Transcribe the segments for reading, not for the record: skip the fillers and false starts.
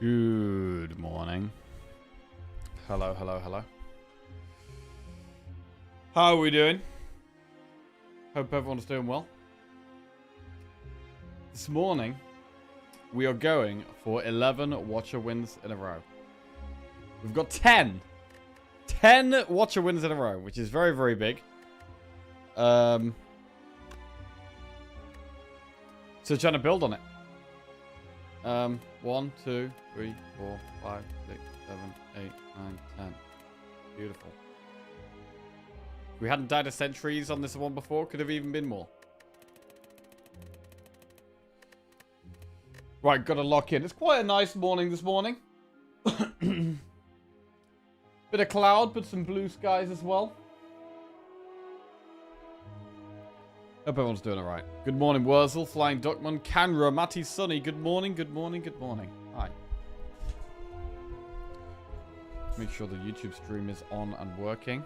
Good morning. Hello, hello, hello. How are we doing? Hope everyone's doing well. This morning, we are going for 11 Watcher wins in a row. We've got 10. 10 Watcher wins in a row, which is very, very big. So trying to build on it. 1, 2, 3, 4, 5, 6, 7, 8, 9, 10. Beautiful. If we hadn't died of centuries on this one before, could have even been more. Right, gotta lock in. It's quite a nice morning this morning. Bit of cloud, but some blue skies as well. Hope everyone's doing alright. Good morning, Wurzel, Flying Duckman, Canra, Matty, Sunny. Good morning, good morning, good morning. Hi. Make sure the YouTube stream is on and working.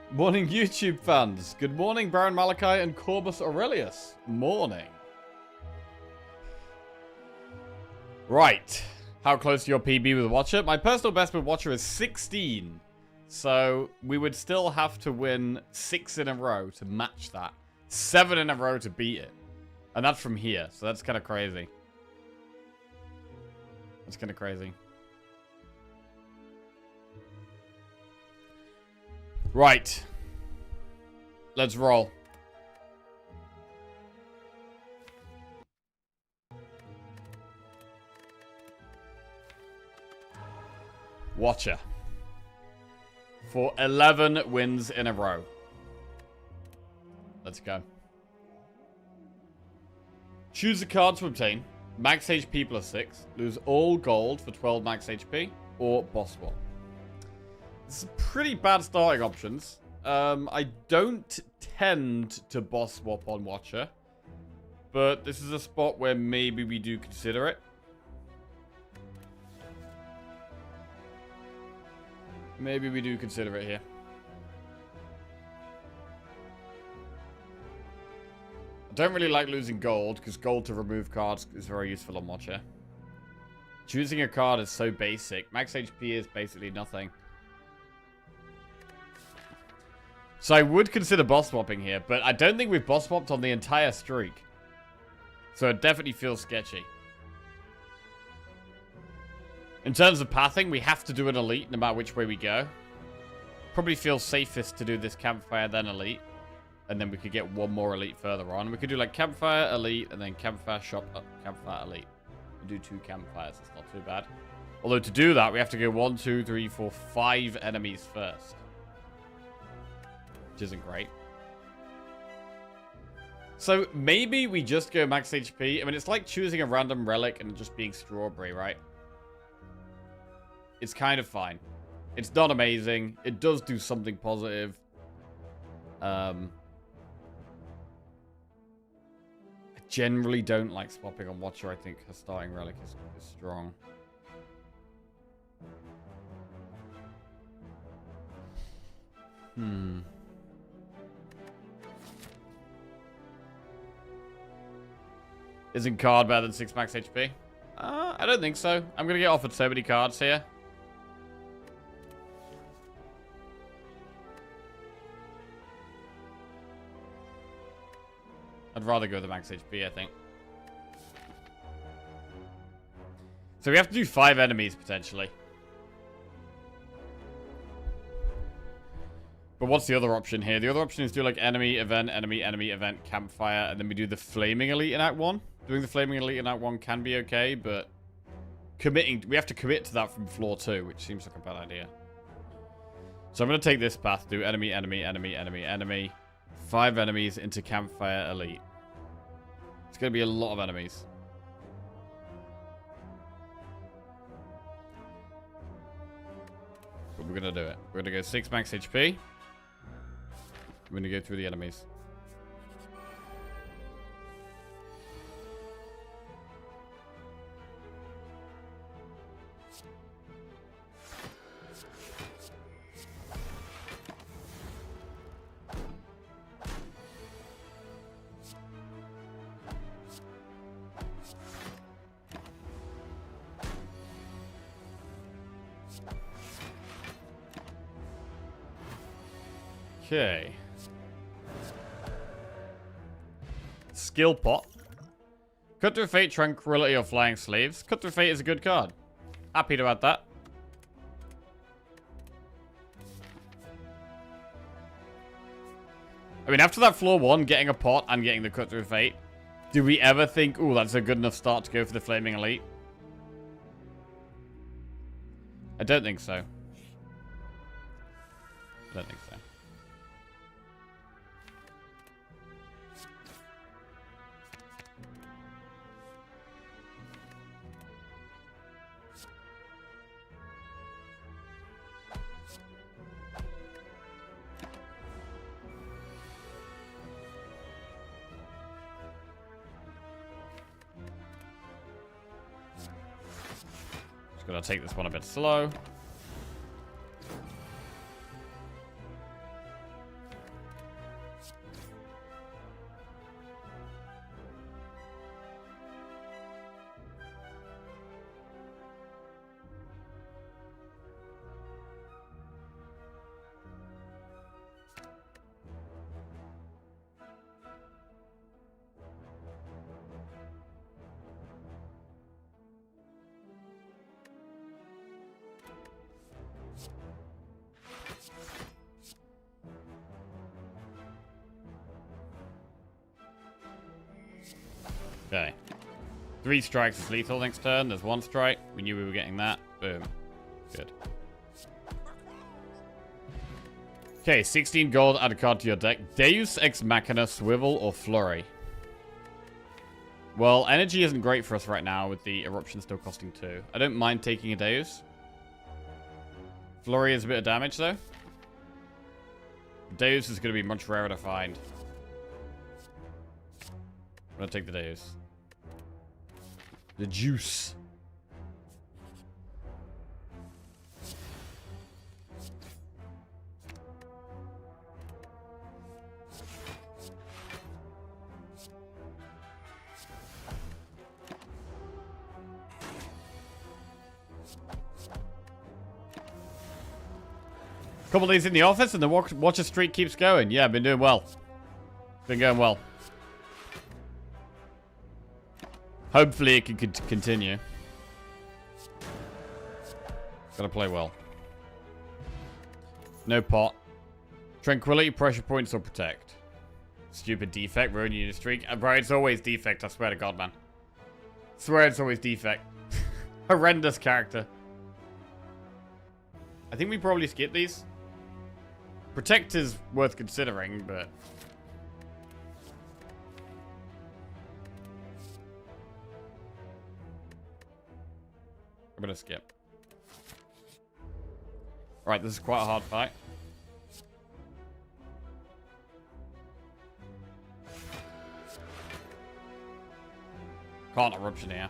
Morning, YouTube fans. Good morning, Baron Malachi and Corbus Aurelius. Morning. Right. How close to your PB with Watcher? My personal best with Watcher is 16. So we would still have to win 6 in a row to match that. 7 in a row to beat it. And that's from here. So that's kind of crazy. That's kind of crazy. Right. Let's roll. Watcher. For 11 wins in a row. Let's go. Choose a card to obtain. Max HP plus 6. Lose all gold for 12 max HP. Or boss swap. This is pretty bad starting options. I don't tend to boss swap on Watcher. But this is a spot where maybe we do consider it. Maybe we do consider it here. I don't really like losing gold, because gold to remove cards is very useful on Watcher. Choosing a card is so basic. Max HP is basically nothing. So I would consider boss swapping here, but I don't think we've boss swapped on the entire streak. So it definitely feels sketchy. In terms of pathing, we have to do an elite no matter which way we go. Probably feels safest to do this campfire then elite. And then we could get one more elite further on. We could do like campfire, elite, and then campfire, shop, campfire, elite. We do 2 campfires. It's not too bad. Although to do that, we have to go 1, 2, 3, 4, 5 enemies first. Which isn't great. So maybe we just go max HP. I mean, it's like choosing a random relic and just being strawberry, right? It's kind of fine. It's not amazing. It does do something positive. I generally don't like swapping on Watcher. I think her starting relic is strong. Isn't card better than 6 max HP? I don't think so. I'm going to get offered so many cards here. I'd rather go with the max HP, I think. So we have to do 5 enemies, potentially. But what's the other option here? The other option is do like enemy, event, campfire, and then we do the flaming elite in Act 1. Doing the flaming elite in Act 1 can be okay, but we have to commit to that from floor 2, which seems like a bad idea. So I'm going to take this path, do enemy. 5 enemies into campfire elite. It's going to be a lot of enemies. But we're going to do it. We're going to go 6 max HP. We're going to go through the enemies. Okay. Skill pot. Cut through Fate, Tranquility, or Flying Sleeves. Cut through Fate is a good card. Happy to add that. I mean, after that floor 1, getting a pot and getting the Cut through Fate, do we ever think, ooh, that's a good enough start to go for the Flaming Elite? I don't think so. I don't think so. Just gotta take this one a bit slow. Okay. 3 strikes is lethal next turn. There's 1 strike. We knew we were getting that. Boom. Good. Okay, 16 gold. Add a card to your deck. Deus Ex Machina, Swivel, or Flurry. Well, energy isn't great for us right now with the Eruption still costing 2. I don't mind taking a Deus. Flurry is a bit of damage, though. Deus is going to be much rarer to find. I'm going to take the Deus. The juice. Couple days in the office and the Watcher streak keeps going. Yeah, I've been doing well. Been going well. Hopefully it can continue. Gotta play well. No pot. Tranquility, pressure points, or protect. Stupid defect, ruin your streak. Bro, it's always defect, I swear to God, man. Swear it's always defect. Horrendous character. I think we probably skip these. Protect is worth considering, but... I'm gonna skip. Right, this is quite a hard fight. Can't eruption here.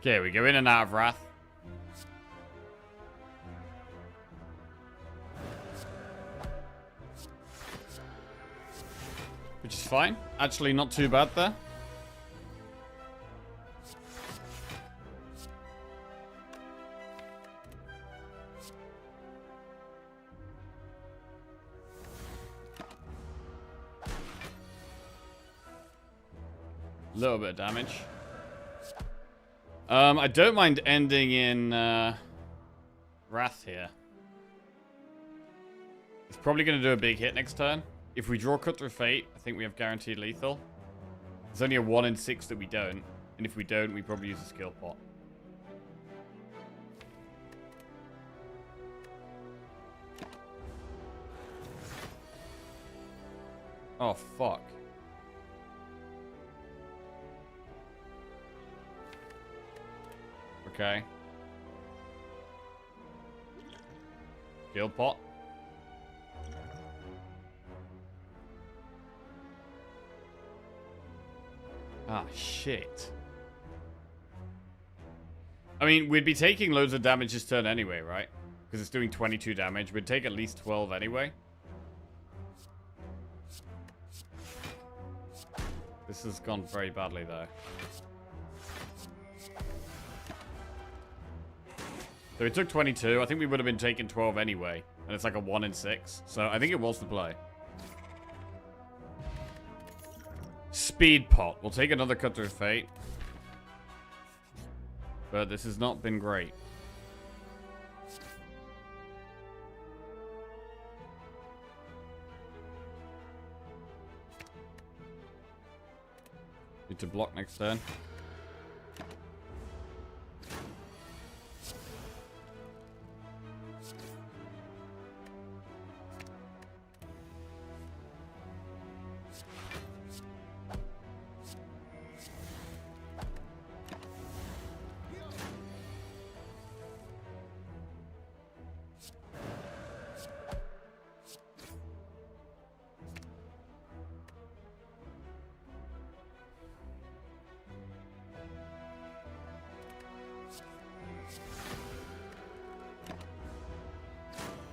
Okay, we go in and out of Wrath. Which is fine. Actually, not too bad there. A little bit of damage. I don't mind ending in Wrath here. It's probably going to do a big hit next turn. If we draw Cut Through Fate, I think we have guaranteed lethal. There's only a 1 in 6 that we don't. And if we don't, we probably use a skill pot. Oh, fuck. Okay. Skill pot. Ah, shit. I mean, we'd be taking loads of damage this turn anyway, right? Because it's doing 22 damage. We'd take at least 12 anyway. This has gone very badly, though. So we took 22. I think we would have been taking 12 anyway. And it's like a 1 in 6. So I think it was the play. Speed pot. We'll take another cut through fate. But this has not been great. Need to block next turn.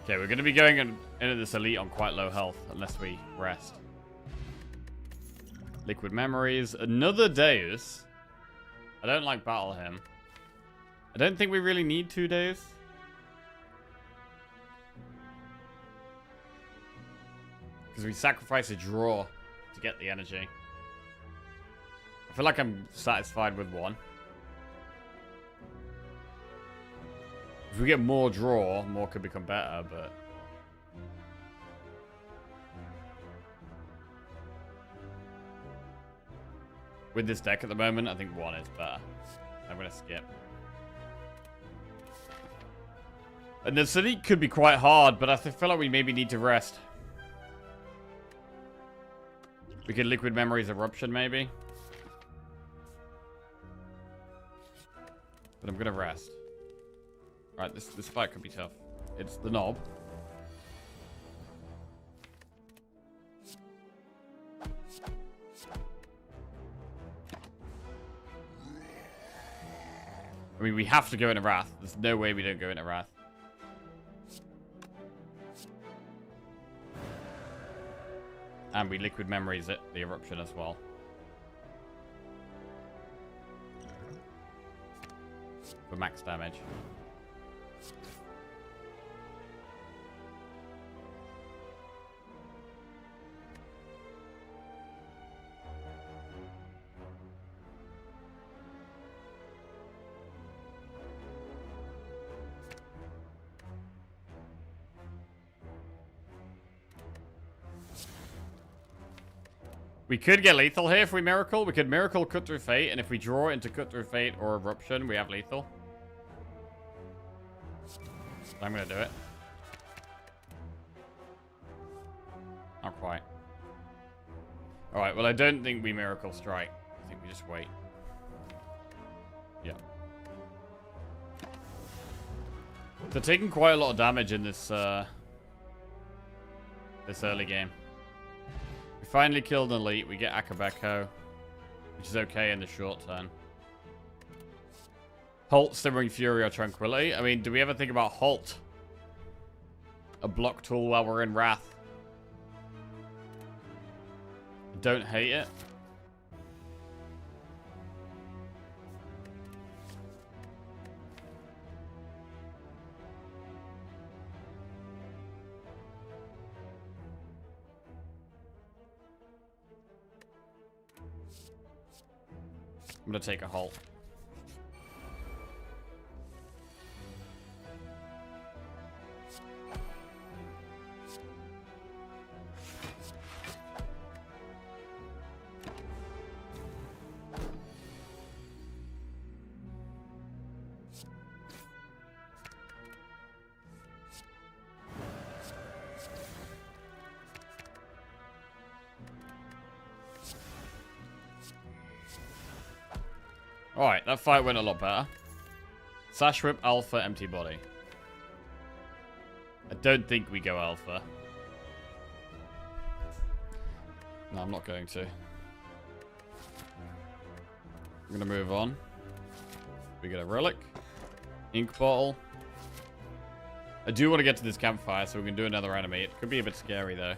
Okay, we're going to be going into this elite on quite low health unless we rest. Liquid Memories. Another Deus. I don't like battle him. I don't think we really need 2 Deus. Because we sacrifice a draw to get the energy. I feel like I'm satisfied with 1. If we get more draw, more could become better, but... with this deck at the moment, I think 1 is better. I'm going to skip. And the Elite could be quite hard, but I feel like we maybe need to rest. We could Liquid Memories Eruption, maybe. But I'm going to rest. Right, this fight could be tough. It's the knob. I mean, we have to go into Wrath. There's no way we don't go into Wrath. And we Liquid Memories it, the Eruption as well. For max damage. We could get lethal here if we Miracle. We could Miracle Cut Through Fate, and if we draw into Cut Through Fate or Eruption, we have lethal. I'm going to do it. Not quite. Alright, well I don't think we Miracle Strike. I think we just wait. Yeah. They're taking quite a lot of damage in this this early game. We finally killed an elite. We get Akabeko, which is okay in the short term. Halt, Simmering Fury, or Tranquility. I mean, do we ever think about Halt? A block tool while we're in Wrath. Don't hate it. I'm gonna take a Halt. Alright, that fight went a lot better. Sash Whip, Alpha, Empty Body. I don't think we go Alpha. No, I'm not going to. I'm gonna move on. We get a relic. Ink bottle. I do want to get to this campfire, so we can do another enemy. It could be a bit scary, though.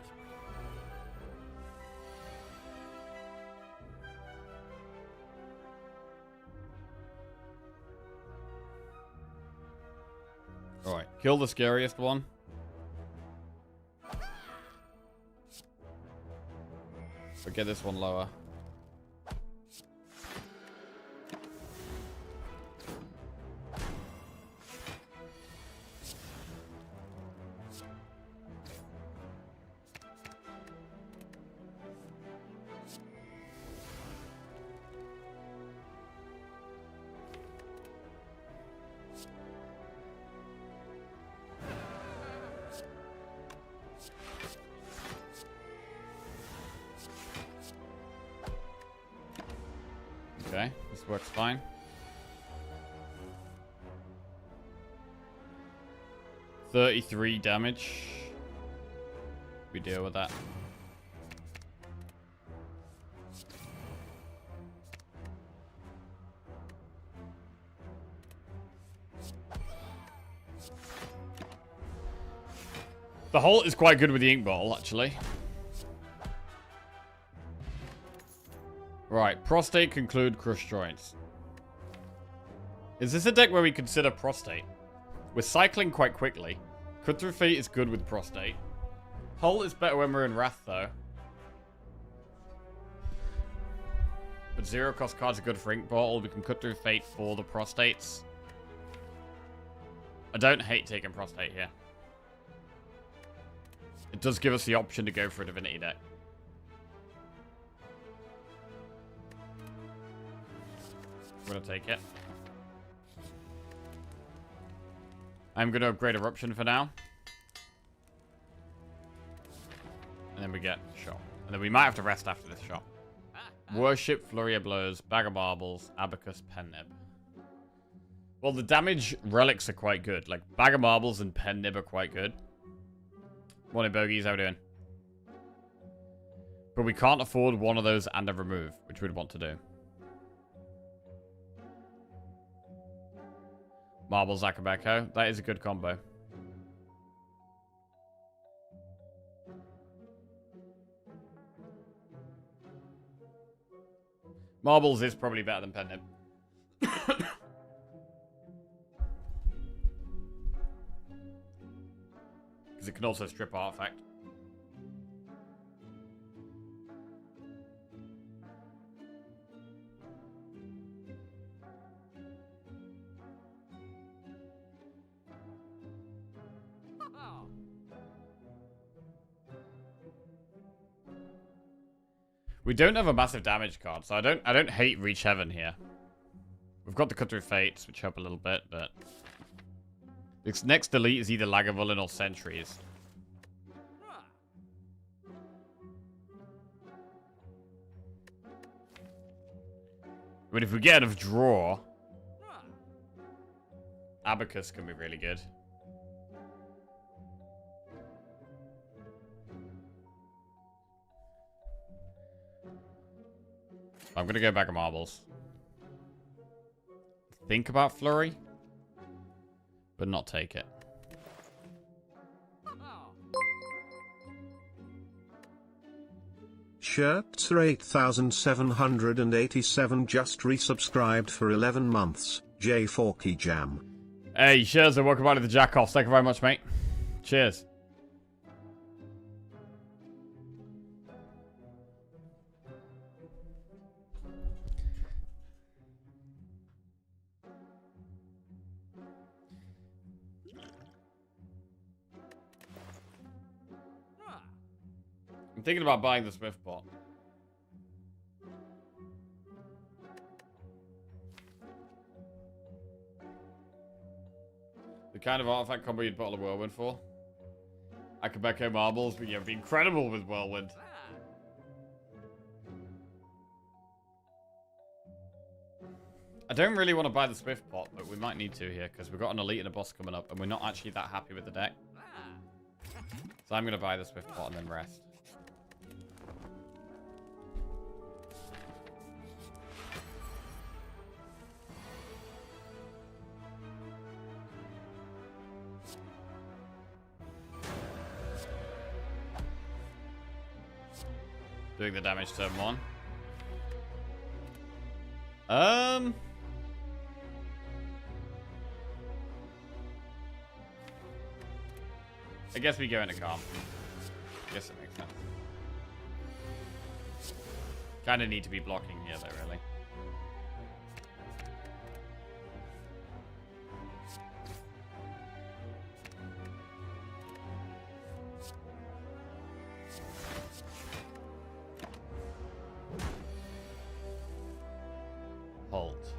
Alright, kill the scariest one. But get this one lower. Okay, this works fine. $33 damage. We deal with that. The hole is quite good with the ink bottle, actually. Right, prostate, conclude, crush joints. Is this a deck where we consider prostate? We're cycling quite quickly. Cut through fate is good with prostate. Hull is better when we're in wrath, though. But zero cost cards are good for ink bottle. We can cut through fate for the prostates. I don't hate taking prostate here. It does give us the option to go for a divinity deck. I'm gonna take it. I'm gonna upgrade Eruption for now. And then we get shot. And then we might have to rest after this shot. Worship, Flurry of Blows, Bag of Marbles, Abacus, Pen Nib. Well, the damage relics are quite good. Like, Bag of Marbles and Pen Nib are quite good. Morning, Bogies. How we doing? But we can't afford one of those and a remove, which we'd want to do. Marbles, Akabeko. That is a good combo. Marbles is probably better than Pen Nib. Because it can also strip artifact. We don't have a massive damage card, so I don't hate Reach Heaven here. We've got the Cut Through Fates, which help a little bit, but this next elite is either Lagavulin or Sentries. But if we get a draw, Abacus can be really good. I'm going to go back of Marbles. Think about Flurry, but not take it. Shirts 8787 just resubscribed for 11 months. J Forky Jam. Hey, Scherzer, welcome back to the Jack-Offs. Thank you very much, mate. Cheers. I'm thinking about buying the Swift bot. The kind of artifact combo you'd bottle a Whirlwind for. Akabeko Marbles, but yeah, it'd be incredible with Whirlwind. I don't really want to buy the Swift bot, but we might need to here, because we've got an elite and a boss coming up, and we're not actually that happy with the deck. So I'm going to buy the Swift bot and then rest. Doing the damage turn 1. I guess we go into calm. I guess it makes sense. Kind of need to be blocking here, though, really. Halt.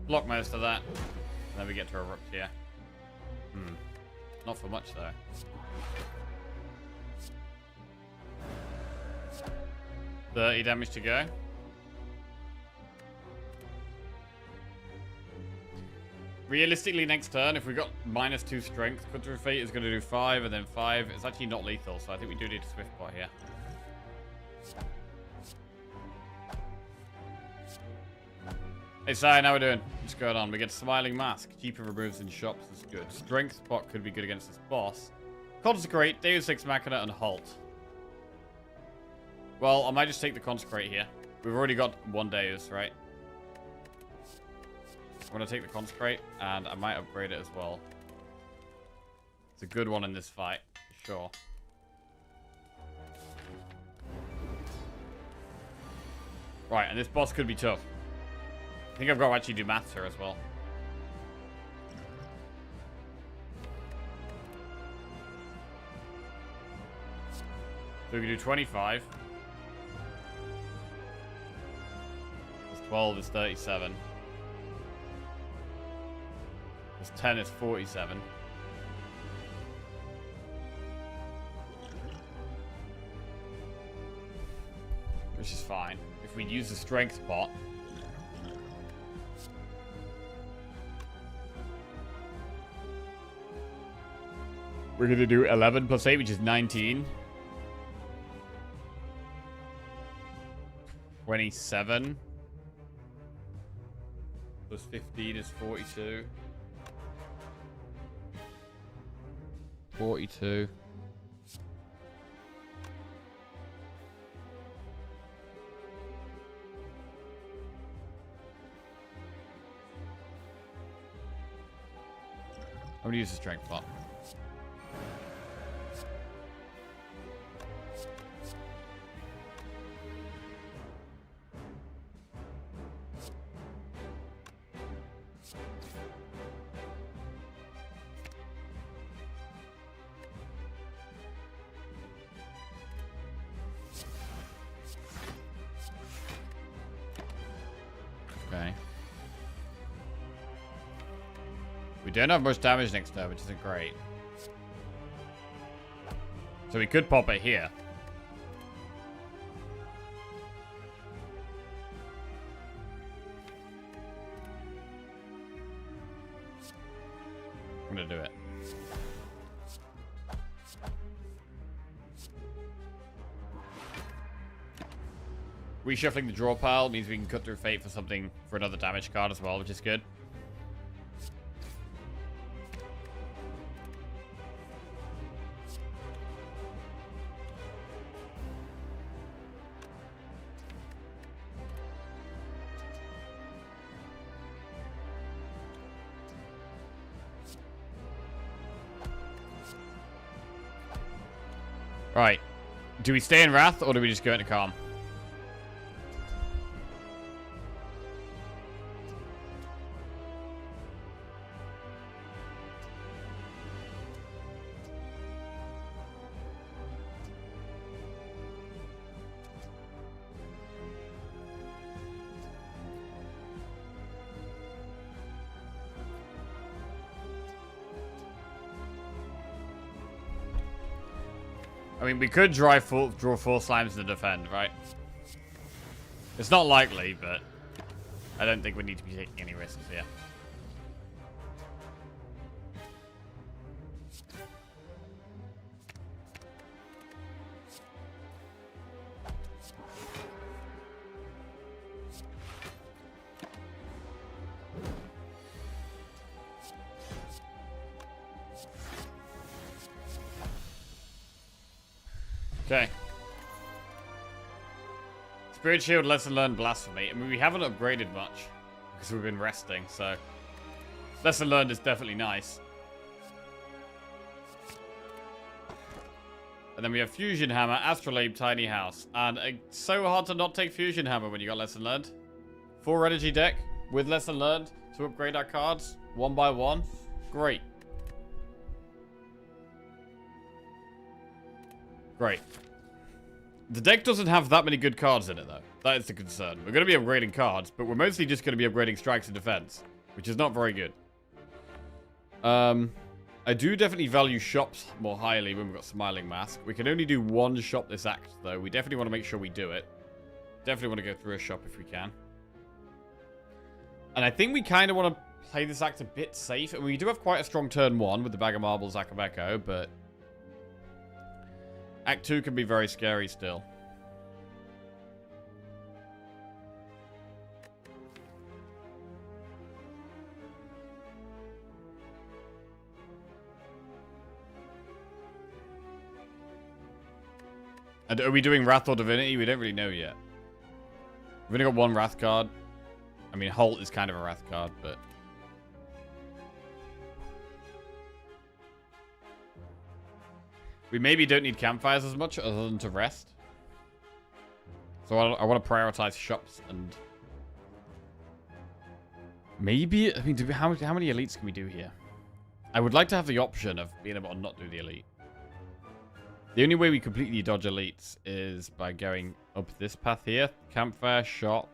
Block most of that. And then we get to a rook here. Not for much, though. $30 damage to go. Realistically, next turn, if we got -2 strength, Cut Through Fate is going to do 5 and then 5. It's actually not lethal, so I think we do need a Swift Bot here. Hey, Sai, how we doing? What's going on? We get Smiling Mask. Cheaper removes in shops is good. Strength Spot could be good against this boss. Consecrate, Deus Ex Machina, and Halt. Well, I might just take the Consecrate here. We've already got 1 Deus, right? I'm going to take the Consecrate, and I might upgrade it as well. It's a good one in this fight, for sure. Right, and this boss could be tough. I think I've got to actually do maths here as well. So we can do 25. Plus 12 is 37. Plus 10 is 47. Which is fine. If we use the strength pot. We're going to do 11 plus 8, which is 19. 27. Plus 15 is 42. 42. I'm going to use the strength pot. Okay. We don't have much damage next turn, which isn't great. So we could pop it here. I'm gonna do it. Reshuffling the draw pile means we can cut through fate for something, for another damage card as well, which is good. Right. Do we stay in Wrath or do we just go into Calm? I mean, we could draw four slimes to defend, right? It's not likely, but I don't think we need to be taking any risks here. Okay. Spirit Shield, Lesson Learned, Blasphemy. I mean, we haven't upgraded much because we've been resting, so Lesson Learned is definitely nice. And then we have Fusion Hammer, Astrolabe, Tiny House. And it's so hard to not take Fusion Hammer when you got Lesson Learned. 4 energy deck with Lesson Learned to upgrade our cards one by one. Great. Great. The deck doesn't have that many good cards in it, though. That is the concern. We're going to be upgrading cards, but we're mostly just going to be upgrading strikes and defense, which is not very good. I do definitely value shops more highly when we've got Smiling Mask. We can only do one shop this act, though. We definitely want to make sure we do it. Definitely want to go through a shop if we can. And I think we kind of want to play this act a bit safe. And we do have quite a strong turn 1 with the Bag of Marbles, Akabeko, but Act 2 can be very scary still. And are we doing Wrath or Divinity? We don't really know yet. We've only got one Wrath card. I mean, Holt is kind of a Wrath card, but we maybe don't need campfires as much other than to rest. So I want to prioritize shops and maybe, I mean, how many elites can we do here? I would like to have the option of being able to not do the elite. The only way we completely dodge elites is by going up this path here. Campfire, shop,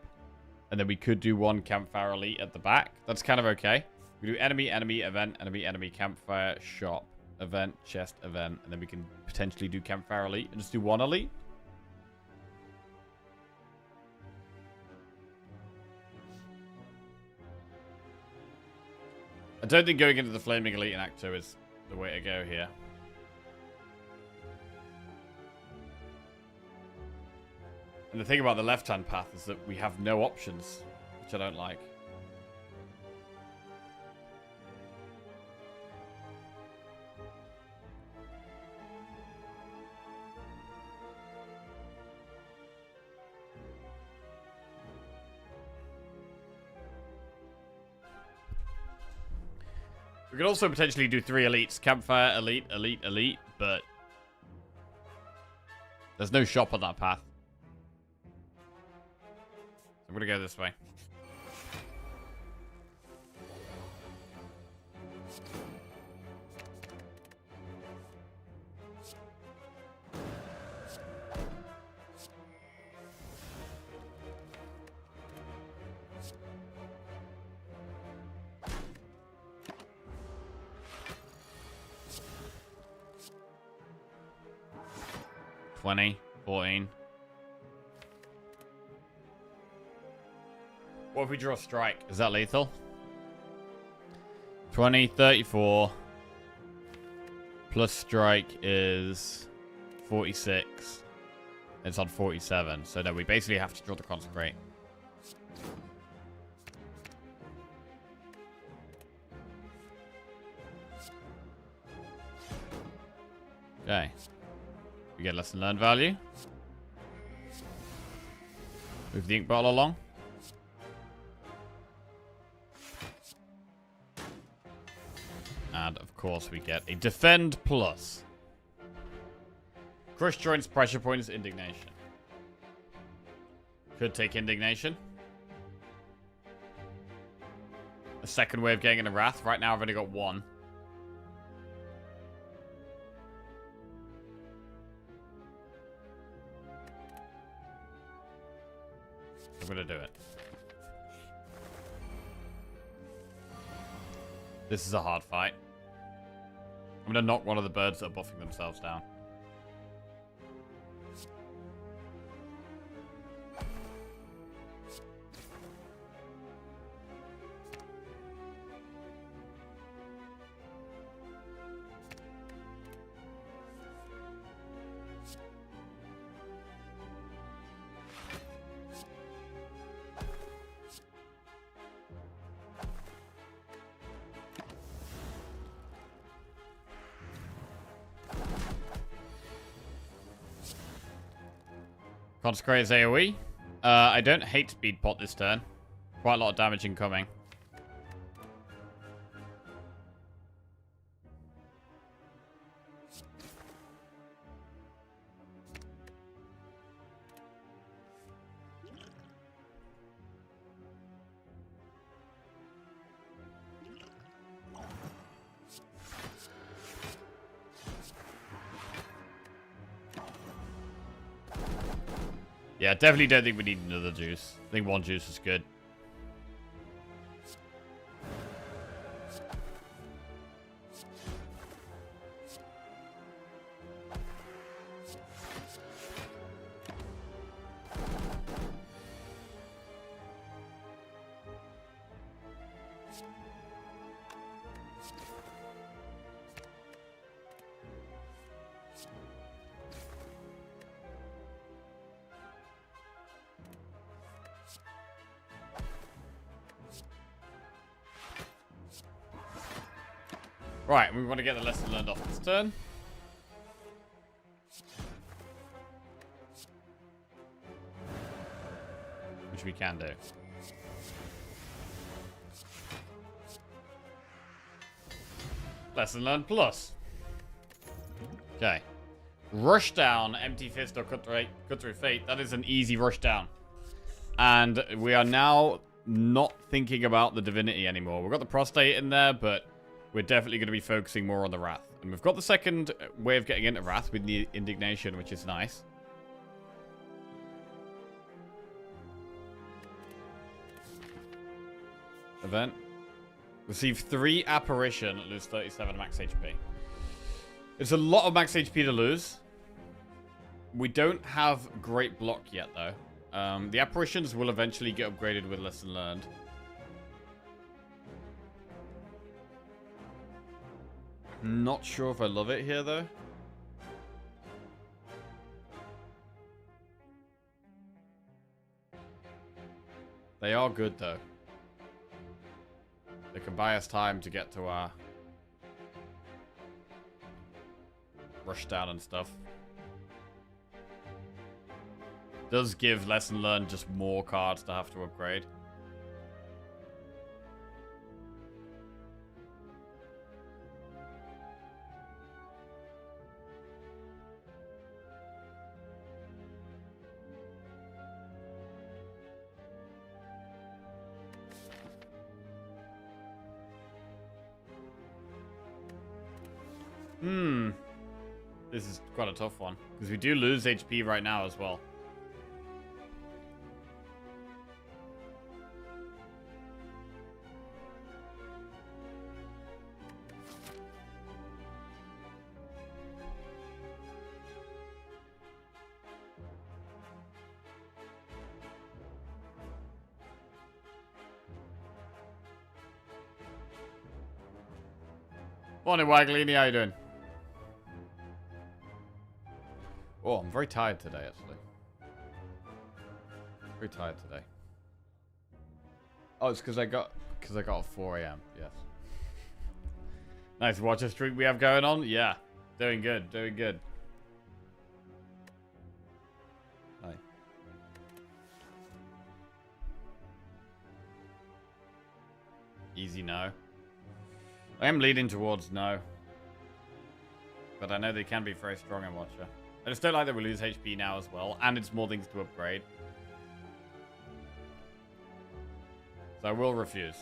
and then we could do one campfire elite at the back. That's kind of okay. We do enemy, enemy, event, enemy, enemy, campfire, shop, event, chest, event, and then we can potentially do campfire elite and just do one elite. I don't think going into the Flaming Elite in Act 2 is the way to go here. And the thing about the left-hand path is that we have no options, which I don't like. We could also potentially do 3 elites. Campfire, elite, elite, elite, but there's no shop on that path. I'm gonna go this way. $20, $14. What if we draw a strike? Is that lethal? 20, 34. Plus strike is 46. It's on 47. So no, we basically have to draw the consecrate. Okay. We get lesson learned value. Move the ink bottle along. And, of course, we get a Defend Plus. Crush Joints, Pressure Points, Indignation. Could take Indignation. A second way of getting into Wrath. Right now, I've only got one. I'm going to do it. This is a hard fight. I'm going to knock one of the birds that are buffing themselves down. Consecrate's AoE. I don't hate speed pot this turn. Quite a lot of damage incoming. Yeah, definitely don't think we need another juice. I think one juice is good. Right, we want to get the lesson learned off this turn. Which we can do. Lesson learned plus. Okay. Rush down, empty fist or cut through fate. That is an easy rush down. And we are now not thinking about the divinity anymore. We've got the prostate in there, but we're definitely going to be focusing more on the wrath. And we've got the second way of getting into wrath with the indignation, which is nice. Event. Receive 3 apparition, lose 37 max HP. It's a lot of max HP to lose. We don't have great block yet, though. The apparitions will eventually get upgraded with lesson learned. Not sure if I love it here, though. They are good, though. They can buy us time to get to our rush down and stuff. Does give lesson learned just more cards to have to upgrade. This is quite a tough one. Because we do lose HP right now as well. Morning, Waglini. How you doing? Oh, I'm very tired today, actually. Very tired today. Oh, it's because I got a 4 a.m. Yes. Nice watcher streak we have going on. Yeah, doing good, doing good. Hi. Easy no. I am leading towards no. But I know they can be very strong in Watcher. I just don't like that we lose HP now as well. And it's more things to upgrade. So I will refuse.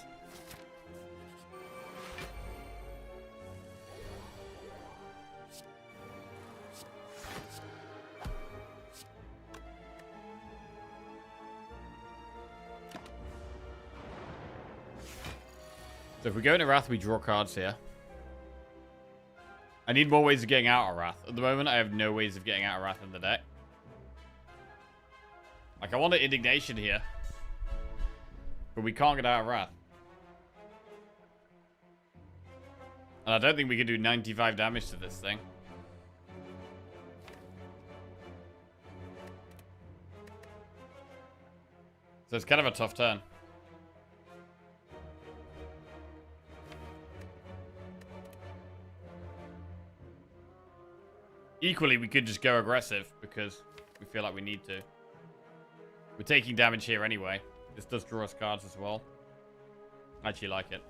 So if we go into Wrath, we draw cards here. I need more ways of getting out of Wrath. At the moment, I have no ways of getting out of Wrath in the deck. Like, I want an Indignation here. But we can't get out of Wrath. And I don't think we can do 95 damage to this thing. So it's kind of a tough turn. Equally, we could just go aggressive because we feel like we need to. We're taking damage here anyway. This does draw us cards as well. I actually like it.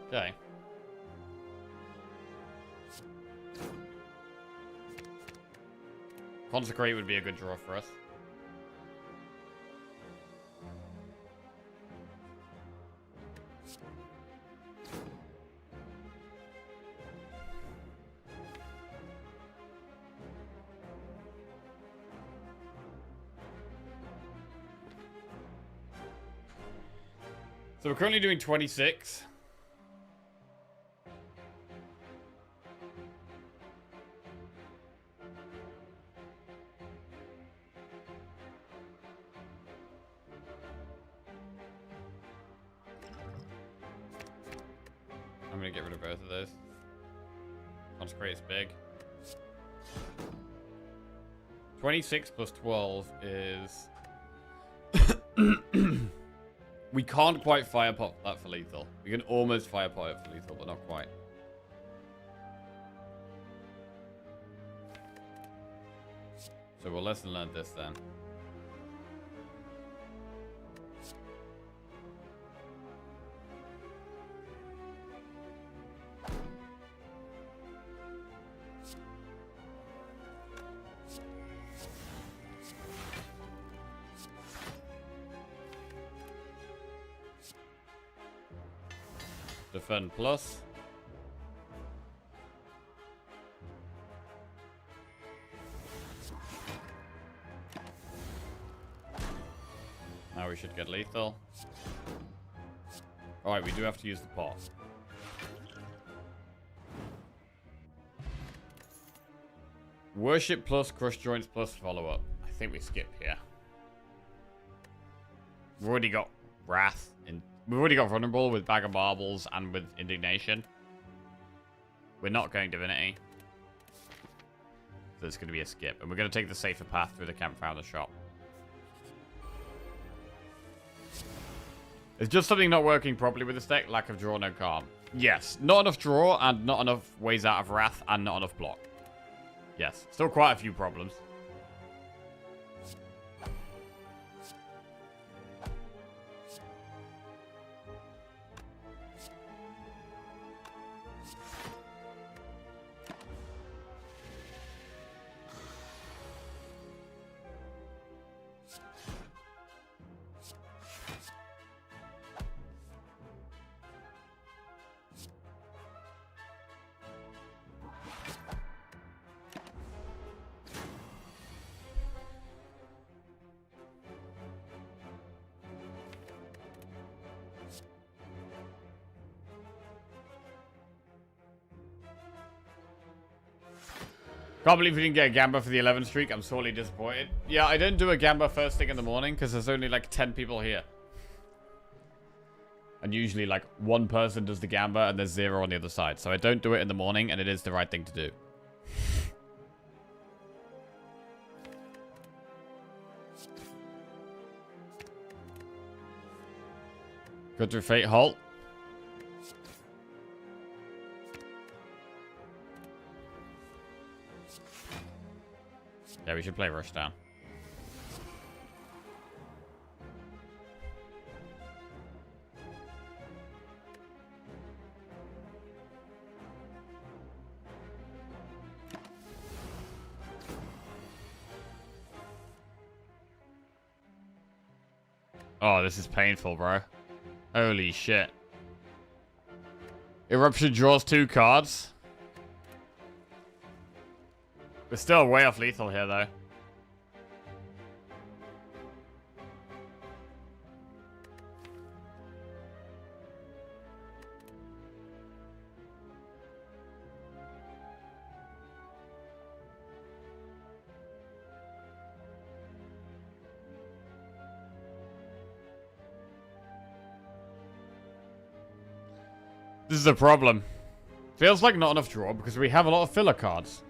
Okay. Consecrate would be a good draw for us. So we're currently doing 26. I'm going to get rid of both of those. Consecrate is big. 26 plus 12 is... We can't quite fire pot that for lethal. We can almost fire pot it for lethal, but not quite. So we'll lesson learn this then. Defend plus. Now we should get lethal. Alright, we do have to use the pot. Worship plus crush joints plus follow up. I think we skip here. We've already got Wrath in. We've already got Vulnerable with Bag of Marbles and with Indignation. We're not going Divinity. So it's going to be a skip. And we're going to take the safer path through the campfire and the shop. It's just something not working properly with this deck. Lack of draw, no calm. Yes. Not enough draw and not enough ways out of Wrath and not enough block. Yes. Still quite a few problems. Can't believe we didn't get a Gamba for the 11 streak. I'm sorely disappointed. Yeah, I don't do a Gamba first thing in the morning because there's only like 10 people here. And usually like one person does the Gamba and there's 0 on the other side. So I don't do it in the morning and it is the right thing to do. Go through Fate Halt. Yeah, we should play Rushdown. Oh, this is painful, bro. Holy shit. Eruption draws 2 cards. We're still way off lethal here, though. This is a problem. Feels like not enough draw because we have a lot of filler cards.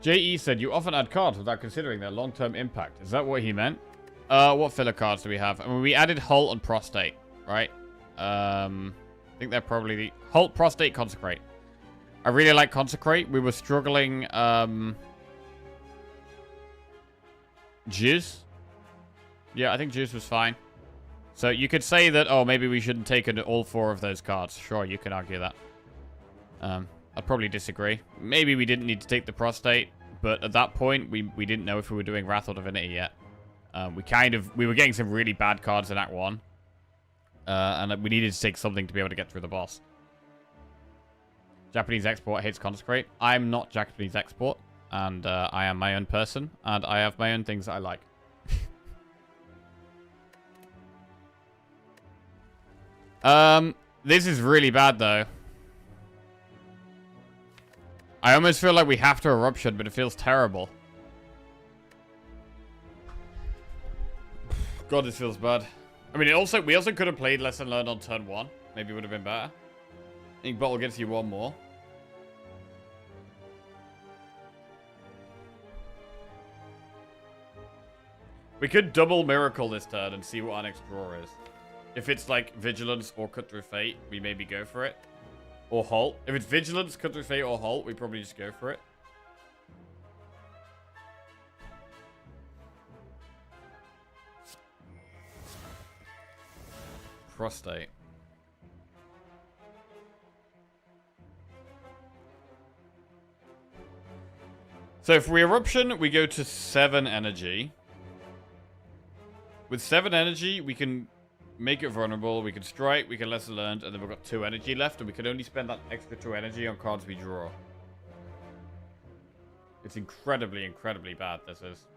JE said, you often add cards without considering their long-term impact. Is that what he meant? What filler cards do we have? I mean, we added Halt and Prostate, right? I think they're probably the... Halt, Prostate, Consecrate. I really like Consecrate. We were struggling, Juice? Yeah, I think Juice was fine. So you could say that, oh, maybe we shouldn't take all 4 of those cards. Sure, you can argue that. I'd probably disagree. Maybe we didn't need to take the Prostate, but at that point, we didn't know if we were doing Wrath or Divinity yet. We were getting some really bad cards in Act 1. And we needed to take something to be able to get through the boss. Japanese export hates Consecrate. I'm not Japanese export, and I am my own person, and I have my own things that I like. This is really bad, though. I almost feel like we have to Eruption, but it feels terrible. God, this feels bad. I mean, we also could have played Lesson Learned on turn 1. Maybe it would have been better. Ink Bottle gets you 1 more. We could double Miracle this turn and see what our next draw is. If it's like Vigilance or Cut Through Fate, we maybe go for it. Or Halt. If it's Vigilance, Cut Through Fate, or Halt, we probably just go for it. Prostate. So if we Eruption, we go to 7 energy. With 7 energy, we can make it vulnerable, we can strike, we can Lesson Learned, and then we've got 2 energy left, and we can only spend that extra 2 energy on cards we draw. It's incredibly, incredibly bad, this is.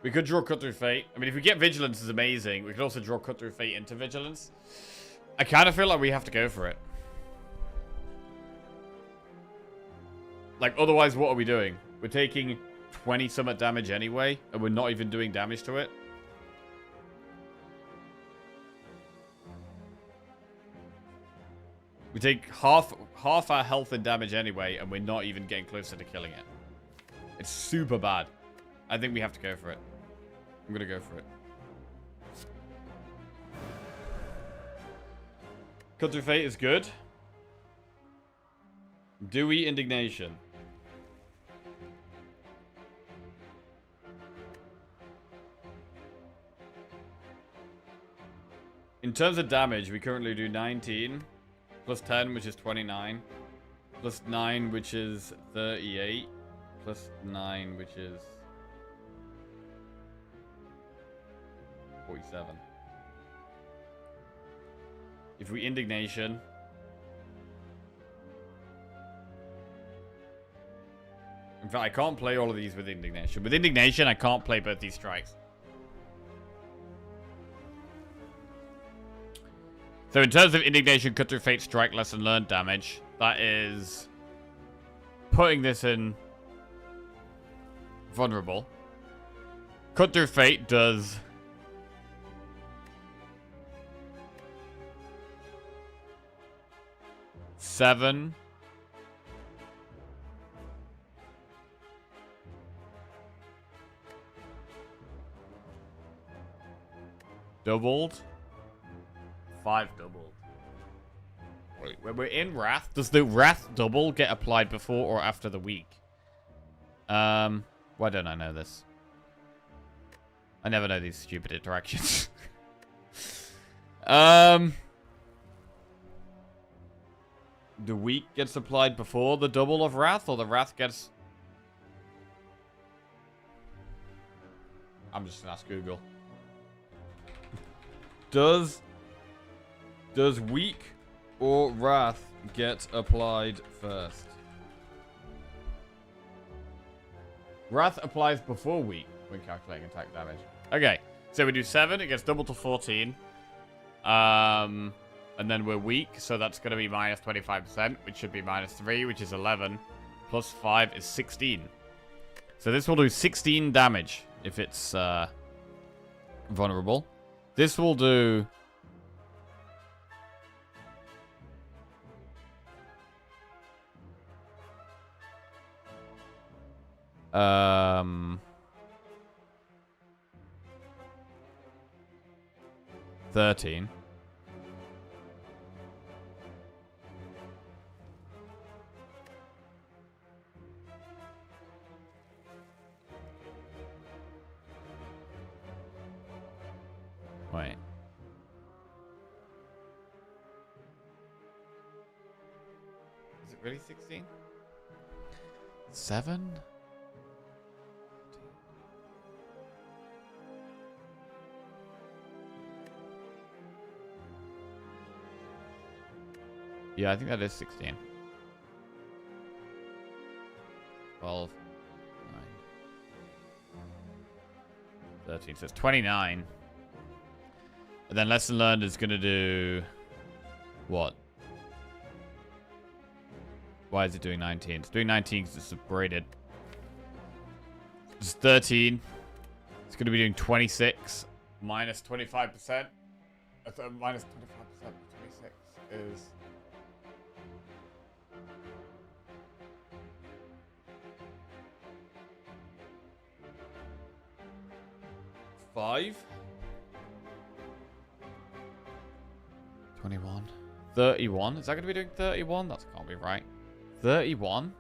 We could draw Cut Through Fate. I mean, if we get Vigilance, it's amazing. We could also draw Cut Through Fate into Vigilance. I kind of feel like we have to go for it. Like, otherwise, what are we doing? We're taking 20 summit damage anyway, and we're not even doing damage to it. We take half our health and damage anyway, and we're not even getting closer to killing it. It's super bad. I think we have to go for it. I'm gonna go for it. Cut Through Fate is good. Dewy Indignation. In terms of damage, we currently do 19. Plus 10, which is 29. Plus 9, which is 38. Plus 9, which is 47. If we Indignation... In fact, I can't play all of these with Indignation. With Indignation, I can't play both these strikes. So in terms of Indignation, Cut Through Fate, Strike, Lesson Learned damage, that is putting this in vulnerable. Cut Through Fate does 7. Doubled. 5 doubled. Wait, when we're in Wrath, does the Wrath double get applied before or after the week? Why don't I know this? I never know these stupid interactions. The week gets applied before the double of Wrath, or the Wrath gets... I'm just gonna ask Google. Does weak or Wrath get applied first? Wrath applies before weak when calculating attack damage. Okay, so we do 7, it gets doubled to 14. And then we're weak, so that's going to be minus 25%, which should be minus 3, which is 11. Plus 5 is 16. So this will do 16 damage if it's vulnerable. This will do... 13. Wait. Is it really 16? 7? Yeah, I think that is 16. 12, 9, 13. So it's 29. And then lesson learned is going to do what? Why is it doing 19? It's doing 19 because it's separated. It's 13. It's going to be doing 26 minus 25%. Minus 25% of 26 is... 5. 21. 31. Is that going to be doing 31? That can't be right. 31.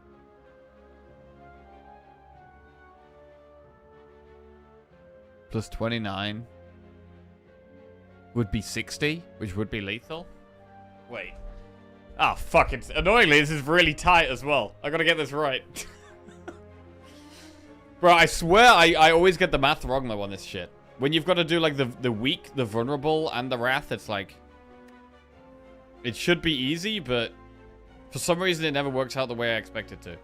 Plus 29 would be 60, which would be lethal. Wait. Ah, fuck. It's annoyingly, this is really tight as well. I gotta get this right. Bro, I swear I always get the math wrong though on this shit. When you've got to do like the weak, the vulnerable, and the wrath, it's like... It should be easy, but for some reason it never works out the way I expect it to.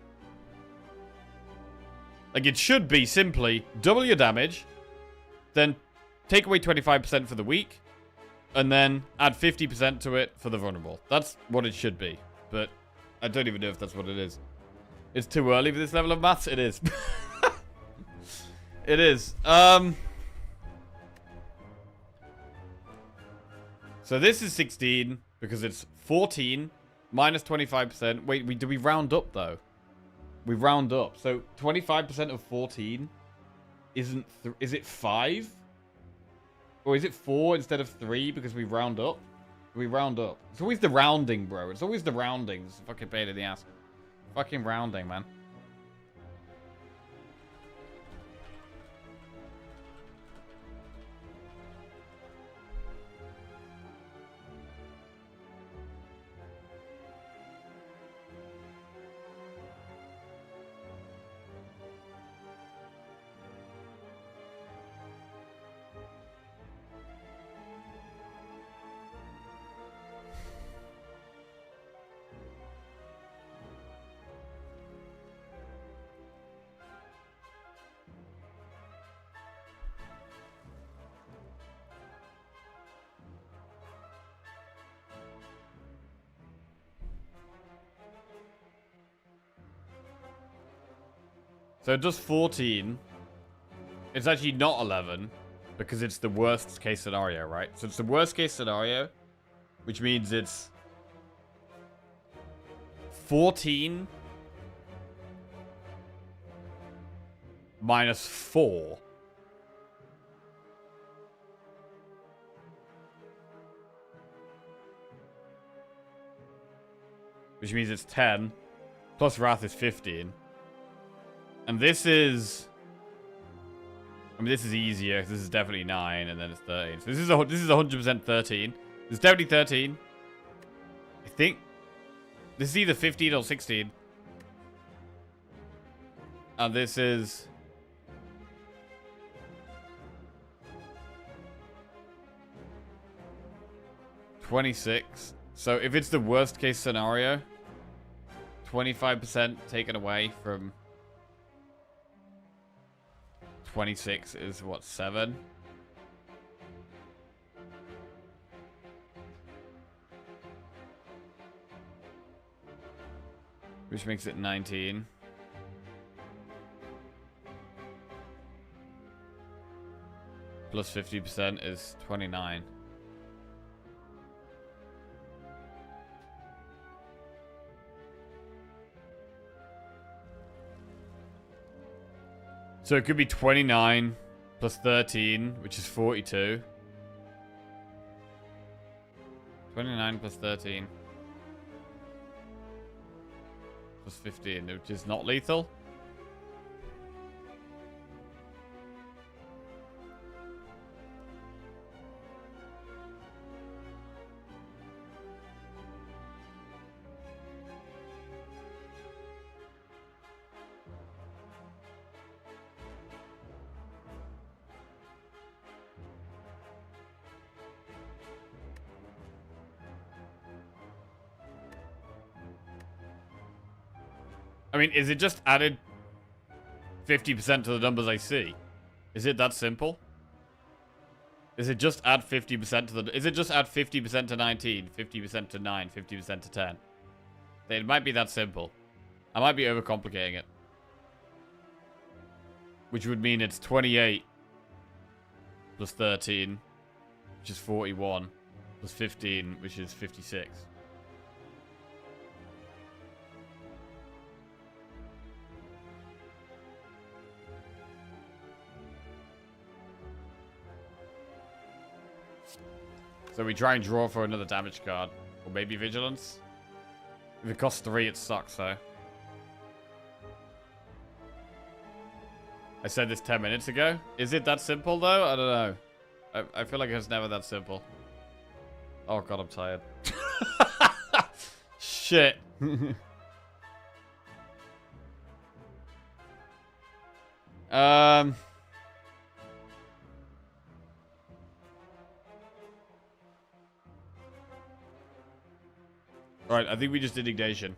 Like it should be simply double your damage, then take away 25% for the weak, and then add 50% to it for the vulnerable. That's what it should be, but I don't even know if that's what it is. It's too early for this level of maths? It is. It is. So this is 16 because it's 14 minus 25%. Wait, do we round up though? We round up. So 25% of 14 isn't... is it 5? Or is it 4 instead of 3 because we round up? We round up. It's always the rounding, bro. It's always the rounding. It's a fucking pain in the ass. Fucking rounding, man. So it does 14. It's actually not 11 because it's the worst case scenario, right? So it's the worst case scenario, which means it's 14 minus 4. Which means it's 10. Plus Wrath is 15. And this is... I mean, this is easier. This is definitely 9, and then it's 13. So this is 100% 13. This is definitely 13. I think... This is either 15 or 16. And this is... 26. So if it's the worst case scenario, 25% taken away from 26 is what, 7? Which makes it 19. Plus 50% is 29. So it could be 29 plus 13, which is 42. 29 plus 13. Plus 15, which is not lethal. I mean, is it just added 50% to the numbers I see? Is it that simple? Is it just add 50% to the... Is it just add 50% to 19, 50% to 9, 50% to 10? It might be that simple. I might be overcomplicating it. Which would mean it's 28 plus 13, which is 41, plus 15, which is 56. So we try and draw for another damage card. Or maybe Vigilance. If it costs 3, it sucks, though. I said this 10 minutes ago. Is it that simple, though? I don't know. I feel like it's never that simple. Oh, God, I'm tired. Shit. Alright, I think we just did Ignition.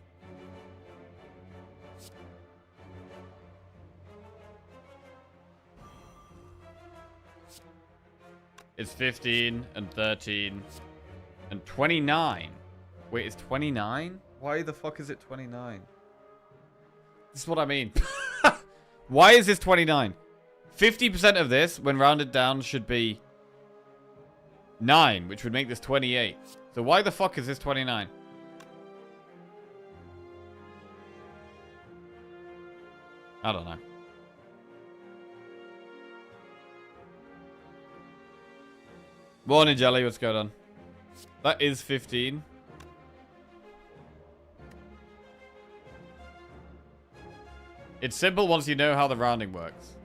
It's 15 and 13 and 29. Wait, it's 29? Why the fuck is it 29? This is what I mean. Why is this 29? 50% of this, when rounded down, should be 9, which would make this 28. So why the fuck is this 29? I don't know. Morning, Jelly. What's going on? That is 15. It's simple once you know how the rounding works.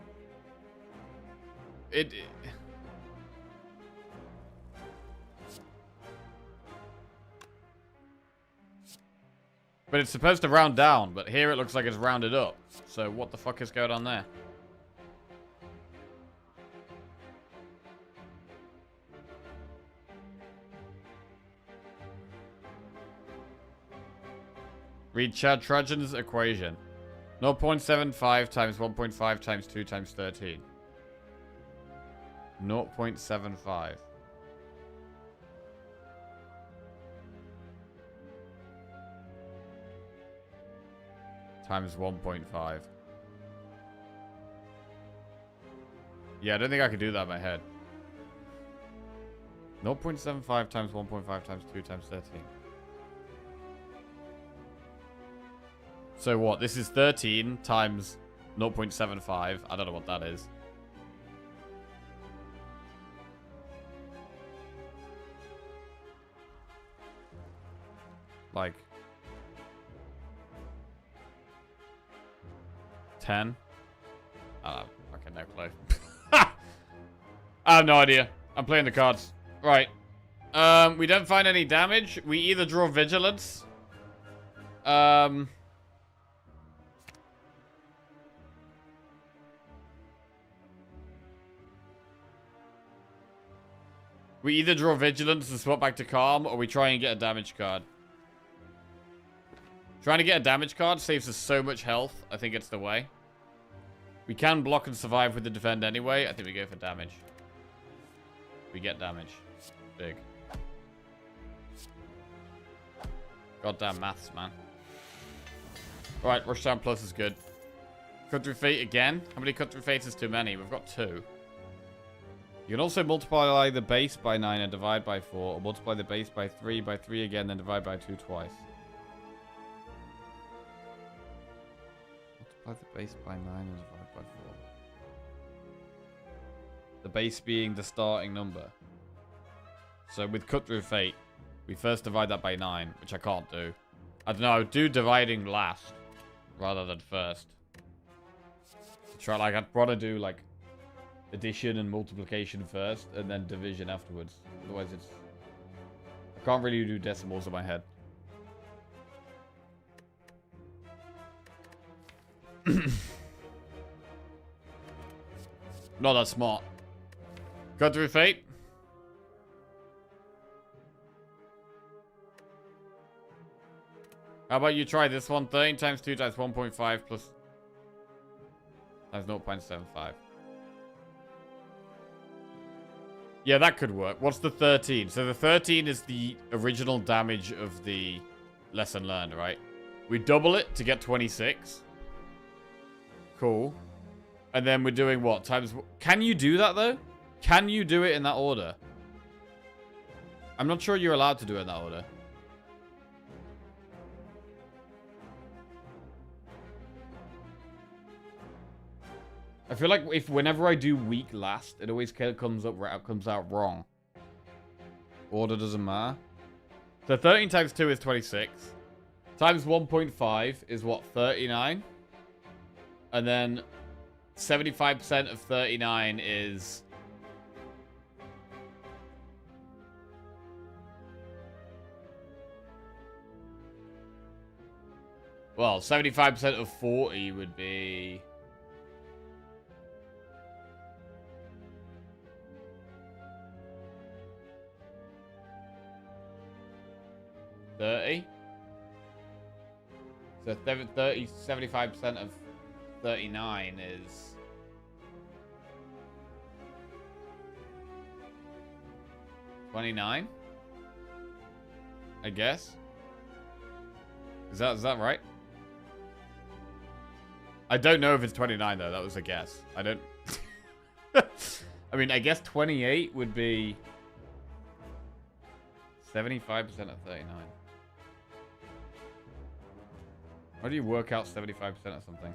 But it's supposed to round down, but here it looks like it's rounded up. So what the fuck is going on there? Read Chad Trajan's equation. 0.75 times 1.5 times 2 times 13. 0.75. Times 1.5. Yeah, I don't think I could do that in my head. 0.75 times 1.5 times 2 times 13. So what? This is 13 times 0.75. I don't know what that is. Like 10? I don't know. Okay, no clue. I have no idea. I'm playing the cards. Right. We don't find any damage. We either draw Vigilance. We either draw Vigilance and swap back to Calm, or we try and get a damage card. Trying to get a damage card saves us so much health. I think it's the way. We can block and survive with the defend anyway. I think we go for damage. We get damage. Big. Goddamn maths, man. Alright, Rushdown Plus is good. Cut through Fate again? How many Cut through Fates is too many? We've got 2. You can also multiply the base by 9 and divide by 4, or multiply the base by 3 again, then divide by 2 twice. Multiply the base by 9 and divide by 4. The base being the starting number. So with Cut Through Fate, we first divide that by 9, which I can't do. I don't know, I would do dividing last, rather than first. To try, like, I'd rather do, like, addition and multiplication first, and then division afterwards. Otherwise, it's... I can't really do decimals in my head. Not that smart. Cut Through Fate. How about you try this one? 13 times 2 times 1.5 plus... times 0.75. Yeah, that could work. What's the 13? So the 13 is the original damage of the lesson learned, right? We double it to get 26. Cool. And then we're doing what? Times... Can you do that, though? Can you do it in that order? I'm not sure you're allowed to do it in that order. I feel like if whenever I do weak last, it always comes out wrong. Order doesn't matter. So 13 times 2 is 26. Times 1.5 is what? 39. And then 75% of 39 is... Well, 75% of 40 would be... 30. So 75% of 39 is... 29? I guess. Is that right? I don't know if it's 29 though, that was a guess. I don't... I mean, I guess 28 would be... 75% of 39. How do you work out 75% of something?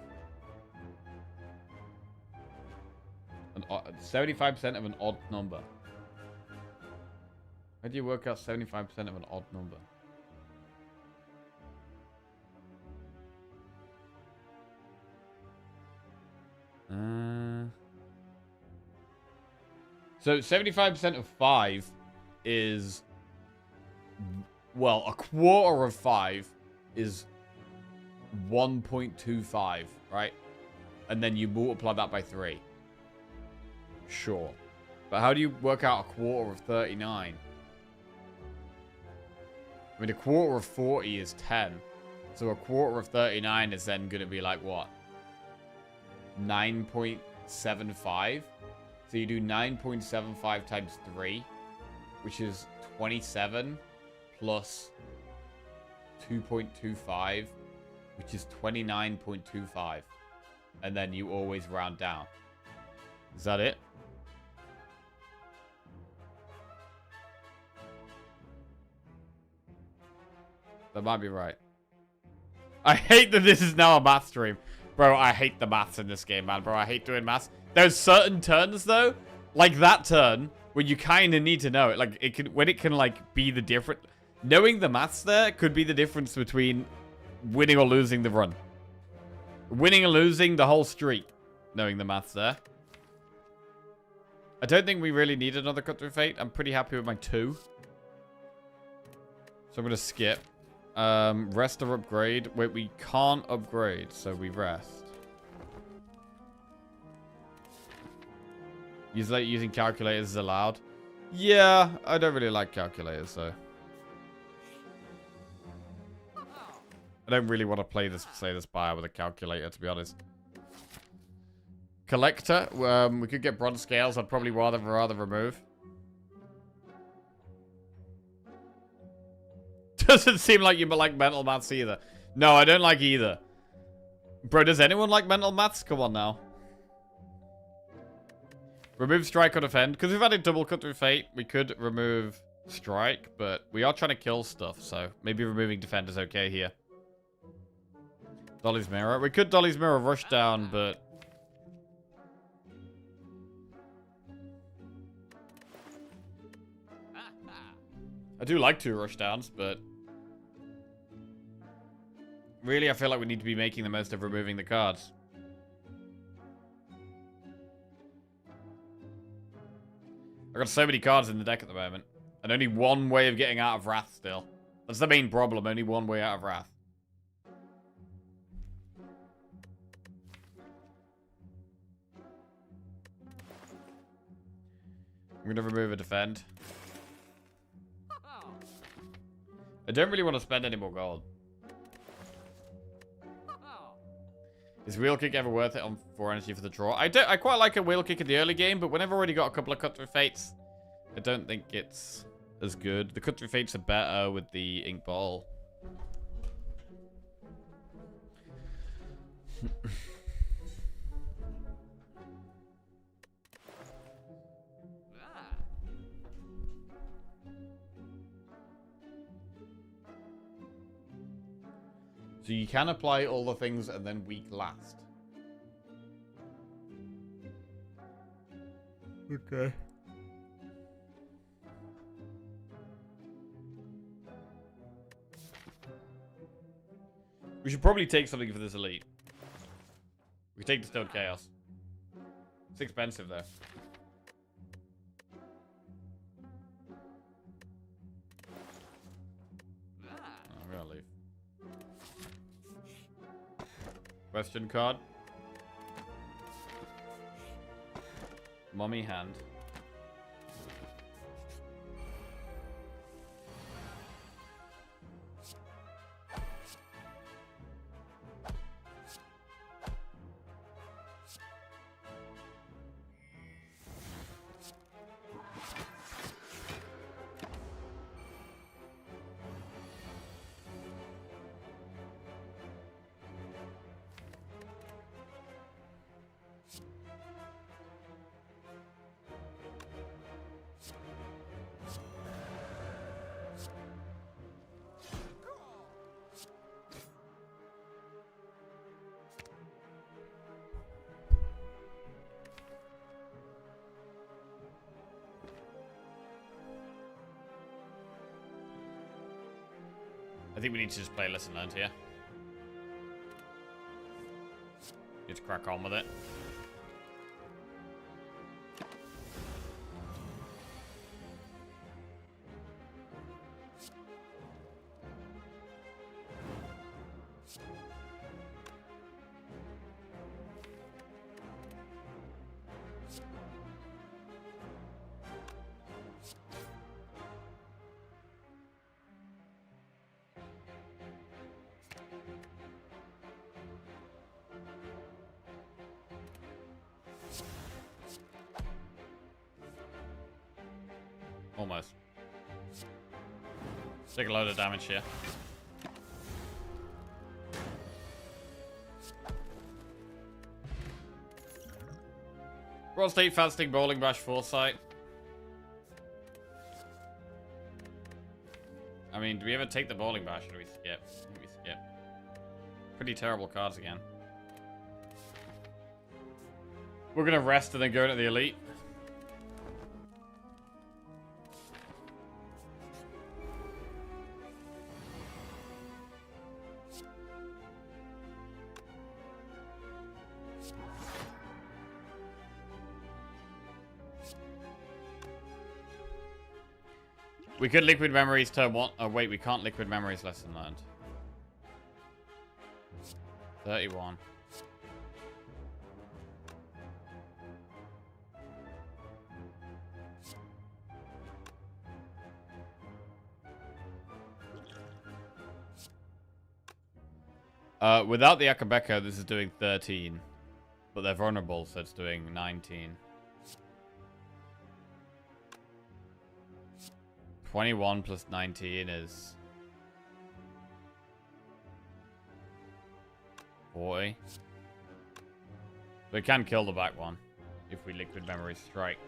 75% of an odd number. How do you work out 75% of an odd number? So 75% of 5 is... Well, a quarter of 5 is 1.25, right? And then you multiply that by 3. Sure. But how do you work out a quarter of 39? I mean, a quarter of 40 is 10. So a quarter of 39 is then going to be like, what? 9.75? So you do 9.75 times 3, which is 27, plus 2.25, which is 29.25. And then you always round down. Is that it? That might be right. I hate that this is now a math stream. Bro, I hate the maths in this game, man. Bro, I hate doing maths. There's certain turns, though, like that turn, where you kind of need to know it. Like, when it can, like, be the different... Knowing the maths there could be the difference between winning or losing the run. Winning or losing the whole streak. Knowing the maths there. I don't think we really need another cut through fate. I'm pretty happy with my 2. So I'm going to skip. Rest or upgrade. Wait, we can't upgrade, so we rest. Using calculators is allowed. Yeah, I don't really like calculators, so. I don't really want to play this, say, the Spire with a calculator, to be honest. Collector. We could get bronze scales. I'd probably rather remove. Doesn't seem like you like mental maths either. No, I don't like either. Bro, does anyone like mental maths? Come on now. Remove strike or defend. Because we've added double cut through fate, we could remove strike, but we are trying to kill stuff, so maybe removing defend is okay here. Dolly's mirror. We could Dolly's mirror rush down, but... I do like 2 rush downs, but... Really, I feel like we need to be making the most of removing the cards. I've got so many cards in the deck at the moment. And only one way of getting out of Wrath still. That's the main problem, only one way out of Wrath. I'm going to remove a defend. I don't really want to spend any more gold. Is wheel kick ever worth it on 4 energy for the draw? I quite like a wheel kick in the early game, but whenever I've already got a couple of cut through fates, I don't think it's as good. The cut through fates are better with the ink ball. So you can apply all the things and then weak last. Okay. We should probably take something for this elite. We take the Stone Chaos. It's expensive though. I'm gonna leave. Question card. Mummy hand. I think we need to just play lesson learned here. Need to crack on with it. Almost. Take a load of damage here. Roll State, Fasting, Bowling Bash, Foresight. I mean, do we ever take the Bowling Bash or do we skip? I think we skip. Pretty terrible cards again. We're gonna rest and then go into the Elite. We could Liquid Memories turn 1. Oh, wait, we can't Liquid Memories lesson learned. 31. Without the Akabeko, this is doing 13. But they're vulnerable, so it's doing 19. 21 plus 19 is 40. We can kill the back one if we Liquid Memory strike.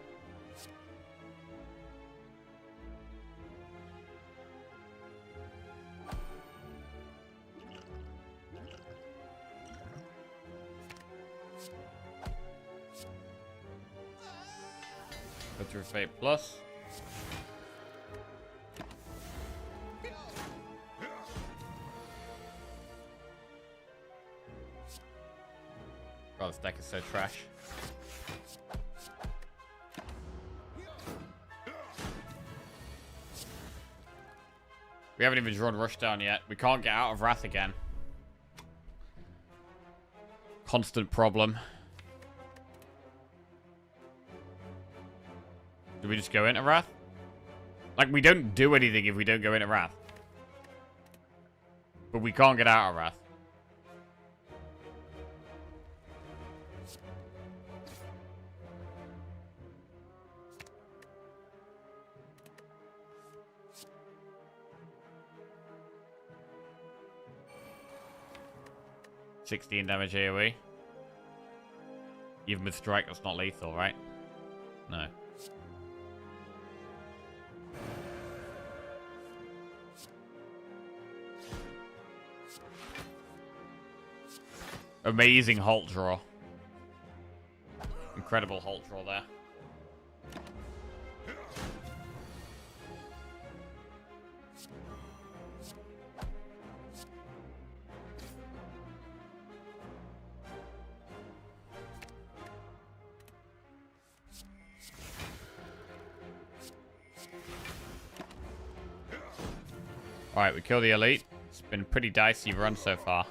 Go through Fate Plus. God, this deck is so trash. We haven't even drawn Rushdown yet. We can't get out of Wrath again. Constant problem. Do we just go into Wrath? Like, we don't do anything if we don't go into Wrath. But we can't get out of Wrath. 16 damage AoE. Even with strike, that's not lethal, right? No. Amazing halt draw. Incredible halt draw there. Alright, we kill the elite. It's been a pretty dicey run so far.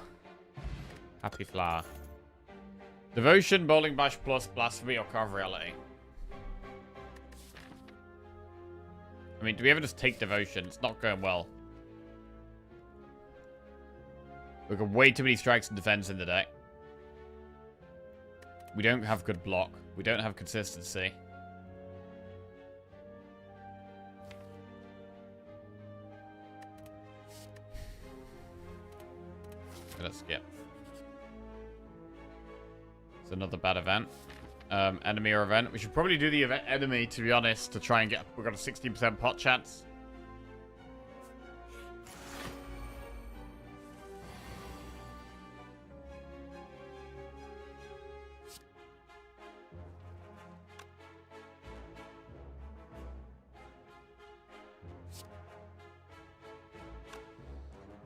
Happy flower. Devotion, Bowling Bash plus Blasphemy or Carve Reality. I mean, do we ever just take Devotion? It's not going well. We've got way too many strikes and defense in the deck. We don't have good block. We don't have consistency. Let's skip. It's another bad event. Enemy or event. We should probably do the event enemy, to be honest, to try and get... We've got a 16% pot chance.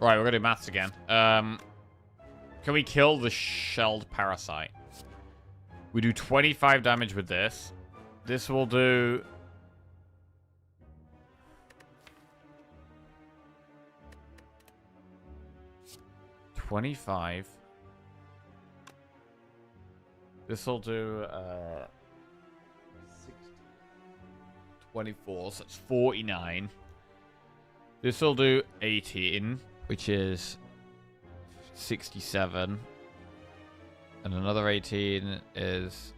Right, we're going to do maths again. Can we kill the shelled parasite? We do 25 damage with this. This will do... $25. This will do 24, so it's 49. This will do 18, which is 67. And another 18 is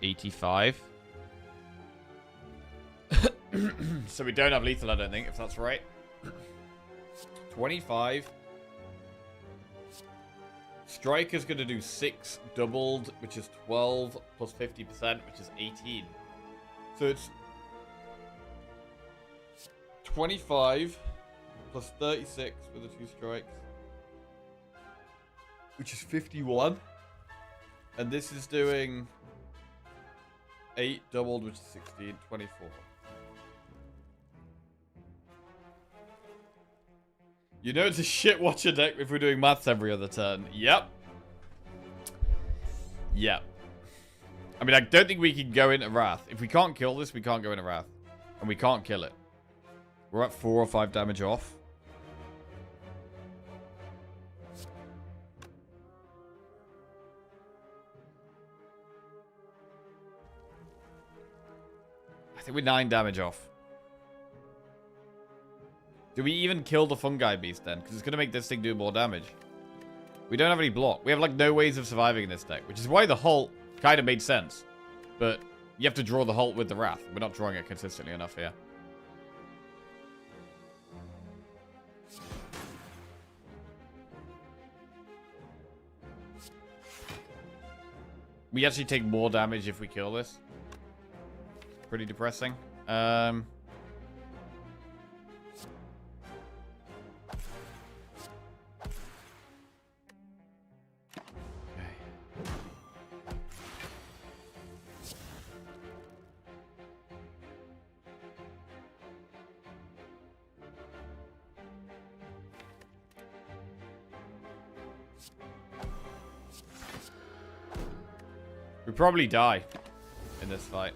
85. So we don't have lethal, I don't think, if that's right. 25. Strike is going to do 6 doubled, which is 12 plus 50%, which is 18. So it's 25 plus 36 with the 2 strikes, which is 51. And this is doing 8 doubled, which is 16, 24. You know it's a shit watcher deck if we're doing maths every other turn. Yep. Yep. I mean, I don't think we can go into Wrath. If we can't kill this, we can't go into Wrath. And we can't kill it. We're at 4 or 5 damage off. I think we're 9 damage off. Do we even kill the fungi beast then? Because it's going to make this thing do more damage. We don't have any block. We have like no ways of surviving in this deck. Which is why the Halt kind of made sense. But you have to draw the Halt with the Wrath. We're not drawing it consistently enough here. We actually take more damage if we kill this. Pretty depressing. Okay. We probably die in this fight.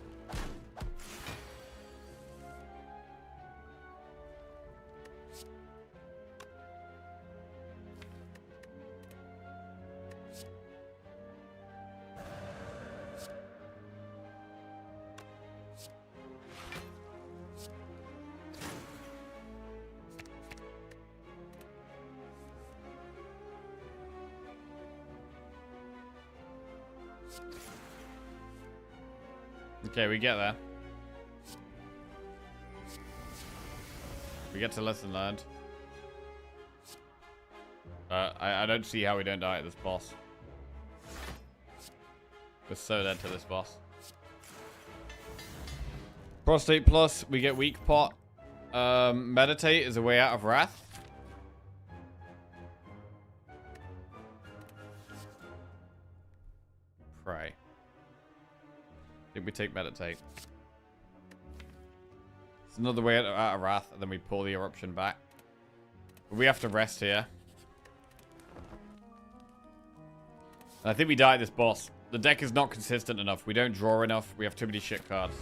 Okay, we get there. We get to lesson learned. I don't see how we don't die at this boss. We're so dead to this boss. Prostate plus, we get weak pot. Meditate is a way out of wrath. Pray. I think we take meditate. It's another way out of wrath, and then we pull the eruption back. But we have to rest here. And I think we die at this boss. The deck is not consistent enough. We don't draw enough. We have too many shit cards.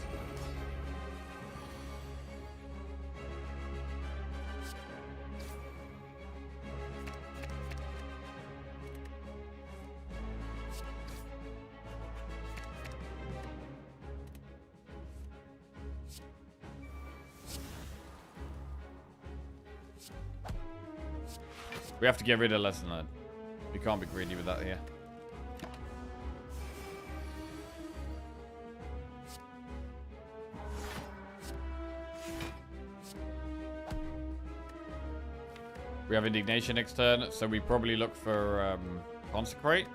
We have to get rid of lesson learned. We can't be greedy with that here. We have indignation next turn, so we probably look for consecrate.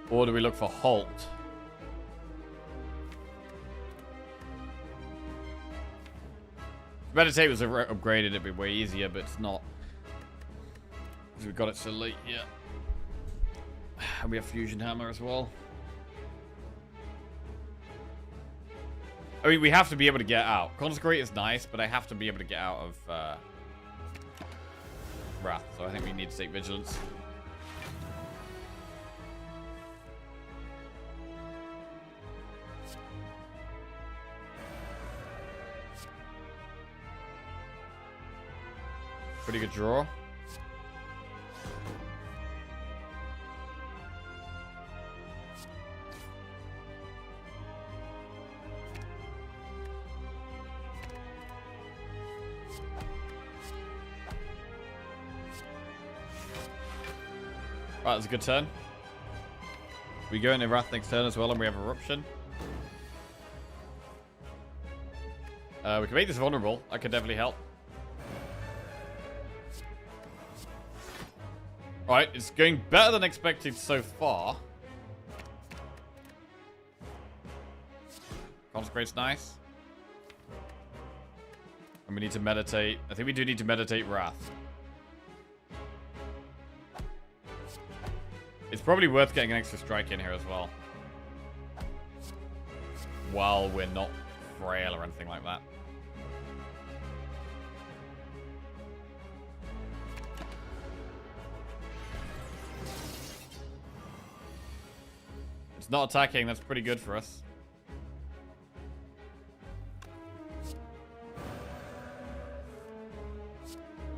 Or do we look for halt? Meditate was upgraded, it'd be way easier, but it's not. Because we got it so late here. And we have Fusion Hammer as well. I mean, we have to be able to get out. Consecrate is nice, but I have to be able to get out of Wrath. So I think we need to take Vigilance. Pretty good draw. Right, that's a good turn. We go into Wrath next turn as well, and we have Eruption. We can make this vulnerable. That could definitely help. Alright, it's going better than expected so far. Consecrate's nice. And we need to meditate. I think we do need to meditate Wrath. It's probably worth getting an extra strike in here as well. While we're not frail or anything like that. It's not attacking, that's pretty good for us.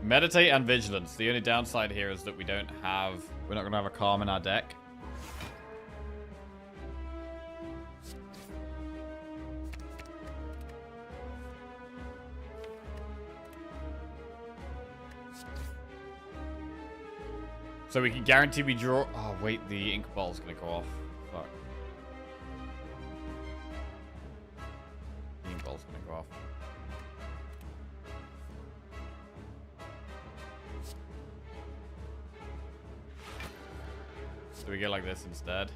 Meditate and Vigilance. The only downside here is that we don't have... We're not going to have a Calm in our deck. So we can guarantee we draw... Oh, wait, the Ink Ball's going to go off. Fuck. The Ink Ball's going to go off. So we get like this instead.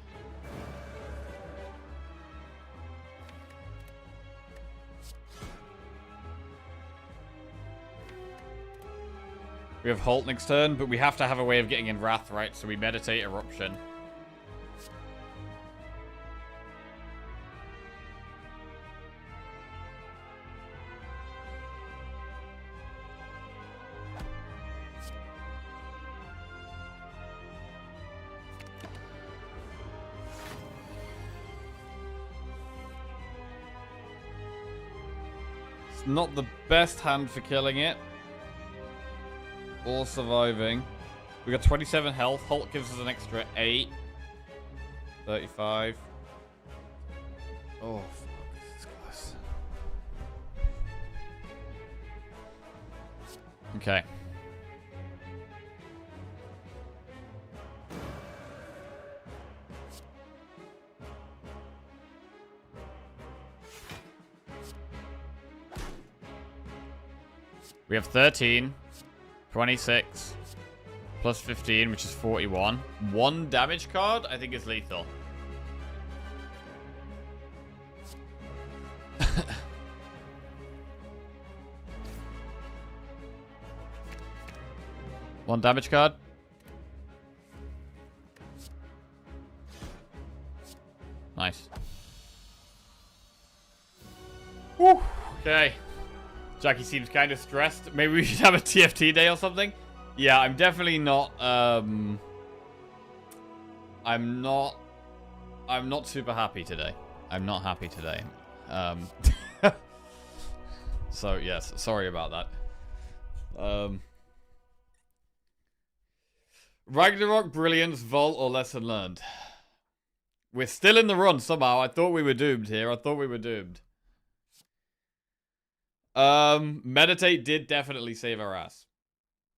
We have Halt next turn, but we have to have a way of getting in Wrath, right? So we meditate Eruption. It's not the best hand for killing it. Or surviving. We got 27 health. Halt gives us an extra 8. 35. Oh, fuck. This is close. Okay. We have 13. 26. Plus 15, which is 41. 1 damage card, I think is lethal. One damage card. Nice. Whew. Okay. Jackie seems kind of stressed. Maybe we should have a TFT day or something. Yeah, I'm definitely not, I'm not super happy today. I'm not happy today. So, yes, sorry about that. Ragnarok, Brilliance, Vault, or Lesson Learned. We're still in the run somehow. I thought we were doomed here. I thought we were doomed. Meditate did definitely save our ass.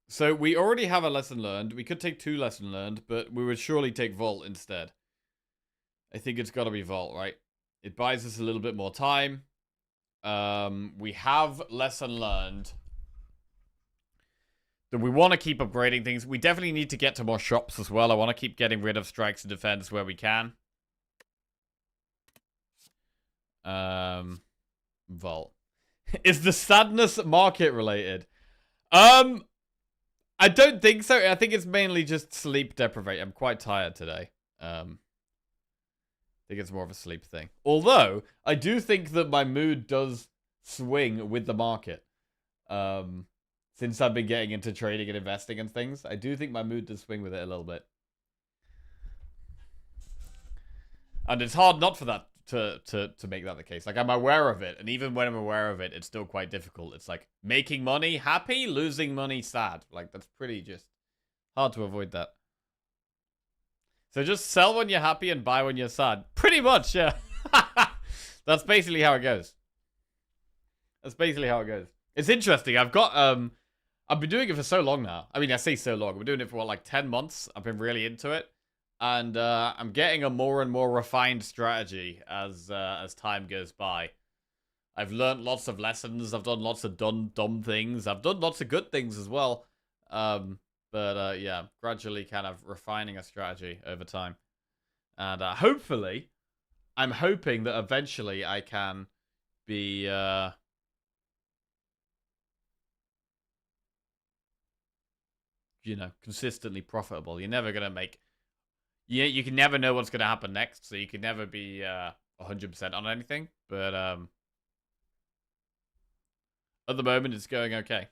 So we already have a lesson learned. We could take 2 lesson learned, but we would surely take Vault instead. I think it's got to be Vault, right? It buys us a little bit more time. We have lesson learned. That we want to keep upgrading things. We definitely need to get to more shops as well. I want to keep getting rid of strikes and defense where we can. Vault. Is the sadness market related? I don't think so. I think it's mainly just sleep deprivation. I'm quite tired today. I think it's more of a sleep thing. Although, I do think that my mood does swing with the market. Since I've been getting into trading and investing and things, I do think my mood does swing with it a little bit. And it's hard not for that to make that the case. Like, I'm aware of it, and even when I'm aware of it, it's still quite difficult. It's like, making money, happy, losing money, sad. Like, that's pretty just hard to avoid that. So just sell when you're happy and buy when you're sad. Pretty much, yeah. That's basically how it goes. That's basically how it goes. It's interesting. I've been doing it for so long now. I mean, I say so long. I've been doing it for, what, like 10 months? I've been really into it. And I'm getting a more and more refined strategy as time goes by. I've learned lots of lessons. I've done lots of dumb things. I've done lots of good things as well. But yeah, gradually kind of refining a strategy over time. And hopefully, I'm hoping that eventually I can be... you know, consistently profitable. You're never going to make... You can never know what's going to happen next, so you can never be 100% on anything. But at the moment, it's going okay.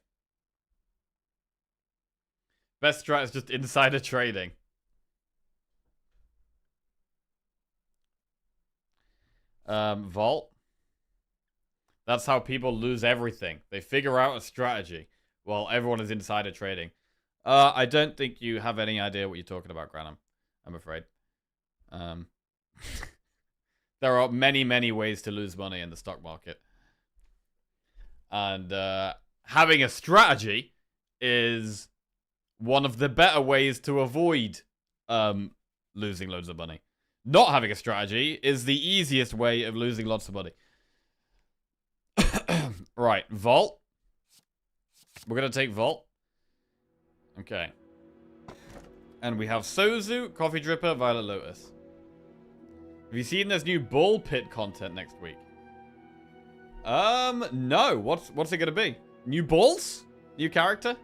Best strat is just insider trading. Vault. That's how people lose everything. They figure out a strategy while everyone is insider trading. I don't think you have any idea what you're talking about, Granham. I'm afraid. There are many, many ways to lose money in the stock market. And having a strategy is one of the better ways to avoid losing loads of money. Not having a strategy is the easiest way of losing lots of money. Right, Vault. We're going to take Vault. Okay. And we have Sozu, Coffee Dripper, Violet Lotus. Have you seen there's new Ball Pit content next week? No. What's it gonna be? New balls? New character?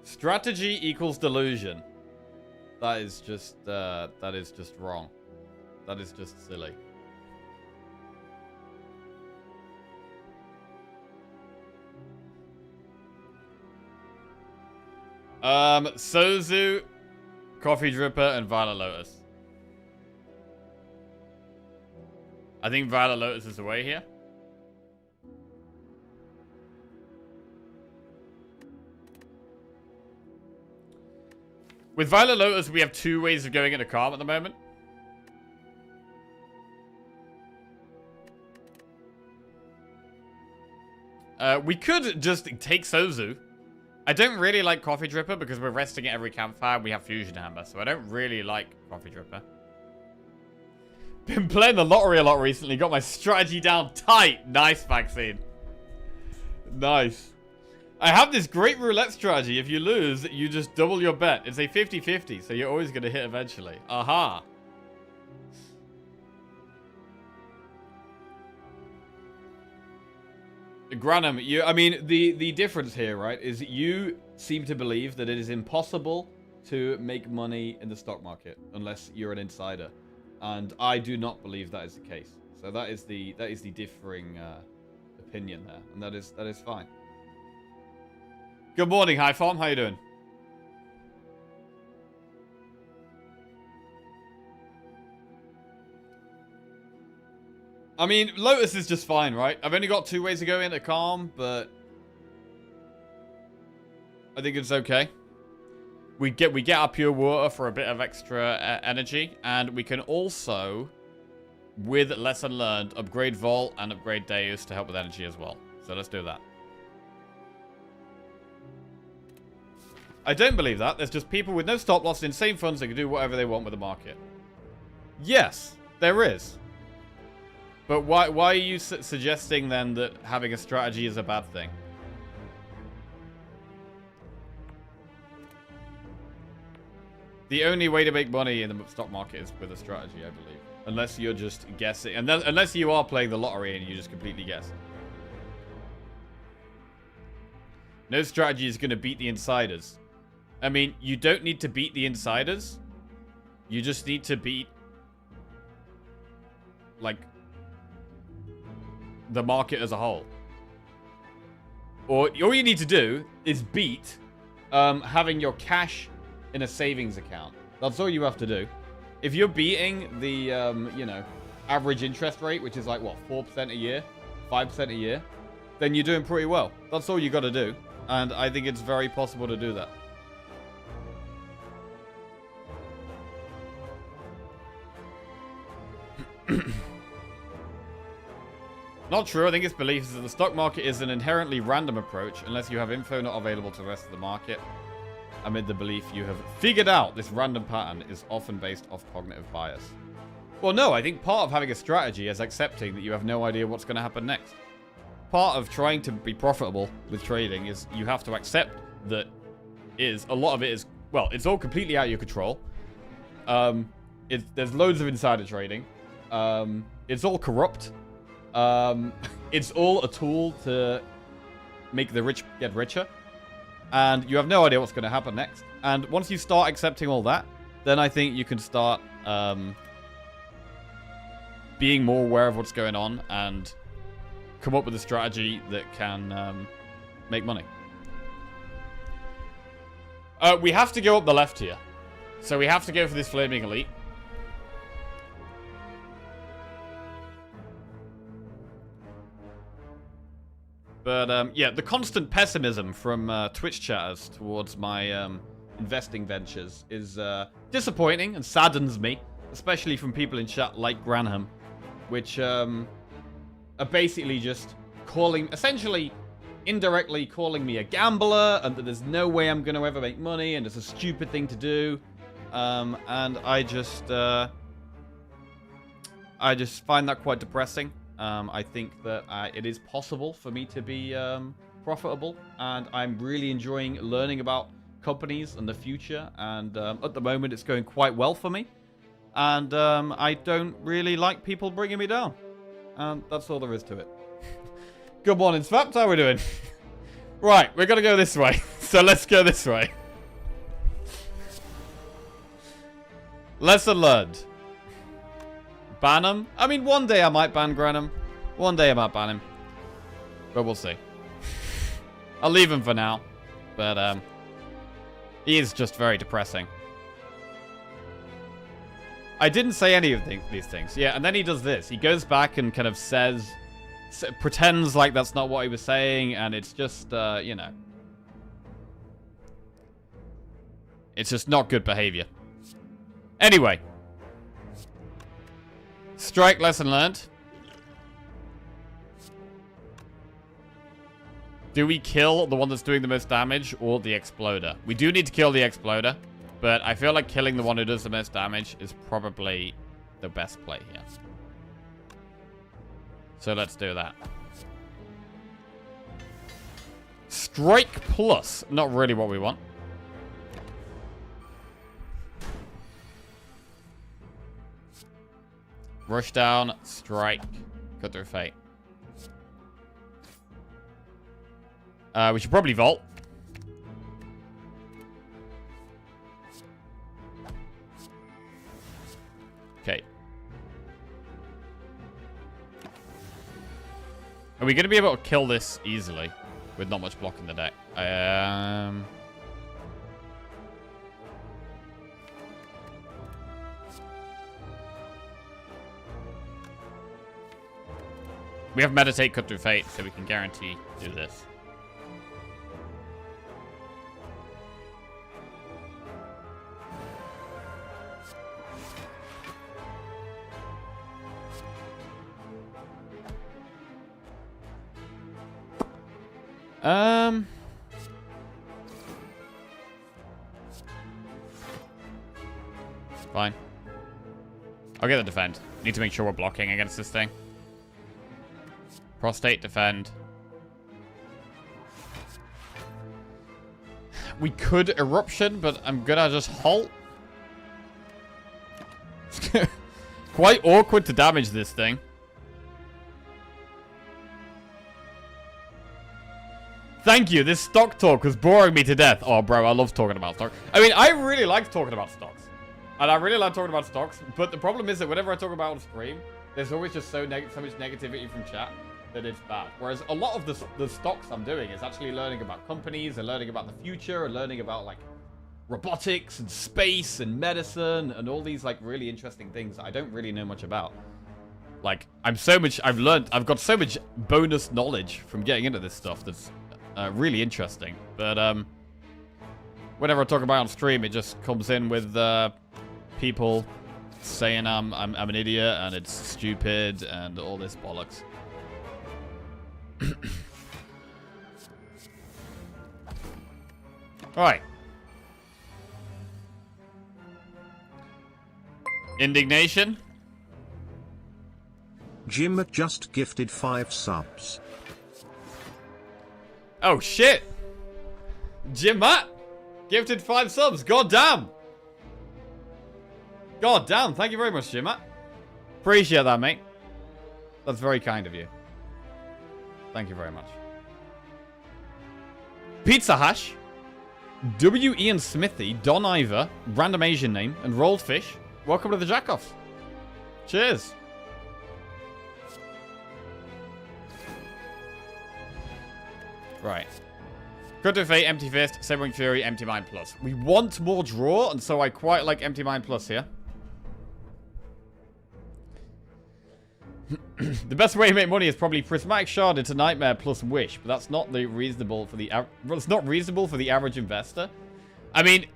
Strategy equals delusion. That is just wrong. That is just silly. Sozu, Coffee Dripper, and Violet Lotus. I think Violet Lotus is away here. With Violet Lotus, we have 2 ways of going into Calm at the moment. We could just take Sozu. I don't really like Coffee Dripper because we're resting at every campfire and we have Fusion Hammer, so I don't really like Coffee Dripper. Been playing the lottery a lot recently, got my strategy down tight. Nice, Vaccine. Nice. I have this great roulette strategy. If you lose, you just double your bet. It's a 50-50, so you're always going to hit eventually. Aha. Granham, I mean, the difference here, right, is you seem to believe that it is impossible to make money in the stock market unless you're an insider, and I do not believe that is the case. So that is the differing opinion there, and that is fine. Good morning, High Farm. How you doing? I mean, Lotus is just fine, right? I've only got 2 ways to go into Calm, but I think it's okay. We get our pure water for a bit of extra energy, and we can also, with Lesson Learned, upgrade Vault and upgrade Deus to help with energy as well. So let's do that. I don't believe that. There's just people with no stop loss, insane funds that can do whatever they want with the market. Yes, there is. But why are you suggesting then that having a strategy is a bad thing? The only way to make money in the stock market is with a strategy, I believe. Unless you're just guessing. And unless you are playing the lottery and you just completely guess. No strategy is going to beat the insiders. I mean, you don't need to beat the insiders. You just need to beat, like, the market as a whole. Or all you need to do is beat having your cash in a savings account. That's all you have to do. If you're beating the, you know, average interest rate, which is like, what, 4% a year? 5% a year? Then you're doing pretty well. That's all you got to do. And I think it's very possible to do that. Not true. I think its belief is that the stock market is an inherently random approach unless you have info not available to the rest of the market. Amid the belief you have figured out this random pattern is often based off cognitive bias. Well, no, I think part of having a strategy is accepting that you have no idea what's going to happen next. Part of trying to be profitable with trading is you have to accept that a lot of it is, well, it's all completely out of your control. There's loads of insider trading. It's all corrupt. It's all a tool to make the rich get richer. And you have no idea what's going to happen next. And once you start accepting all that, then I think you can start being more aware of what's going on and come up with a strategy that can make money. We have to go up the left here. So we have to go for this Flaming Elite. But, yeah, the constant pessimism from Twitch chatters towards my investing ventures is disappointing and saddens me, especially from people in chat like Granham, which are basically just essentially indirectly calling me a gambler, and that there's no way I'm going to ever make money, and it's a stupid thing to do. And I just find that quite depressing. I think that it is possible for me to be profitable, and I'm really enjoying learning about companies and the future, and at the moment it's going quite well for me, and I don't really like people bringing me down, and that's all there is to it. Good morning, Svaps. How are we doing? Right, we're gonna go this way, so let's go this way. Lesson learned. Ban him? I mean, one day I might ban Granham. One day I might ban him. But we'll see. I'll leave him for now. But, he is just very depressing. I didn't say any of these things. Yeah, and then he does this. He goes back and kind of pretends like that's not what he was saying, and it's just, you know. It's just not good behavior. Anyway. Strike, lesson learned. Do we kill the one that's doing the most damage or the exploder? We do need to kill the exploder, but I feel like killing the one who does the most damage is probably the best play here. So let's do that. Strike plus. Not really what we want. Rush down, strike, cut through fate. We should probably vault. Okay. Are we going to be able to kill this easily with not much block in the deck? We have meditate, cut through fate, so we can guarantee do this. Fine. I'll get the defend. Need to make sure we're blocking against this thing. Prostate, defend. We could eruption, but I'm gonna just halt. Quite awkward to damage this thing. Thank you. This stock talk was boring me to death. Oh, bro, I love talking about stock. I mean, I really like talking about stocks. And I really like talking about stocks. But the problem is that whenever I talk about it on stream, there's always just so much negativity from chat that it's bad. Whereas a lot of the stocks I'm doing is actually learning about companies and learning about the future and learning about, like, robotics and space and medicine and all these, like, really interesting things that I don't really know much about. Like, I've got so much bonus knowledge from getting into this stuff that's really interesting. But whenever I talk about it on stream, it just comes in with people saying I'm an idiot and it's stupid and all this bollocks. Alright. Indignation. Jim just gifted 5 subs. Oh shit! Jim Matt gifted 5 subs. God damn! God damn! Thank you very much, Jim Matt. Appreciate that, mate. That's very kind of you. Thank you very much. Pizza Hash, W. Ian Smithy, Don Iver, random Asian name, and Rolled Fish. Welcome to the Jackoffs. Cheers. Right. Cut to Fate, Empty Fist, Sabering Fury, Empty Mind Plus. We want more draw, and so I quite like Empty Mind Plus here. The best way to make money is probably Prismatic Shard into Nightmare plus Wish, but that's not reasonable for the average investor. I mean,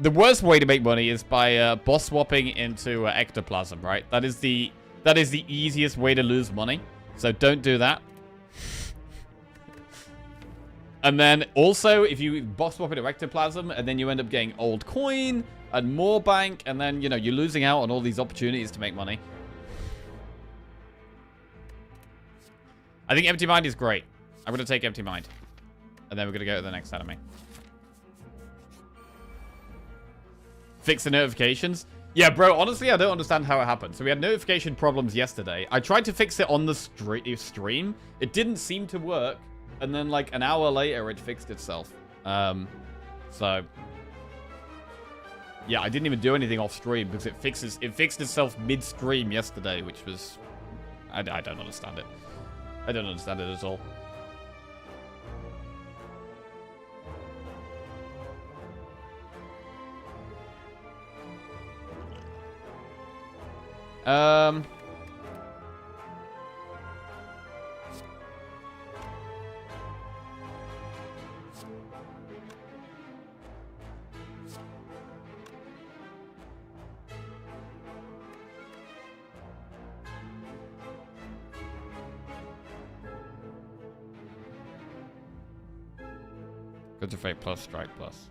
the worst way to make money is by boss swapping into Ectoplasm, right? That is the easiest way to lose money. So don't do that. And then also, if you boss swap into Ectoplasm, and then you end up getting old coin and more bank, and then, you know, you're losing out on all these opportunities to make money. I think Empty Mind is great. I'm going to take Empty Mind. And then we're going to go to the next enemy. Fix the notifications. Yeah, bro, honestly, I don't understand how it happened. So we had notification problems yesterday. I tried to fix it on the stream. It didn't seem to work. And then, like, an hour later, it fixed itself. So... yeah, I didn't even do anything off stream because it fixed itself mid-stream yesterday, which was... I don't understand it. I don't understand it at all. Good to Fate plus, Strike plus.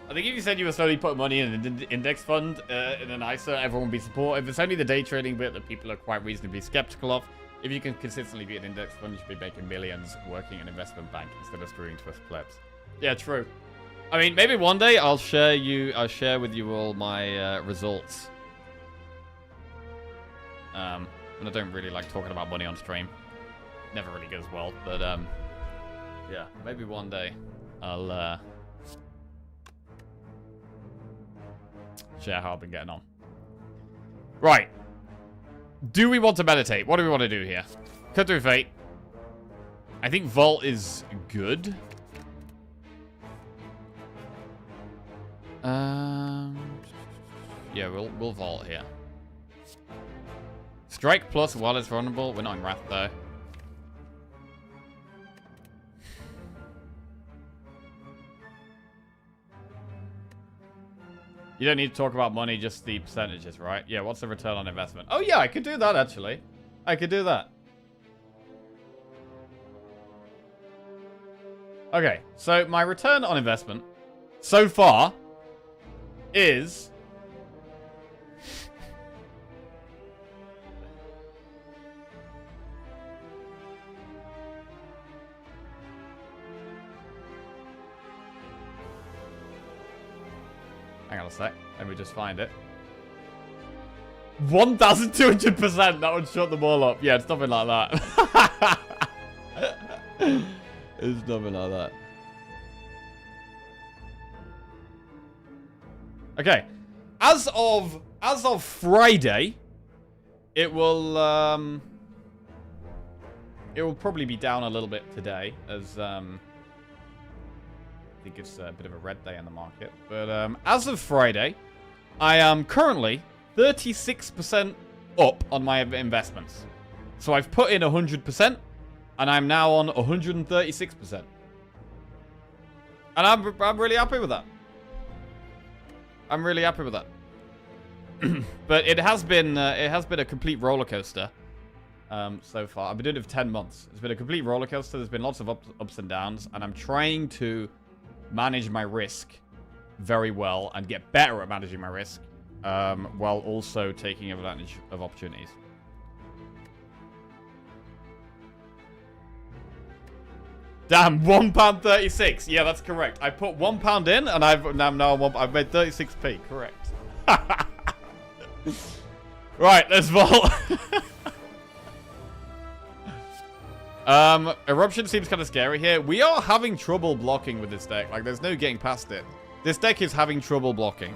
I think if you said you were slowly putting money in an index fund in an ISA, everyone would be supportive. It's only the day trading bit that people are quite reasonably skeptical of. If you can consistently be an index fund, you should be making millions working in an investment bank instead of screwing Twist plebs. Yeah, true. I mean, maybe one day I'll share with you all my results. And I don't really like talking about money on stream. Never really goes well, but yeah, maybe one day I'll share how I've been getting on. Right. Do we want to meditate? What do we want to do here? Cut through Fate. I think Vault is good. Yeah, we'll Vault here. Strike plus while it's vulnerable. We're not in Wrath though. You don't need to talk about money, just the percentages, right? Yeah, what's the return on investment? Oh yeah, I could do that actually. I could do that. Okay, so my return on investment so far is... Hang on a sec. Let me just find it. 1,200%. That would shut them all up. Yeah, it's nothing like that. It's nothing like that. Okay. As of Friday, it will probably be down a little bit today as I think it's a bit of a red day in the market. But as of Friday, I am currently 36% up on my investments. So I've put in 100%, and I'm now on 136%. And I'm really happy with that. I'm really happy with that. But it has been a complete roller coaster so far. I've been doing it for 10 months. It's been a complete roller coaster. There's been lots of ups and downs, and I'm trying to manage my risk very well and get better at managing my risk while also taking advantage of opportunities. Damn, £1.36. Yeah, that's correct. I put £1 in, and I've made 36p. Correct. Right, let's vault. Eruption seems kind of scary here. We are having trouble blocking with this deck. Like, there's no getting past it. This deck is having trouble blocking.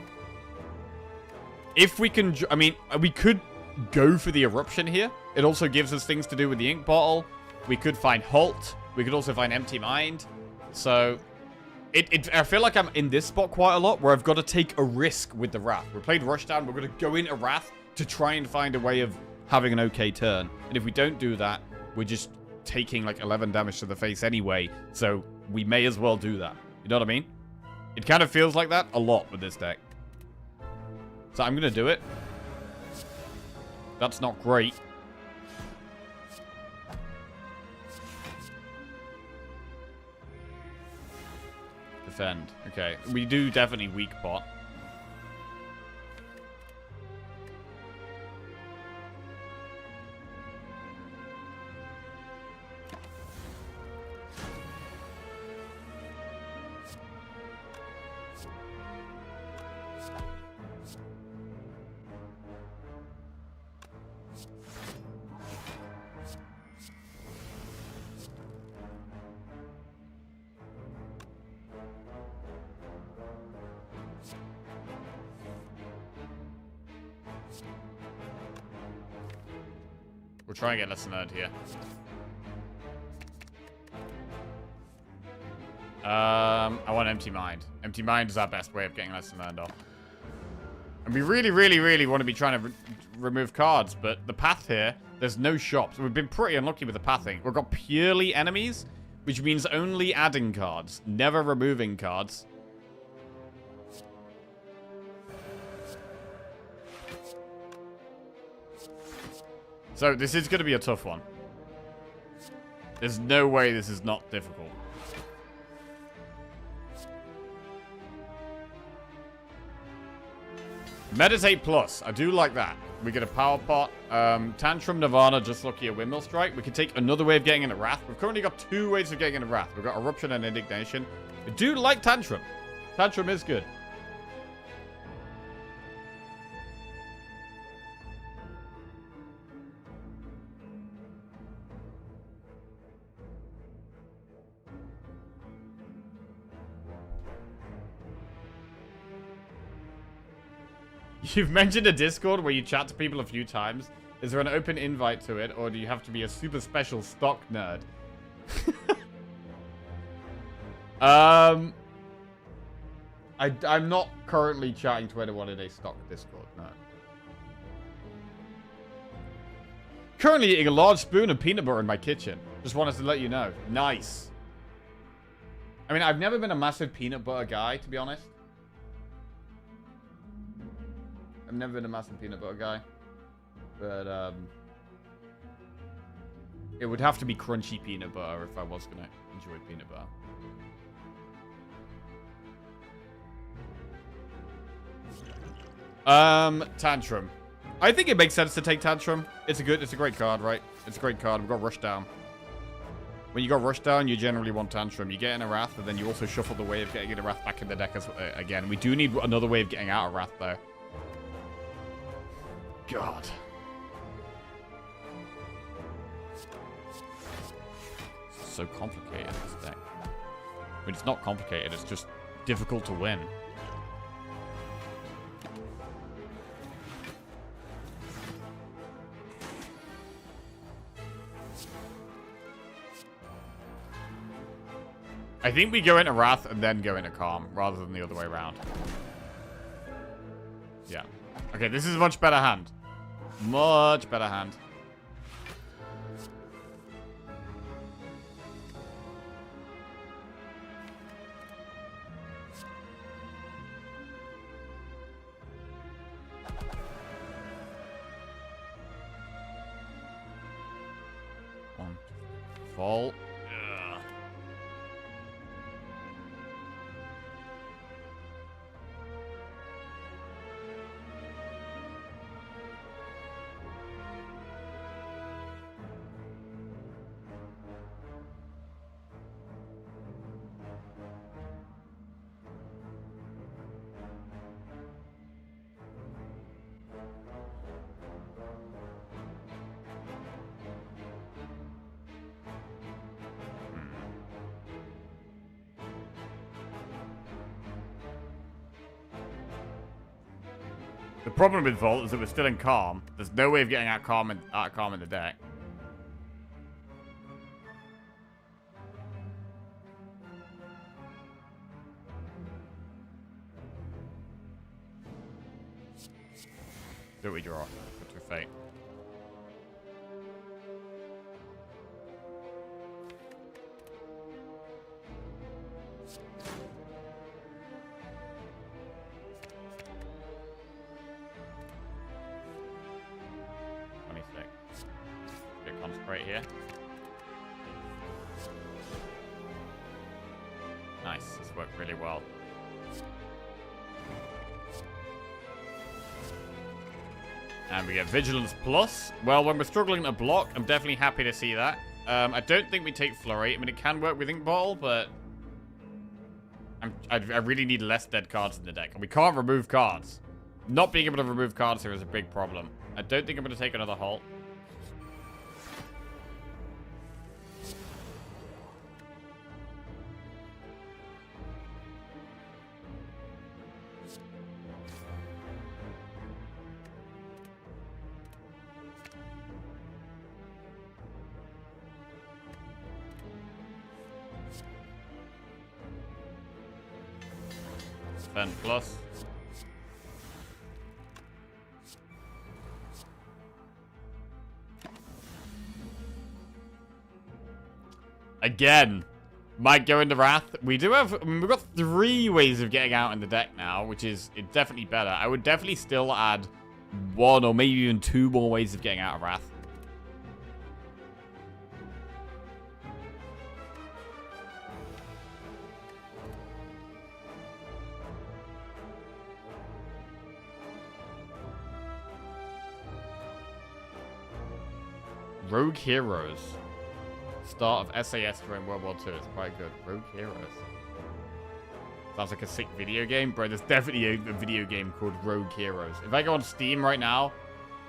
If we can... I mean, we could go for the Eruption here. It also gives us things to do with the Ink Bottle. We could find Halt. We could also find Empty Mind. So, I feel like I'm in this spot quite a lot, where I've got to take a risk with the Wrath. We played Rushdown. We're going to go into Wrath to try and find a way of having an okay turn. And if we don't do that, we're just taking like 11 damage to the face anyway. So, we may as well do that. You know what I mean? It kind of feels like that a lot with this deck. So, I'm going to do it. That's not great. Defend. Okay. We do definitely weak bot. We'll try and get lesson learned here. I want Empty Mind. Empty Mind is our best way of getting lesson learned off. And we really, really, really want to be trying to remove cards, but the path here, there's no shops. We've been pretty unlucky with the pathing. We've got purely enemies, which means only adding cards, never removing cards. So this is going to be a tough one. There's no way this is not difficult. Meditate Plus. I do like that. We get a Power Pot. Tantrum, Nirvana, Just Lucky, a Windmill Strike. We can take another way of getting into Wrath. We've currently got 2 ways of getting into Wrath. We've got Eruption and Indignation. I do like Tantrum. Tantrum is good. You've mentioned a Discord where you chat to people a few times. Is there an open invite to it, or do you have to be a super special stock nerd? I'm not currently chatting to anyone in a stock Discord, no. Currently eating a large spoon of peanut butter in my kitchen. Just wanted to let you know. Nice. I mean, I've never been a massive peanut butter guy, to be honest. I've never been a massive peanut butter guy. But, it would have to be crunchy peanut butter if I was going to enjoy peanut butter. Tantrum. I think it makes sense to take Tantrum. It's a great card, right? It's a great card. We've got Rushdown. When you got Rushdown, you generally want Tantrum. You get in a Wrath, and then you also shuffle the way of getting in a Wrath back in the deck again. We do need another way of getting out of Wrath, though. God. It's so complicated, this deck. I mean, it's not complicated. It's just difficult to win. I think we go into Wrath and then go into Calm, rather than the other way around. Yeah. Okay, this is a much better hand. Much better hand. One. Fall. The problem with Vault is that we're still in Calm. There's no way of getting out of Calm in the deck. Do we draw? Put to Fate. Right here. Nice. This worked really well. And we get Vigilance Plus. Well, when we're struggling to block, I'm definitely happy to see that. I don't think we take Flurry. I mean, it can work with Ink Bottle, but I really need less dead cards in the deck. And we can't remove cards. Not being able to remove cards here is a big problem. I don't think I'm going to take another Halt. Plus. Again, might go into Wrath. We do have, I mean, we've got 3 ways of getting out in the deck now, which is definitely better. I would definitely still add 1 or maybe even 2 more ways of getting out of Wrath. Rogue Heroes. Start of SAS during World War II. It's quite good. Rogue Heroes. Sounds like a sick video game. Bro, there's definitely a video game called Rogue Heroes. If I go on Steam right now,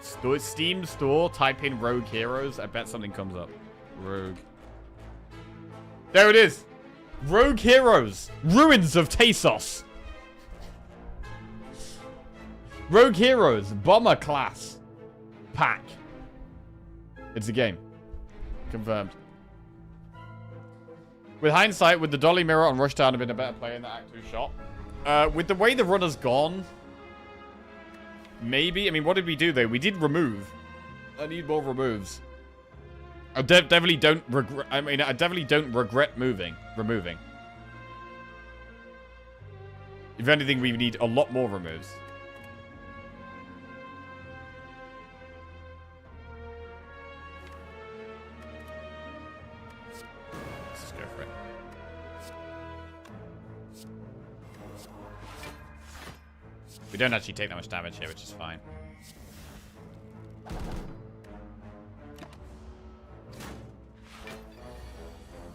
Steam store, type in Rogue Heroes, I bet something comes up. Rogue. There it is. Rogue Heroes. Ruins of Tasos. Rogue Heroes. Bomber class. Pack. It's a game. Confirmed. With hindsight, would the dolly mirror on Rushdown have been a better play in the Act 2 shot? With the way the runner's gone, maybe. I mean, what did we do, though? We did remove. I need more removes. I definitely don't regret. I mean, I definitely don't regret removing. If anything, we need a lot more removes. Let's just go for it. We don't actually take that much damage here, which is fine.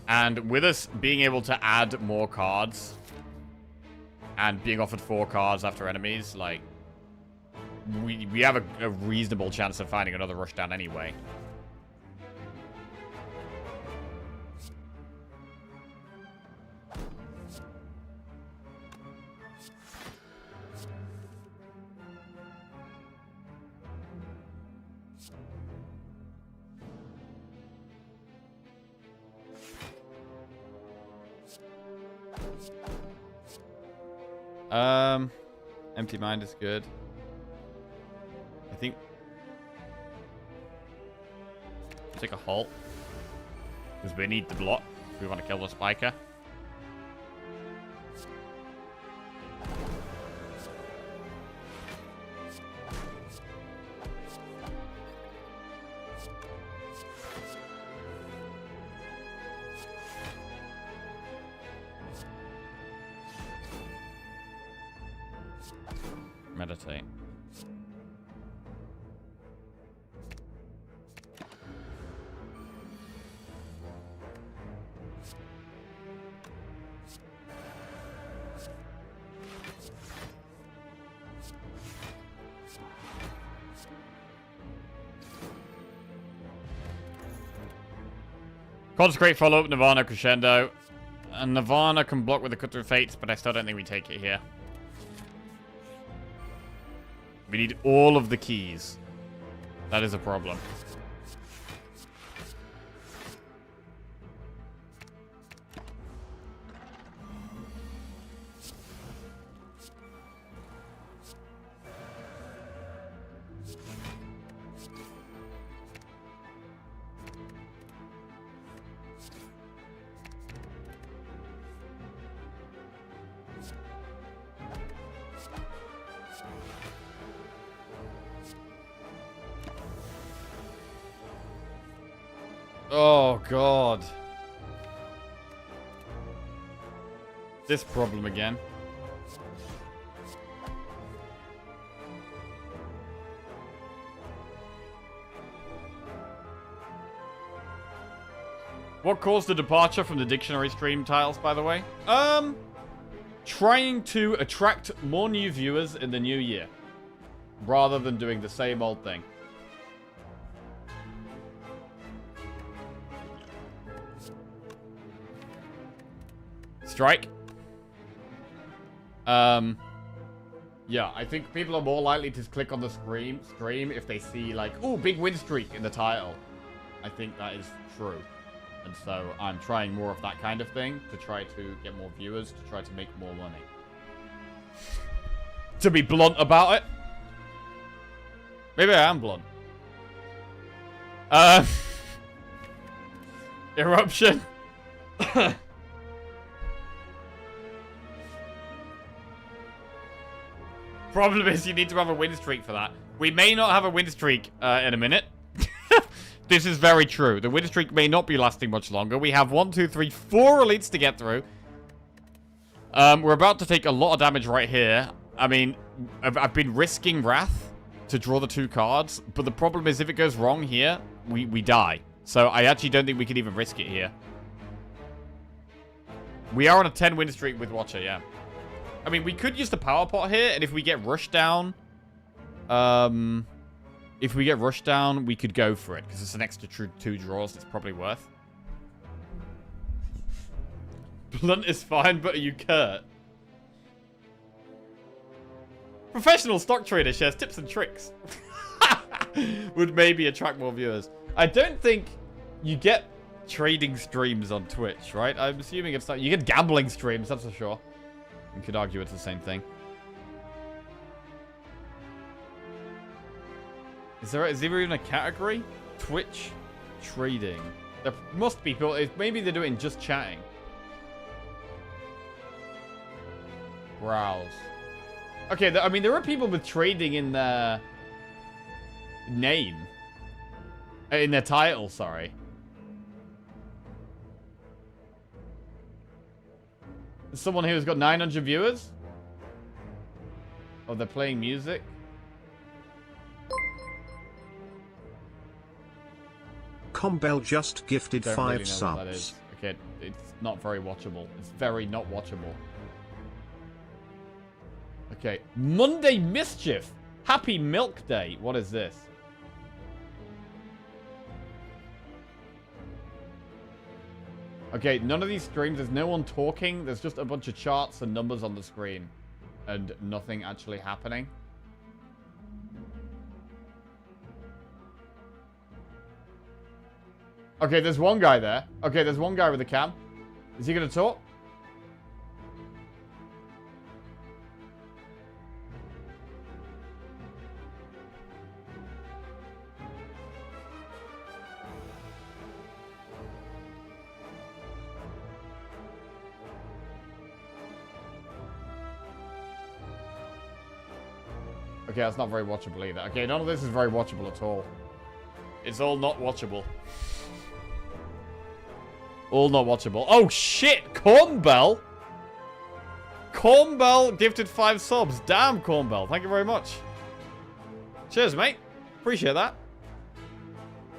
And with us being able to add more cards and being offered 4 cards after enemies, like, we have a reasonable chance of finding another Rushdown anyway. Empty Mind is good. I think take a halt because we need the block if we want to kill the spiker. Meditate. Consecrate, follow up, Nirvana, Crescendo. And Nirvana can block with the Cut Through Fates, but I still don't think we take it here. We need all of the keys. That is a problem. Oh, God. This problem again. What caused the departure from the dictionary stream tiles, by the way? Trying to attract more new viewers in the new year. Rather than doing the same old thing. Strike. Yeah, I think people are more likely to click on the stream if they see, like, oh, big win streak in the title. I think that is true. And so I'm trying more of that kind of thing to try to get more viewers, to try to make more money. To be blunt about it. Maybe I am blunt. Eruption. Problem is, you need to have a win streak for that. We may not have a win streak in a minute. This is very true. The win streak may not be lasting much longer. We have 1, 2, 3, 4 elites to get through. We're about to take a lot of damage right here. I mean, I've been risking Wrath to draw the 2 cards. But the problem is, if it goes wrong here, we die. So I actually don't think we can even risk it here. We are on a 10 win streak with Watcher, yeah. I mean, we could use the power pot here, and if we get rushed down, we could go for it, because it's an extra 2 draws. It's probably worth. Blunt is fine, but are you Kurt? Professional stock trader shares tips and tricks. Would maybe attract more viewers. I don't think you get trading streams on Twitch, right? I'm assuming it's not. You get gambling streams, that's for sure. You could argue it's the same thing. Is there even a category? Twitch trading. There must be people. Maybe they're doing just chatting. Browse. Okay, I mean, there are people with trading in their name. In their title, sorry. Someone who's got 900 viewers? Oh, they're playing music? Combell just gifted Don't 5 really know what that is. subs. Okay, it's not very watchable. It's very not watchable. Okay, Monday Mischief. Happy Milk Day. What is this? Okay, none of these streams, there's no one talking. There's just a bunch of charts and numbers on the screen. And nothing actually happening. Okay, there's one guy there. Okay, there's one guy with a cam. Is he going to talk? Okay, that's not very watchable either. Okay, none of this is very watchable at all. It's all not watchable. All not watchable. Oh, shit! Cornbell! Cornbell gifted 5 subs. Damn, Cornbell. Thank you very much. Cheers, mate. Appreciate that.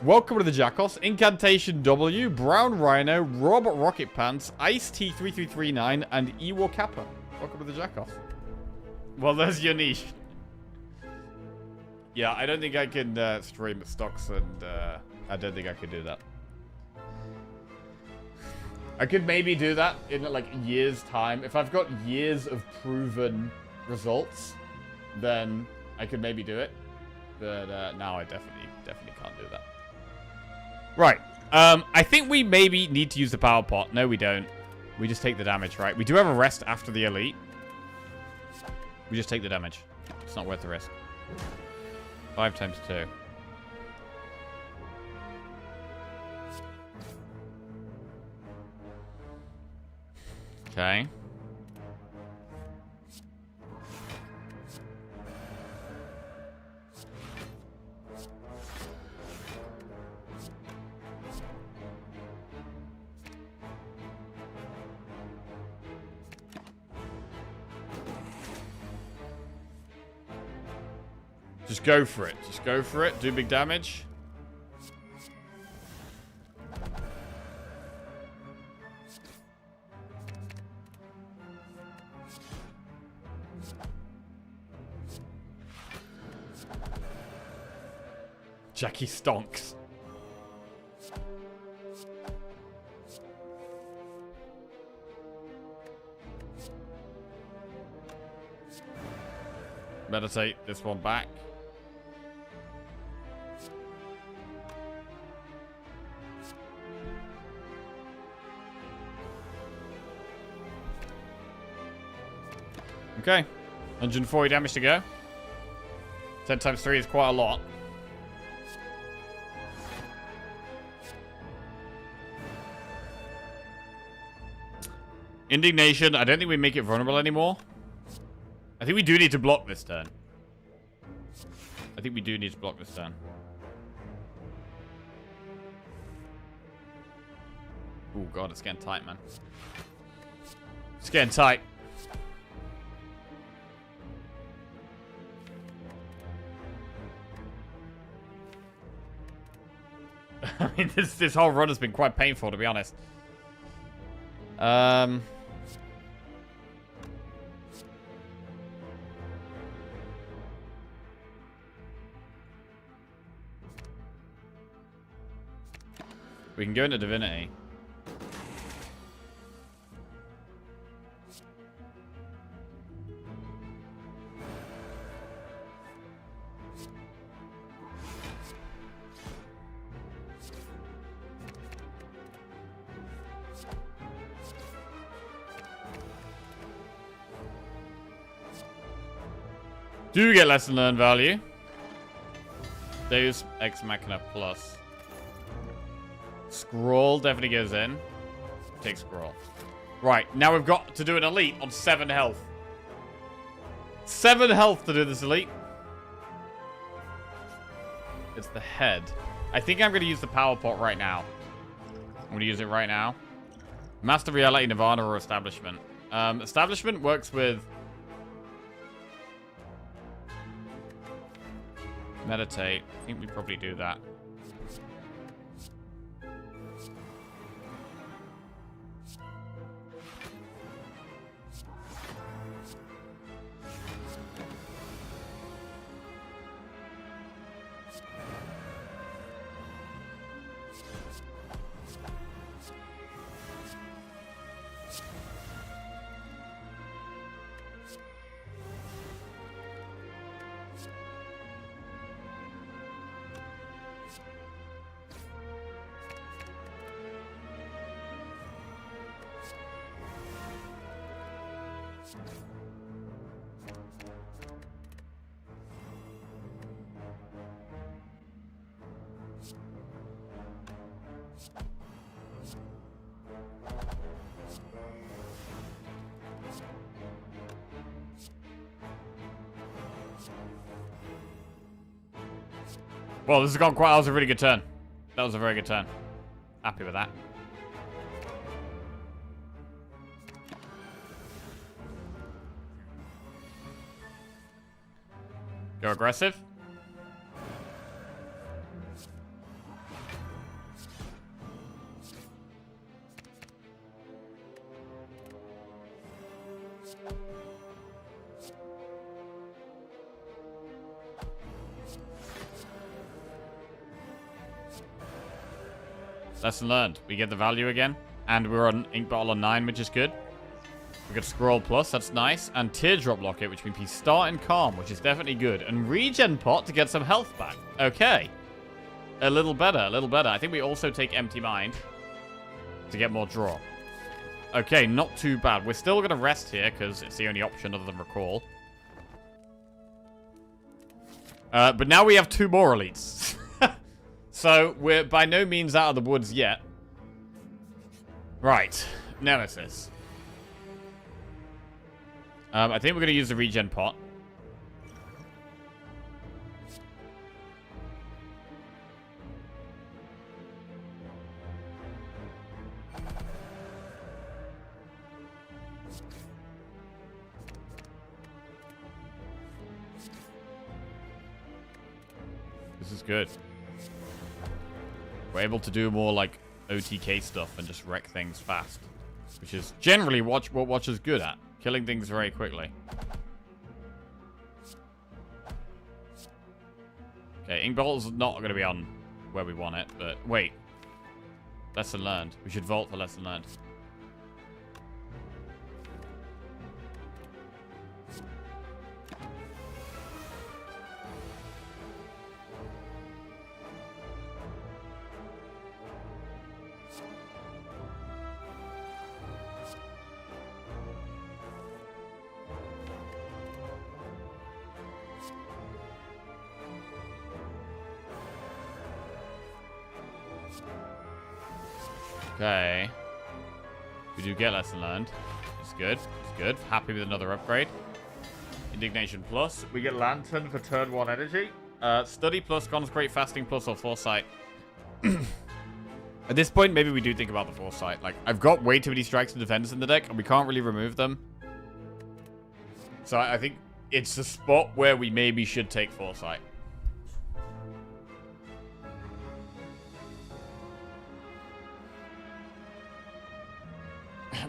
Welcome to the Jackos. Incantation W, Brown Rhino, Robert Rocket Pants, Ice T3339, and Ewok Kappa. Welcome to the Jackos. Well, there's your niche. Yeah, I don't think I can stream stocks, and I don't think I could do that. I could maybe do that in like a year's time. If I've got years of proven results, then I could maybe do it. But now I definitely can't do that. Right. I think we maybe need to use the power pot. No, we don't. We just take the damage, right? We do have a rest after the elite. We just take the damage. It's not worth the risk. 5 times 2. Okay. Just go for it. Just go for it. Do big damage. Jackie stonks. Meditate this one back. Okay. 140 damage to go. 10 times 3 is quite a lot. Indignation. I don't think we make it vulnerable anymore. I think we do need to block this turn. I think we do need to block this turn. Oh god, it's getting tight, man. It's getting tight. mean, this whole run has been quite painful, to be honest. We can go into Divinity. Do get lesson learned value. Deus Ex Machina Plus. Scroll definitely goes in. Take Scroll. Right, now we've got to do an elite on 7 health. 7 health to do this elite. It's the head. I think I'm going to use the power pot right now. I'm going to use it right now. Master Reality, Nirvana, or Establishment. Establishment works with... Meditate. I think we probably do that. Well, this has gone quite... That was a really good turn. That was a very good turn. Happy with that. Go aggressive. Lesson learned. We get the value again. And we're on Ink Bottle on 9, which is good. We got Scroll Plus, that's nice. And Teardrop Locket, which means we start in Calm, which is definitely good. And Regen Pot to get some health back. Okay. A little better, a little better. I think we also take Empty Mind to get more draw. Okay, not too bad. We're still going to rest here because it's the only option other than Recall. But now we have 2 more elites. So, we're by no means out of the woods yet. Right. Nemesis. I think we're going to use the regen pot. This is good. We're able to do more, like, OTK stuff and just wreck things fast. Which is generally what Watch is good at. Killing things very quickly. Okay, Ink Bottle's not going to be on where we want it, but wait. Lesson learned. We should vault for lesson learned. Okay. We do get lesson learned. It's good. It's good. Happy with another upgrade. Indignation Plus. We get Lantern for turn 1 energy. Study Plus, Consecrate, Fasting Plus, or Foresight. At this point, maybe we do think about the Foresight. Like, I've got way too many strikes and defenders in the deck, and we can't really remove them. So I think it's a spot where we maybe should take Foresight.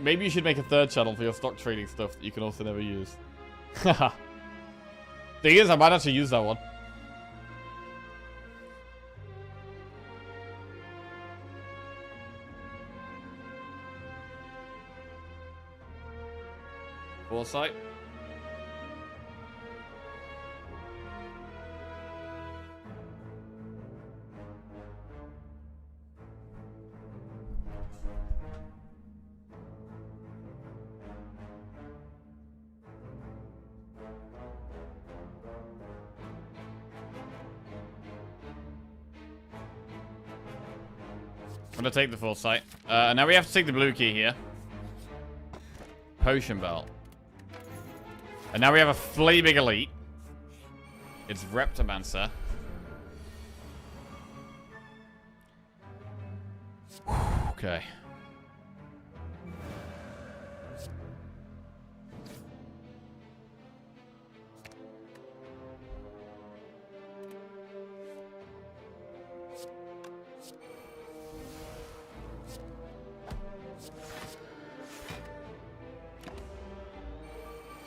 Maybe you should make a third channel for your stock trading stuff that you can also never use. Haha. Thing is, I might actually use that one. Foresight. I'm gonna take the foresight. Now we have to take the blue key here. Potion belt. And now we have a flaming elite. It's Reptomancer. Okay.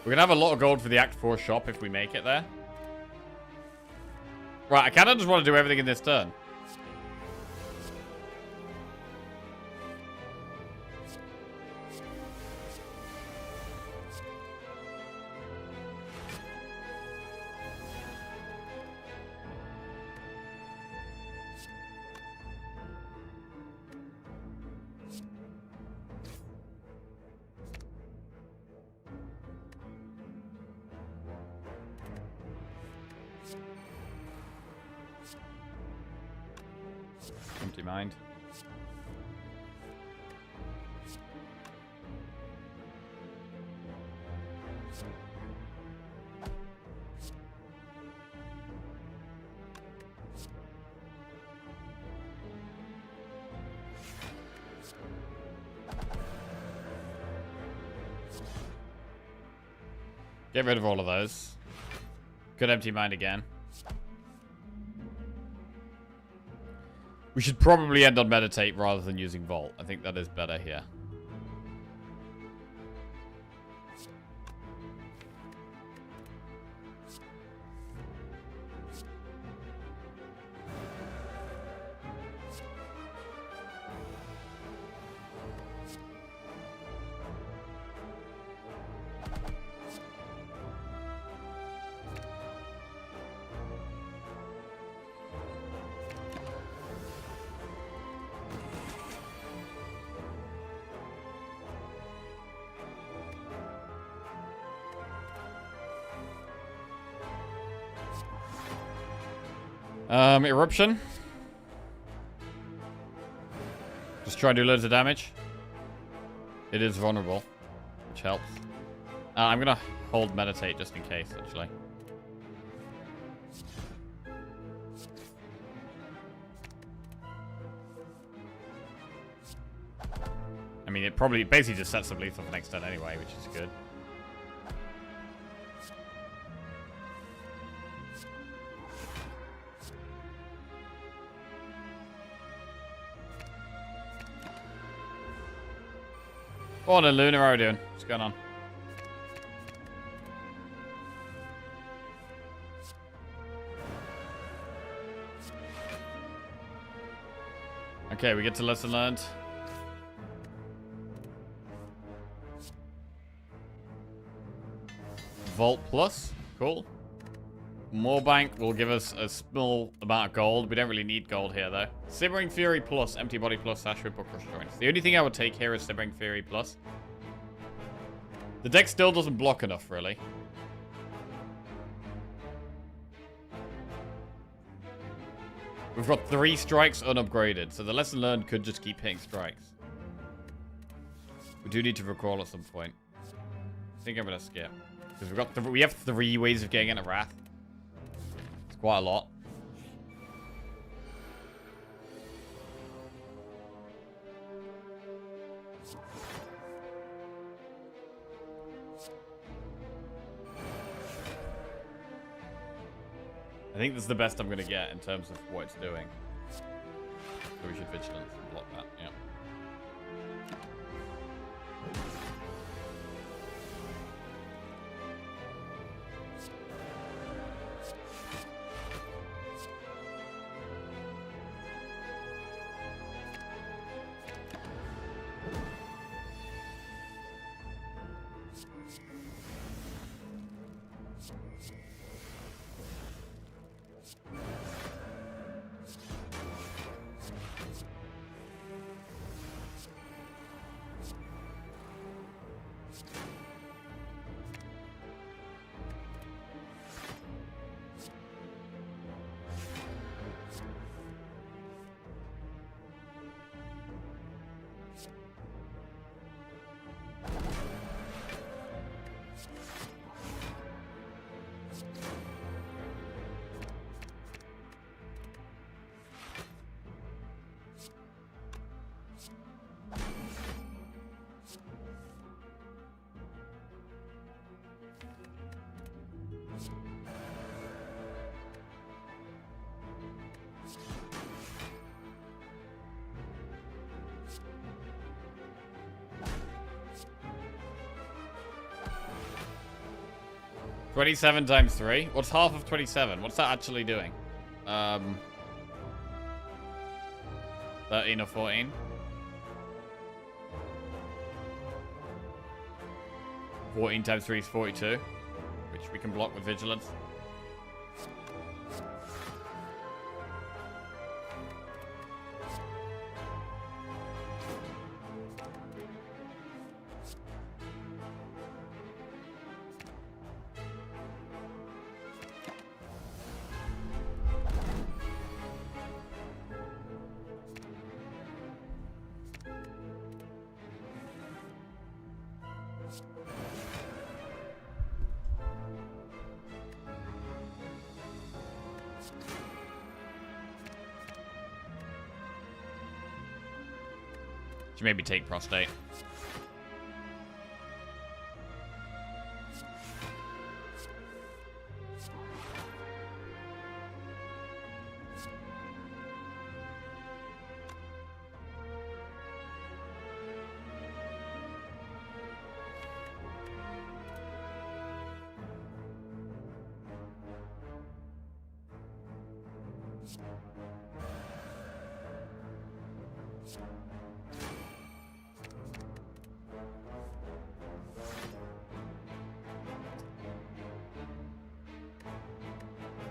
We're gonna have a lot of gold for the Act 4 shop if we make it there. Right, I kinda just want to do everything in this turn. Empty mind. Get rid of all of those. Good empty mind again. We should probably end on meditate rather than using vault. I think that is better here. Eruption. Just try and do loads of damage. It is vulnerable, which helps. I'm gonna hold meditate just in case, actually. I mean, it probably basically just sets up lethal for next turn anyway, which is good. Oh, the Luna, how are you doing? What's going on? Okay, we get to lesson learned. Vault plus, cool. More bank will give us a small amount of gold. We don't really need gold here, though. Simmering Fury plus, Empty Body plus, Sash Whip or Crush Joints. The only thing I would take here is Simmering Fury plus. The deck still doesn't block enough, really. We've got 3 strikes unupgraded, so the lesson learned could just keep hitting strikes. We do need to recall at some point. I think I'm gonna skip. Because we have 3 ways of getting into Wrath. It's quite a lot. I think this is the best I'm going to get in terms of what it's doing. So we should vigilance and block that, yeah. 27 times 3. What's half of 27? What's that actually doing? 13 or 14? 14 times 3 is 42, which we can block with vigilance. Should maybe take prostate.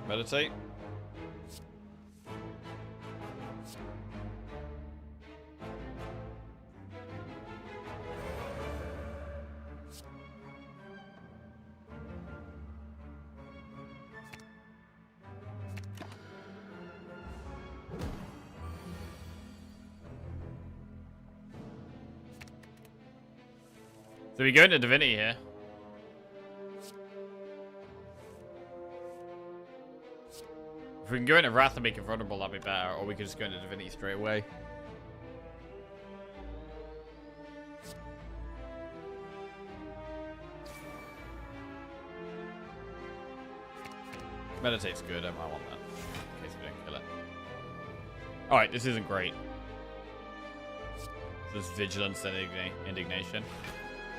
Meditate. So we go into Divinity here. If we can go into Wrath and make it vulnerable, that'd be better. Or we could just go into Divinity straight away. Meditate's good, I might want that. In case we don't kill it. Alright, this isn't great. There's Vigilance and Indignation.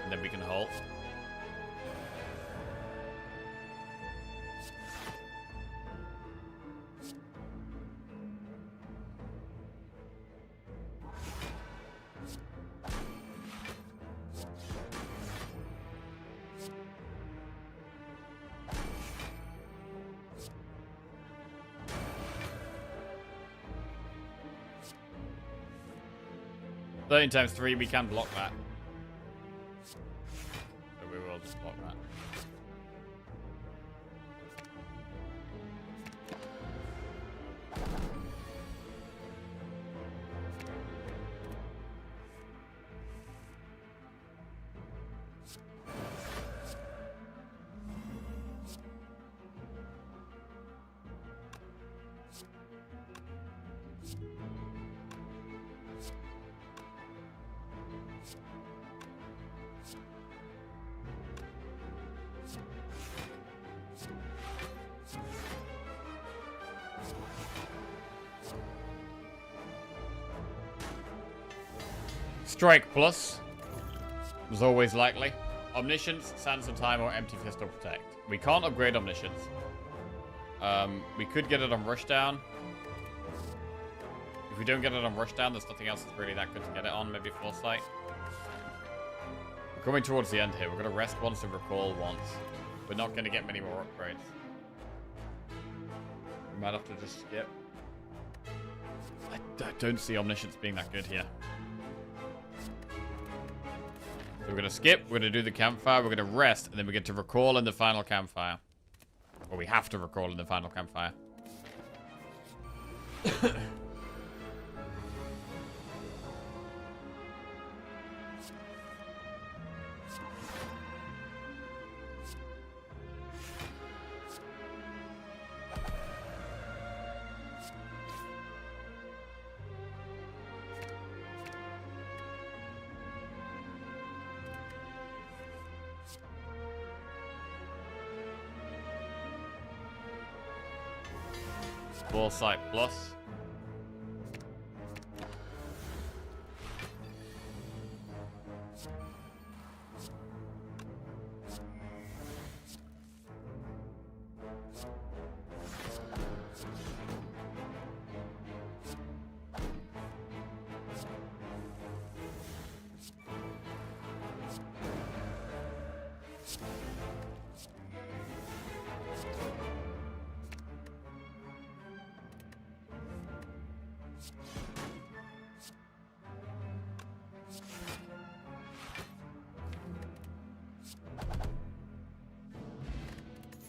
And then we can halt. Times 3, we can block that. So we will just block that. Strike plus was always likely. Omniscience, Sands of Time, or Empty Fist or Protect. We can't upgrade Omniscience. We could get it on Rushdown. If we don't get it on Rushdown, there's nothing else that's really that good to get it on. Maybe Foresight. We're coming towards the end here. We're going to rest once and recall once. We're not going to get many more upgrades. We might have to just skip. I don't see Omniscience being that good here. So we're going to skip, we're going to do the campfire, we're going to rest, and then we get to recall in the final campfire. Or we have to recall in the final campfire. Foresight plus.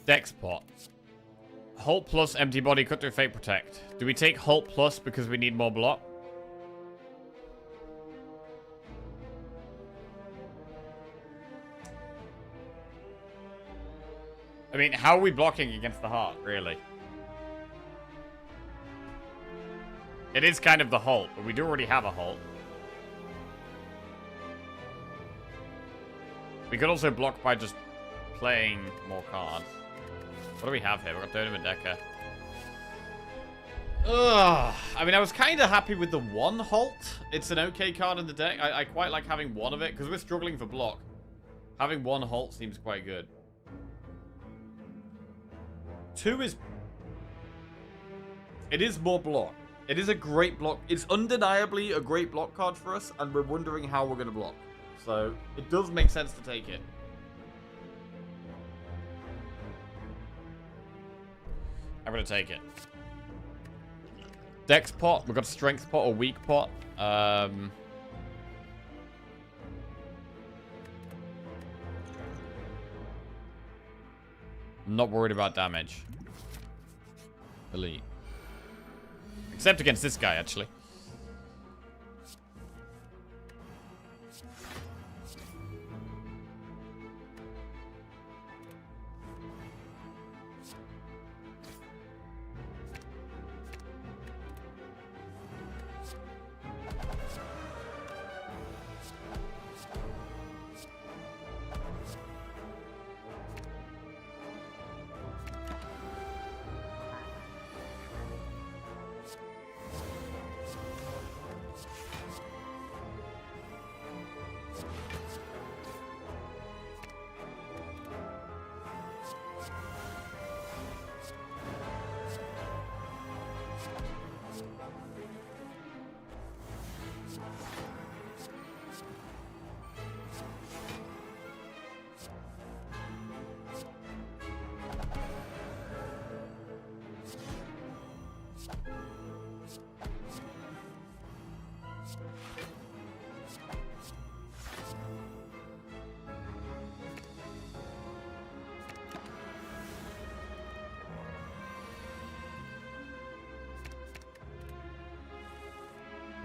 Dex pot. Halt plus empty body, cut through fate protect. Do we take halt plus because we need more block? I mean, how are we blocking against the heart, really? It is kind of the halt, but we do already have a halt. We could also block by just playing more cards. What do we have here? We've got Totem and Decker. Ugh. I mean, I was kind of happy with the one halt. It's an okay card in the deck. I quite like having one of it, because we're struggling for block. Having one halt seems quite good. Two is... It is more block. It is a great block. It's undeniably a great block card for us, and we're wondering how we're going to block. So, it does make sense to take it. I'm going to take it. Dex pot. We've got strength pot or weak pot. Not worried about damage. Elite. Except against this guy, actually.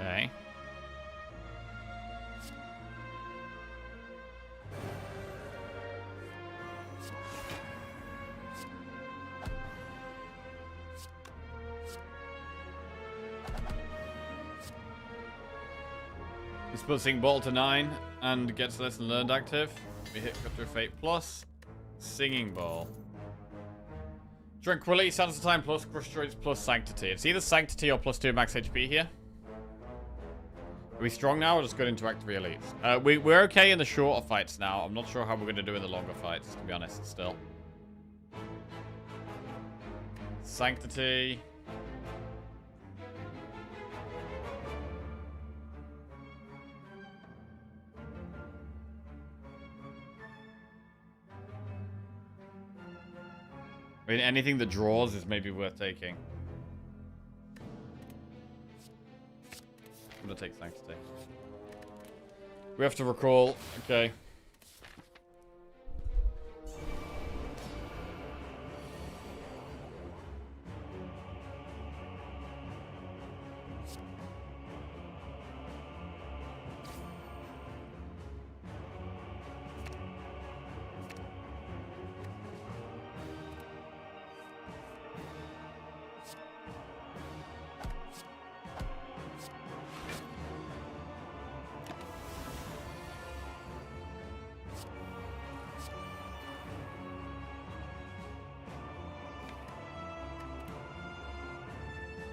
Okay. Dispersing ball to 9 and gets lesson learned active. We hit Cut Through Fate plus. Singing ball. Tranquility, Sands of Time plus, Crush Joints plus Sanctity. It's either Sanctity or plus 2 max HP here. Are we strong now or just good into active elites? We're okay in the shorter fights now. I'm not sure how we're going to do in the longer fights, to be honest, still. Sanctity. I mean, anything that draws is maybe worth taking. I'm gonna take Sanctity. We have to recall. Okay.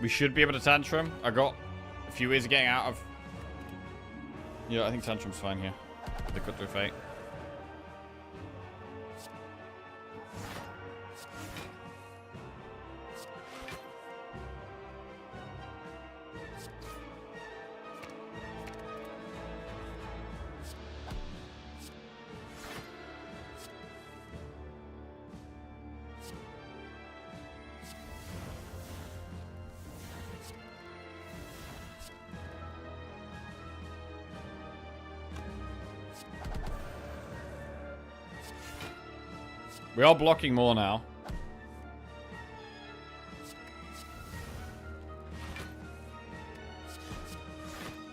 We should be able to Tantrum. I got a few ways of getting out of... Yeah, I think Tantrum's fine here. The cut through fate. We are blocking more now.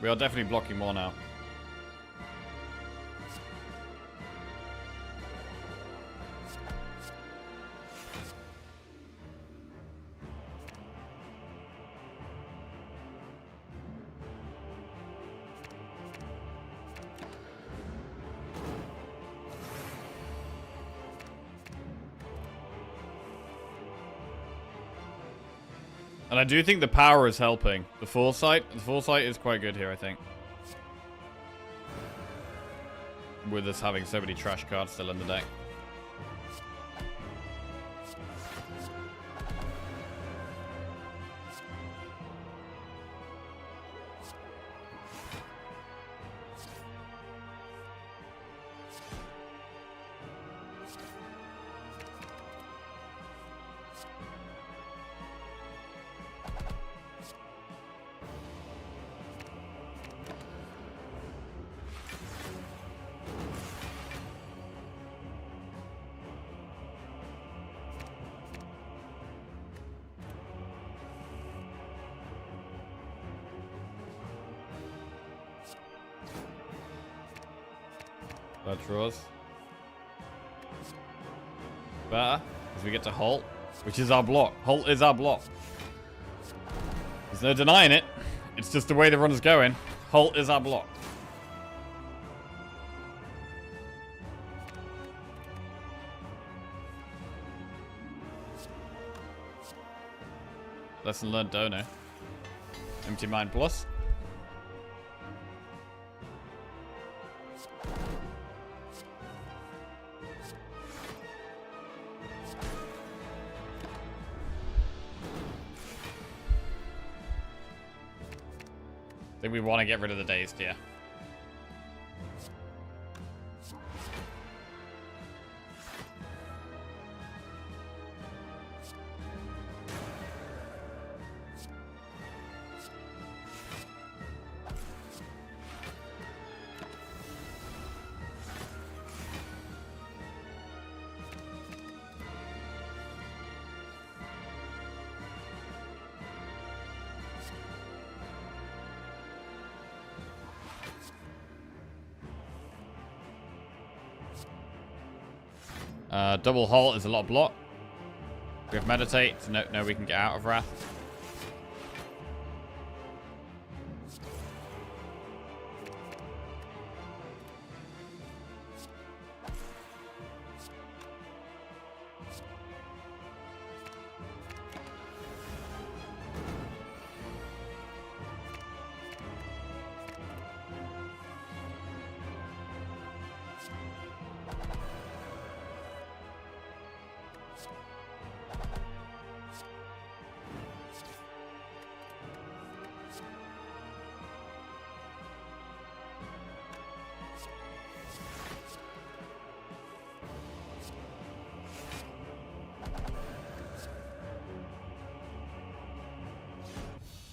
We are definitely blocking more now. And I do think the power is helping. The foresight is quite good here, I think. With us having so many trash cards still in the deck. That draws. Better, because we get to Halt, which is our block. Halt is our block. There's no denying it. It's just the way the run is going. Halt is our block. Lesson learned, Dono. Empty Mind Plus. I think we want to get rid of the Dazed here. Double Halt is a lot of block. We have Meditate. No, we can get out of Wrath.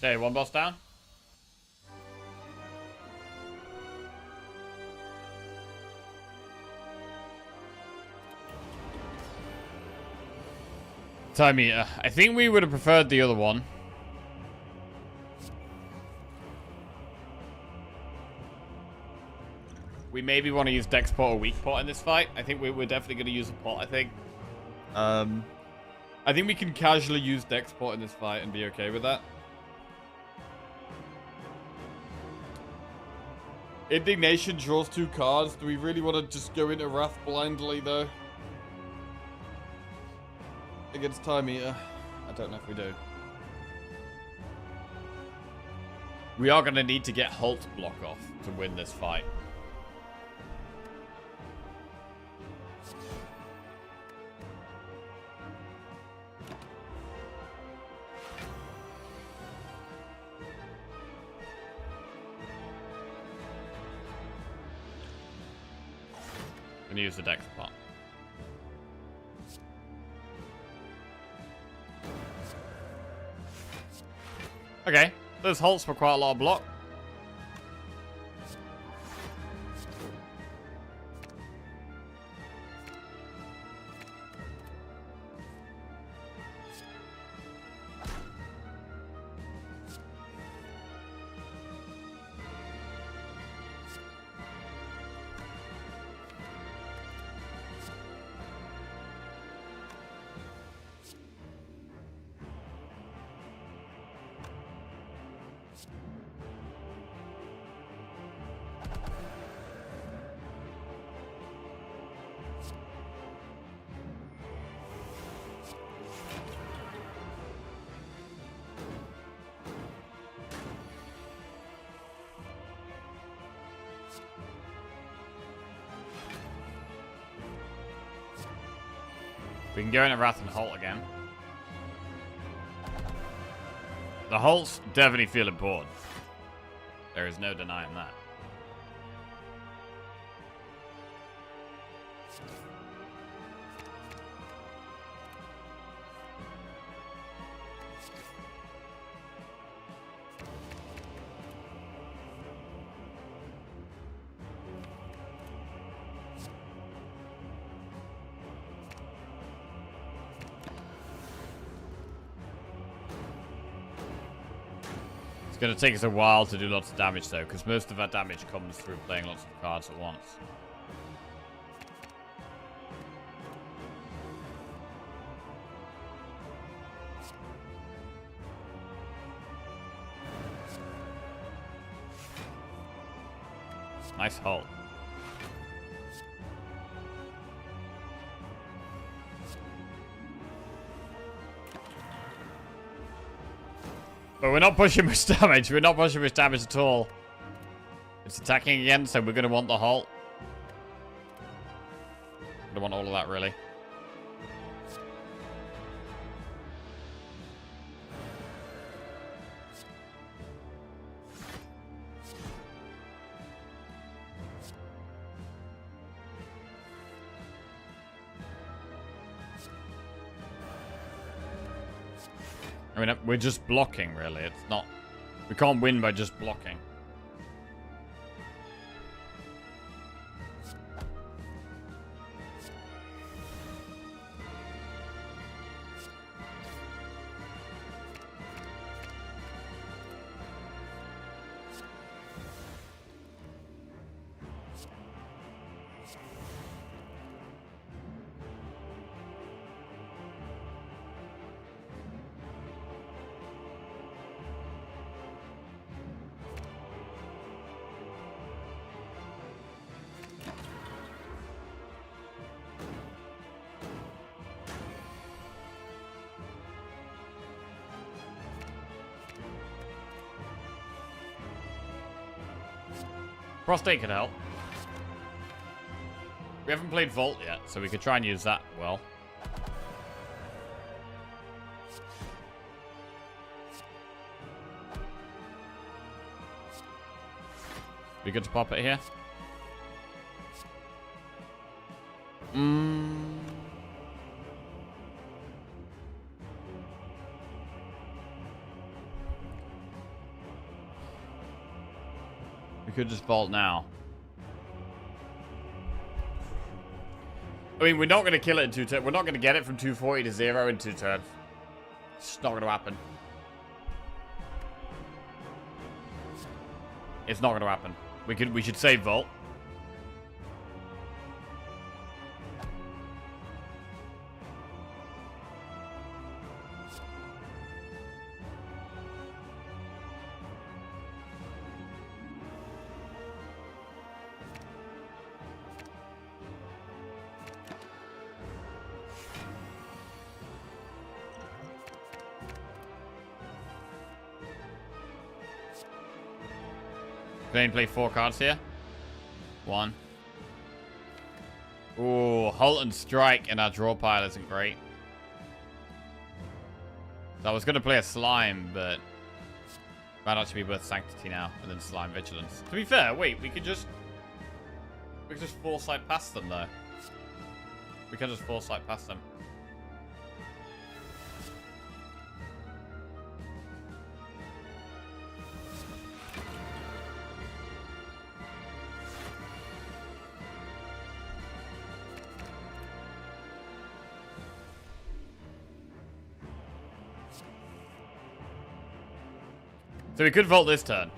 Okay, one boss down. Time meter. I think we would have preferred the other one. We maybe want to use Dex Pot or Weak Pot in this fight. I think we're definitely going to use a pot, I think. I think we can casually use Dex Pot in this fight and be okay with that. Indignation draws 2 cards. Do we really want to just go into Wrath blindly, though? Against Time Eater? I don't know if we do. We are going to need to get Halt block off to win this fight. I'm going to use the dex pot. Okay, those halts for quite a lot of block. We can go in a Wrath and Halt again. The Halts definitely feel important. There is no denying that. It's going to take us a while to do lots of damage, though, because most of our damage comes through playing lots of cards at once. Nice Halt. But we're not pushing much damage. We're not pushing much damage at all. It's attacking again, so we're going to want the Halt. Don't want all of that, really. I mean, we're just blocking, really. It's not... We can't win by just blocking. Prostate could help. We haven't played Vault yet, so we could try and use that well. Be good to pop it here. We could just vault now. I mean, we're not going to kill it in 2 turns. We're not going to get it from 240 to 0 in 2 turns. It's just not going to happen. It's not going to happen. We should save vault. Can I play 4 cards here? 1. Ooh, Halt and Strike in our draw pile isn't great. So I was going to play a Slime, but might actually be worth Sanctity now, and then Slime Vigilance. To be fair, wait, we could just foresight past them, though. We can just foresight past them. So we could vault this turn.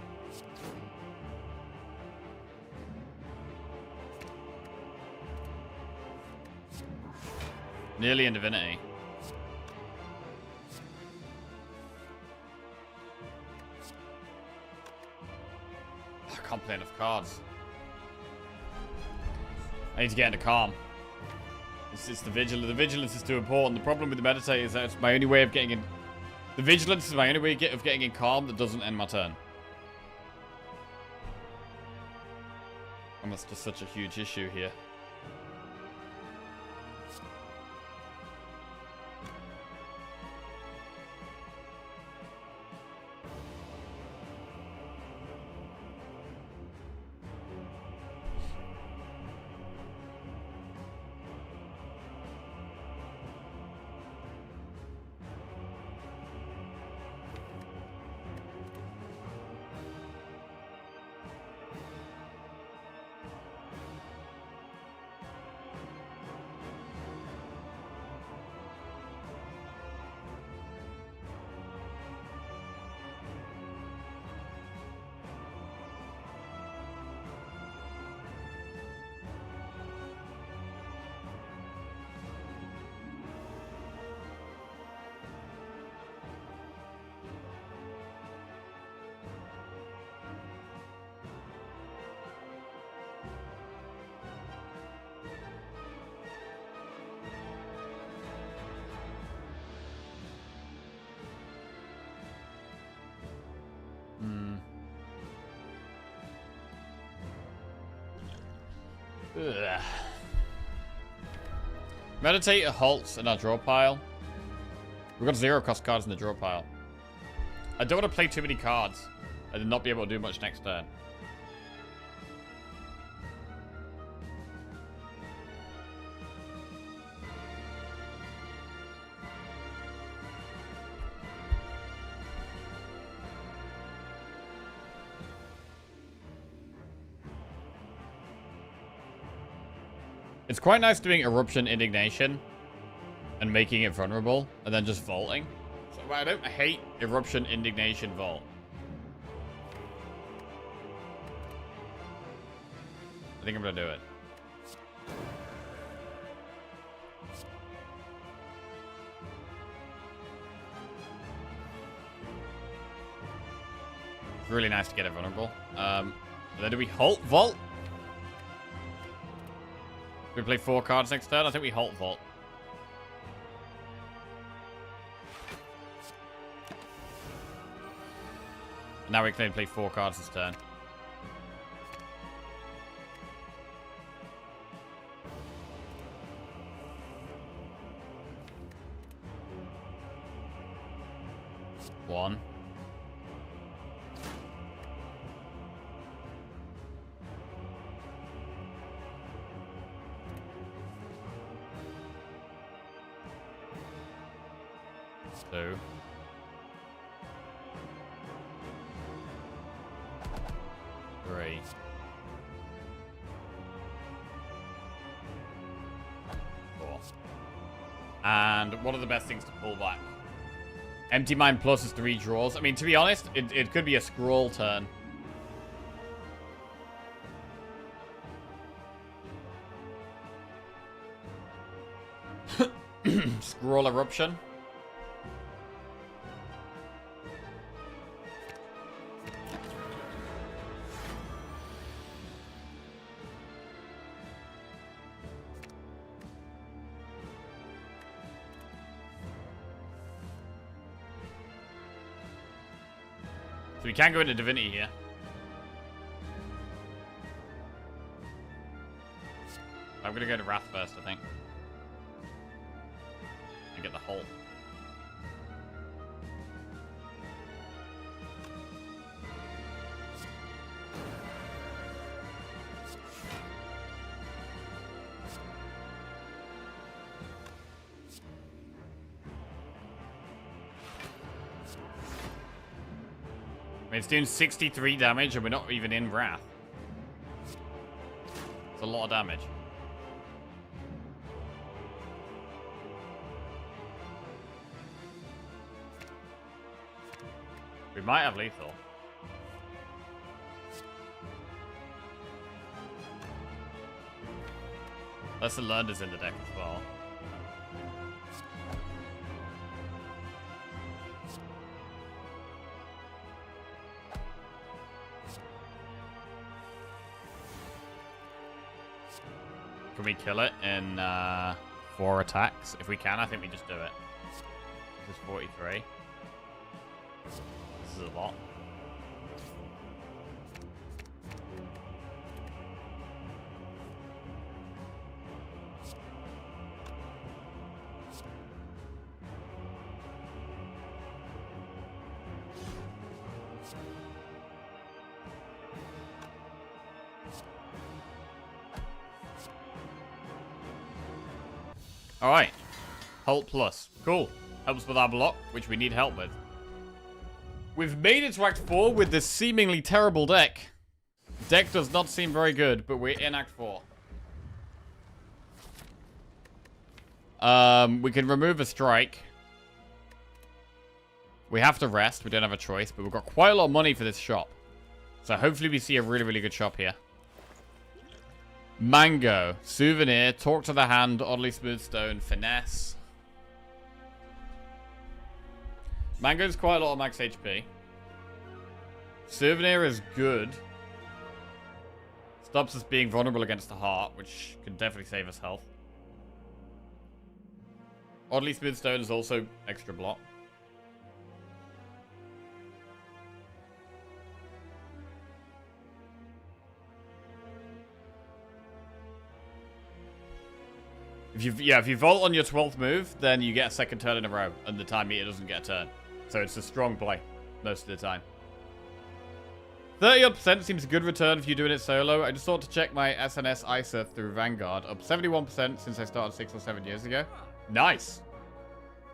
Nearly in Divinity. I can't play enough cards. I need to get into Calm. It's the Vigilance. The Vigilance is too important. The problem with the Meditate is that it's my only way of getting in... The Vigilance is my only way of getting in Calm that doesn't end my turn. And that's just such a huge issue here. Ugh. Meditate halts in our draw pile. We've got 0 cost cards in the draw pile. I don't want to play too many cards and not be able to do much next turn. It's quite nice doing Eruption Indignation and making it vulnerable and then just vaulting. So I don't hate Eruption Indignation Vault. I think I'm gonna do it. It's really nice to get it vulnerable. Then do we halt vault? We play 4 cards next turn. I think we halt vault. Now we can play 4 cards this turn. One. Two. Three. Four. And what are the best things to pull back? Empty Mind Plus is 3 draws. I mean, to be honest, it could be a scroll turn. Scroll Eruption. So we can go into Divinity here. I'm gonna go to Wrath first, I think. And get the Halt. I mean, it's doing 63 damage and we're not even in Wrath. It's a lot of damage. We might have lethal. Lesson learned is in the deck as well. Can we kill it in 4 attacks? If we can, I think we just do it. This is 43. This is a lot. Alright. Halt plus. Cool. Helps with our block, which we need help with. We've made it to Act 4 with this seemingly terrible deck. Deck does not seem very good, but we're in Act 4. We can remove a strike. We have to rest. We don't have a choice, but we've got quite a lot of money for this shop. So hopefully we see a really, really good shop here. Mango, Souvenir, Talk to the Hand, Oddly Smooth Stone, Finesse. Mango's quite a lot of max HP. Souvenir is good. Stops us being vulnerable against the heart, which can definitely save us health. Oddly Smooth Stone is also extra block. If you vault on your 12th move, then you get a second turn in a row, and the time meter doesn't get a turn. So it's a strong play most of the time. 30% seems a good return if you're doing it solo. I just thought to check my SNS ISA through Vanguard. Up 71% since I started 6 or 7 years ago. Nice.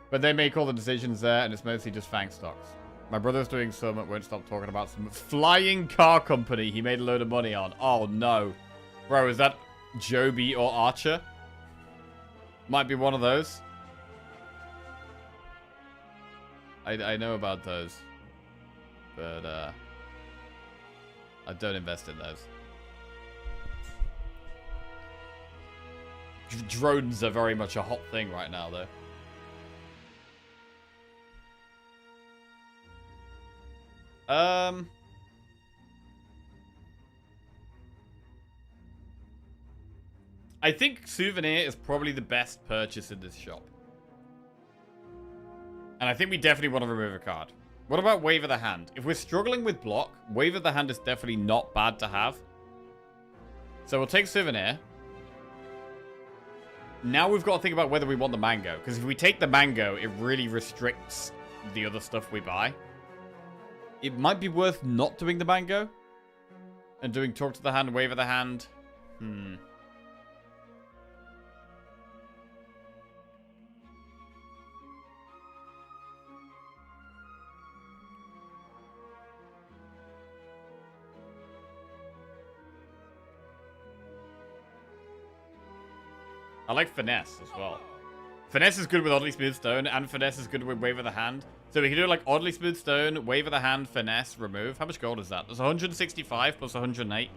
But they make all the decisions there, and it's mostly just Fang stocks. My brother's doing some, won't stop talking about some flying car company he made a load of money on. Oh no. Bro, is that Joby or Archer? Might be one of those. I know about those. But, I don't invest in those. Drones are very much a hot thing right now, though. I think Souvenir is probably the best purchase in this shop. And I think we definitely want to remove a card. What about Wave of the Hand? If we're struggling with block, Wave of the Hand is definitely not bad to have. So we'll take Souvenir. Now we've got to think about whether we want the Mango. Because if we take the Mango, it really restricts the other stuff we buy. It might be worth not doing the Mango. And doing Talk to the Hand, Wave of the Hand. I like Finesse as well. Finesse is good with Oddly Smooth Stone, and Finesse is good with Wave of the Hand. So we can do like Oddly Smooth Stone, Wave of the Hand, Finesse, remove. How much gold is that? There's 165 plus 108,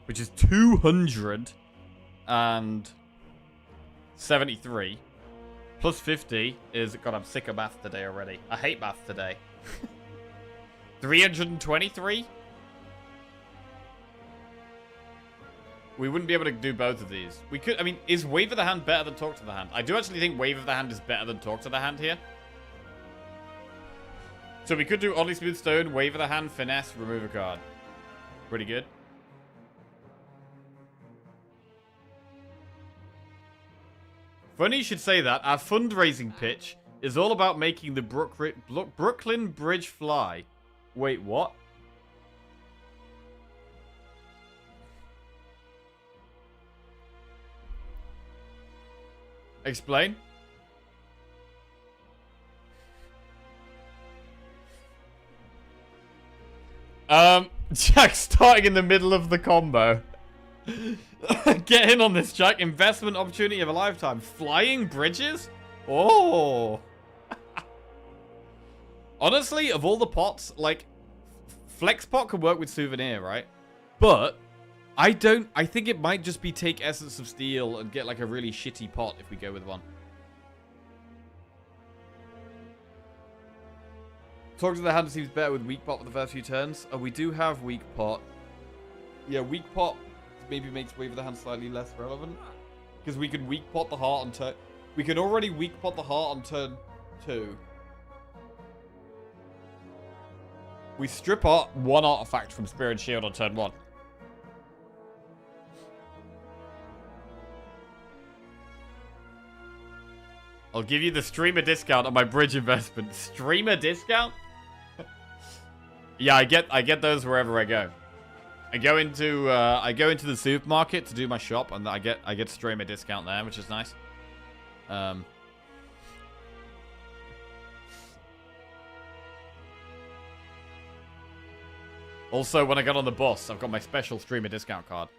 which is 273. Plus 50 is... God, I'm sick of math today already. I hate math today. 323? We wouldn't be able to do both of these. We could... I mean, is Wave of the Hand better than Talk to the Hand? I do actually think Wave of the Hand is better than Talk to the Hand here. So we could do Oddly Smooth Stone, Wave of the Hand, Finesse, remove a card. Pretty good. Funny you should say that. Our fundraising pitch is all about making the Brooklyn Bridge fly. Wait, what? Explain. Jack starting in the middle of the combo. Get in on this, Jack. Investment opportunity of a lifetime. Flying bridges? Oh. Honestly, of all the pots, like, Flexpot could work with Souvenir, right? But I think it might just be take Essence of Steel and get like a really shitty pot if we go with one. Talk to the hand seems better with weak pot for the first few turns. Oh, we do have weak pot. Yeah, weak pot maybe makes wave of the hand slightly less relevant. Because we can weak pot the heart on turn... We can already weak pot the heart on turn 2. We strip out one artifact from Spirit Shield on turn 1. I'll give you the streamer discount on my bridge investment. Streamer discount? Yeah, I get those wherever I go. I go into the supermarket to do my shop, and I get streamer discount there, which is nice. Also, when I got on the bus, I've got my special streamer discount card.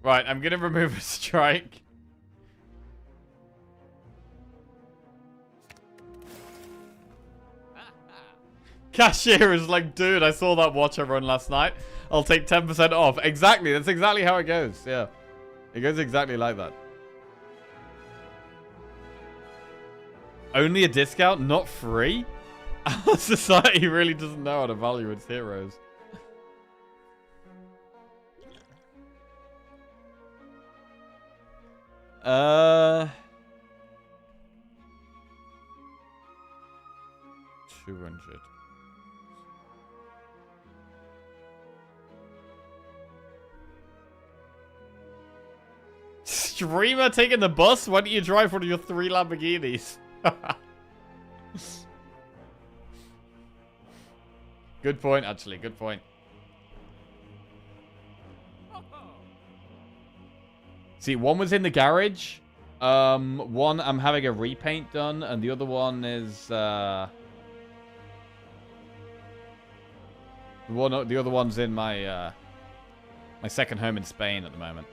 Right, I'm gonna remove a strike. Cashier is like, dude, I saw that watch I run last night. I'll take 10% off. Exactly, that's exactly how it goes. Yeah, it goes exactly like that. Only a discount, not free? Society really doesn't know how to value its heroes. $200. Streamer taking the bus? Why don't you drive one of your 3 Lamborghinis? Good point, actually. Good point. See, one was in the garage. One I'm having a repaint done, and the other one is the other one's in my my second home in Spain at the moment.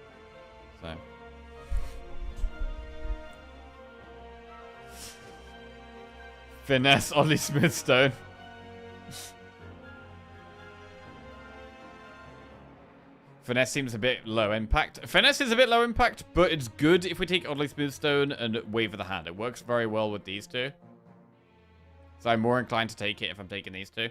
So finesse Ollie Smithstone. Finesse seems a bit low impact. Finesse is a bit low impact, but it's good if we take Oddly Smoothstone and Wave of the Hand. It works very well with these two. So I'm more inclined to take it if I'm taking these two.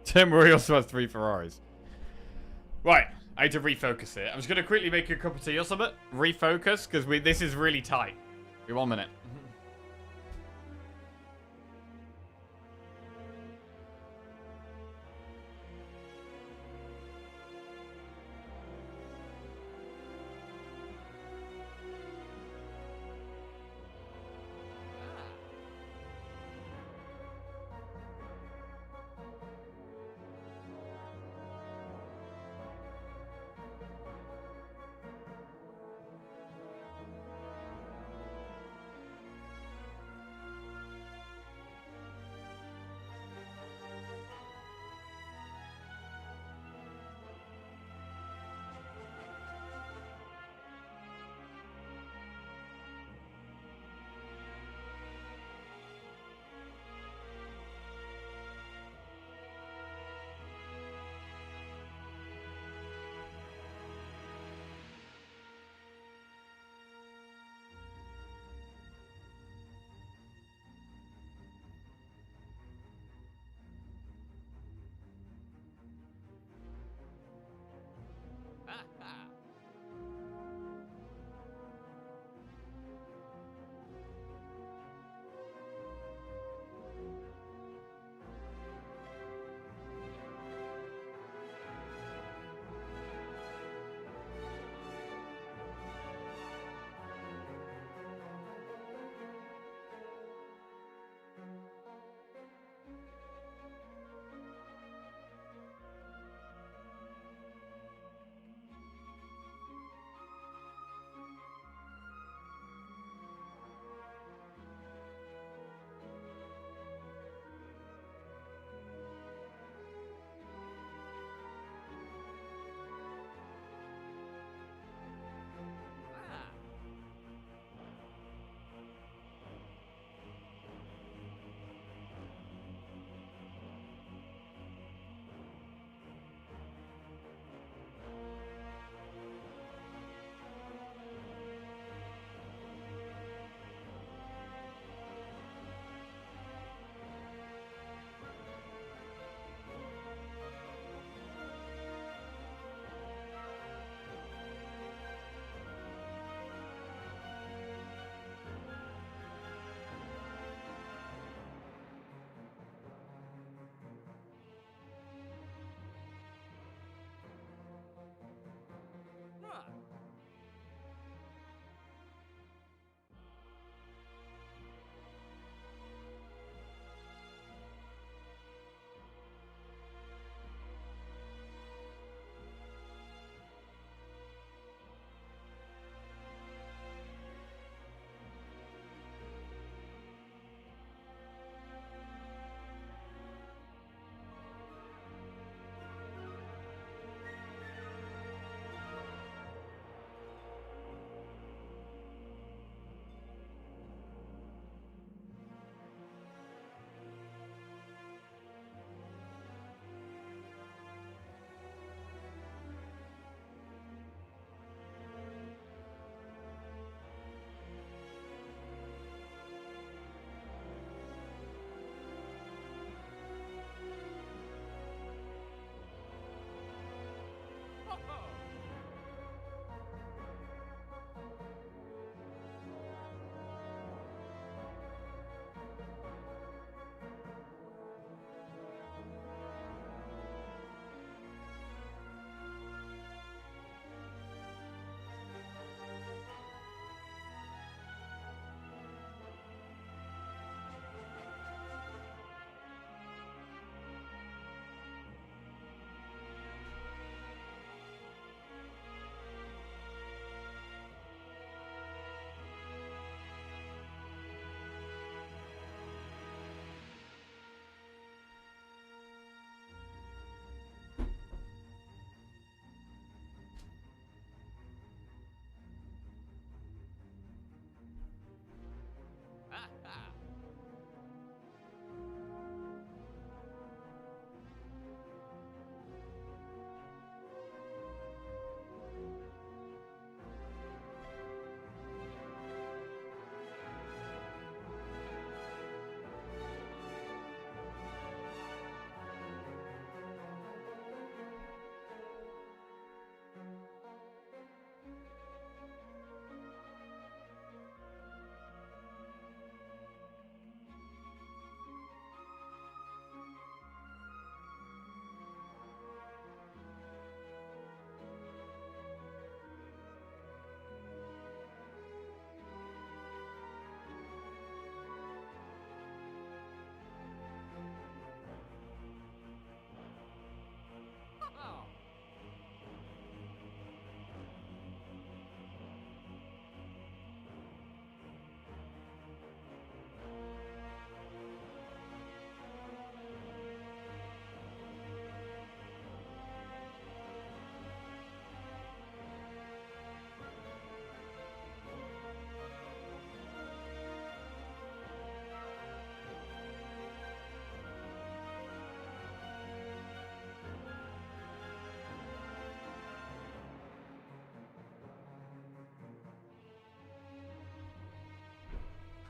Tim Murray also has 3 Ferraris. Right, I need to refocus it. I'm just going to quickly make a cup of tea or something. Refocus, because this is really tight. Be 1 minute.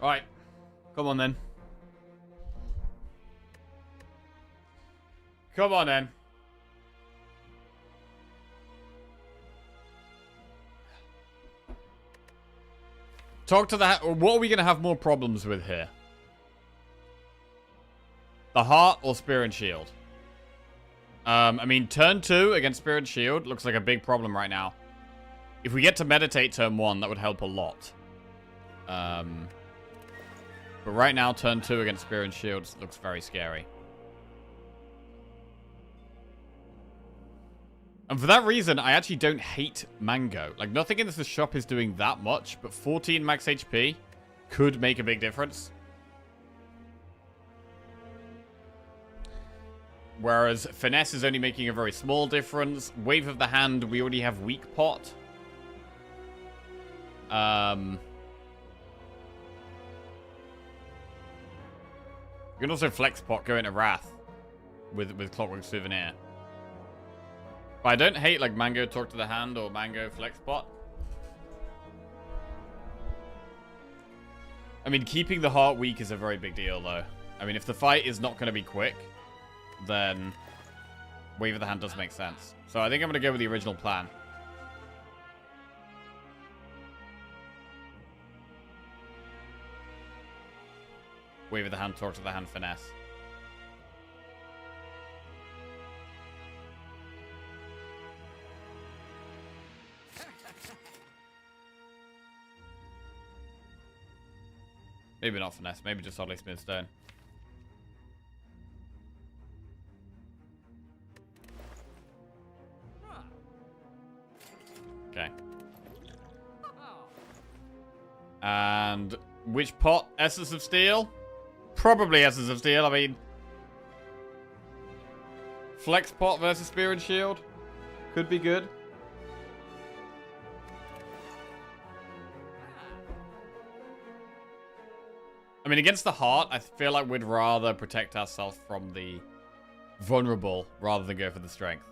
Alright. Come on then. Come on then. Talk to the... What are we going to have more problems with here? The heart or Spear and Shield? I mean, turn 2 against Spear and Shield looks like a big problem right now. If we get to meditate turn 1, that would help a lot. But right now, turn 2 against Spear and Shield looks very scary. And for that reason, I actually don't hate Mango. Like, nothing in this shop is doing that much, but 14 max HP could make a big difference. Whereas Finesse is only making a very small difference. Wave of the Hand, we already have Weak Pot. You can also Flex Pot go into Wrath with Clockwork Souvenir. But I don't hate like Mango Talk to the Hand or Mango Flex Pot. I mean, keeping the heart weak is a very big deal though. I mean, if the fight is not going to be quick, then Wave of the Hand does make sense. So I think I'm going to go with the original plan. Wave of the Hand, Talk to the Hand, Finesse. Maybe not Finesse, maybe just Oddly Smooth Stone. Okay. And which pot? Essence of Steel? Probably Essence of Steel. I mean, Flex Pot versus Spear and Shield could be good. I mean, against the heart, I feel like we'd rather protect ourselves from the vulnerable rather than go for the strength.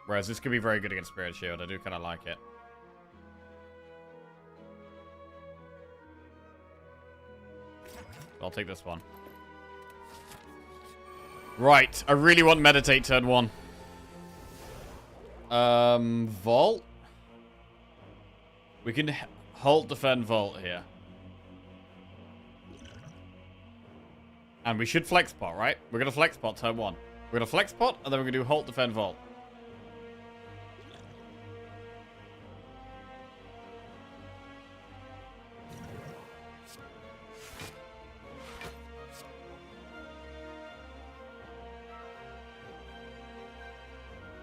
Whereas this could be very good against Spirit Shield. I do kind of like it. I'll take this one. Right. I really want Meditate turn 1. Vault? We can halt, defend, vault here. And we should flex pot, right? We're going to flex pot turn 1. We're going to flex pot, and then we're going to do halt, defend, vault.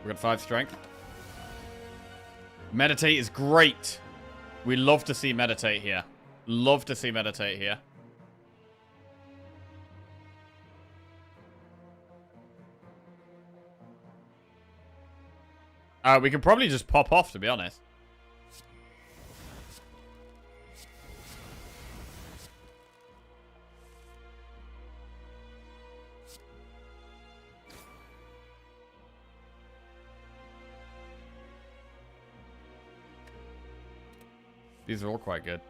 We've got 5 strength. Meditate is great. We love to see Meditate here. Love to see Meditate here. We could probably just pop off, to be honest. These are all quite good.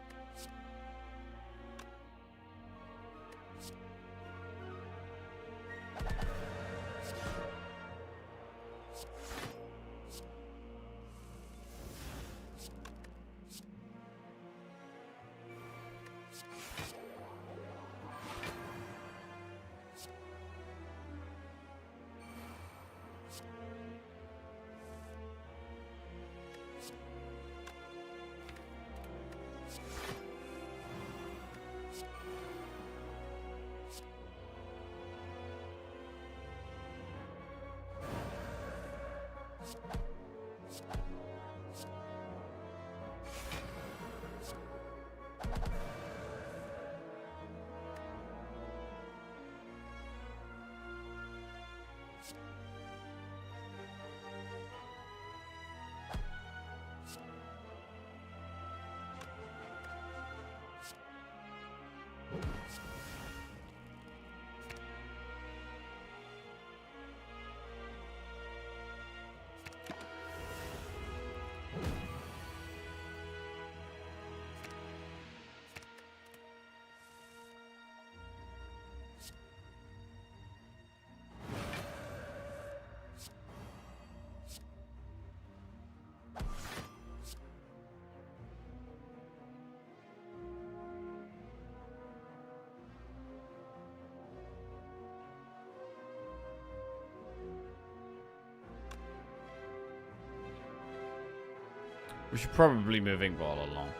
We should probably move Inkball along.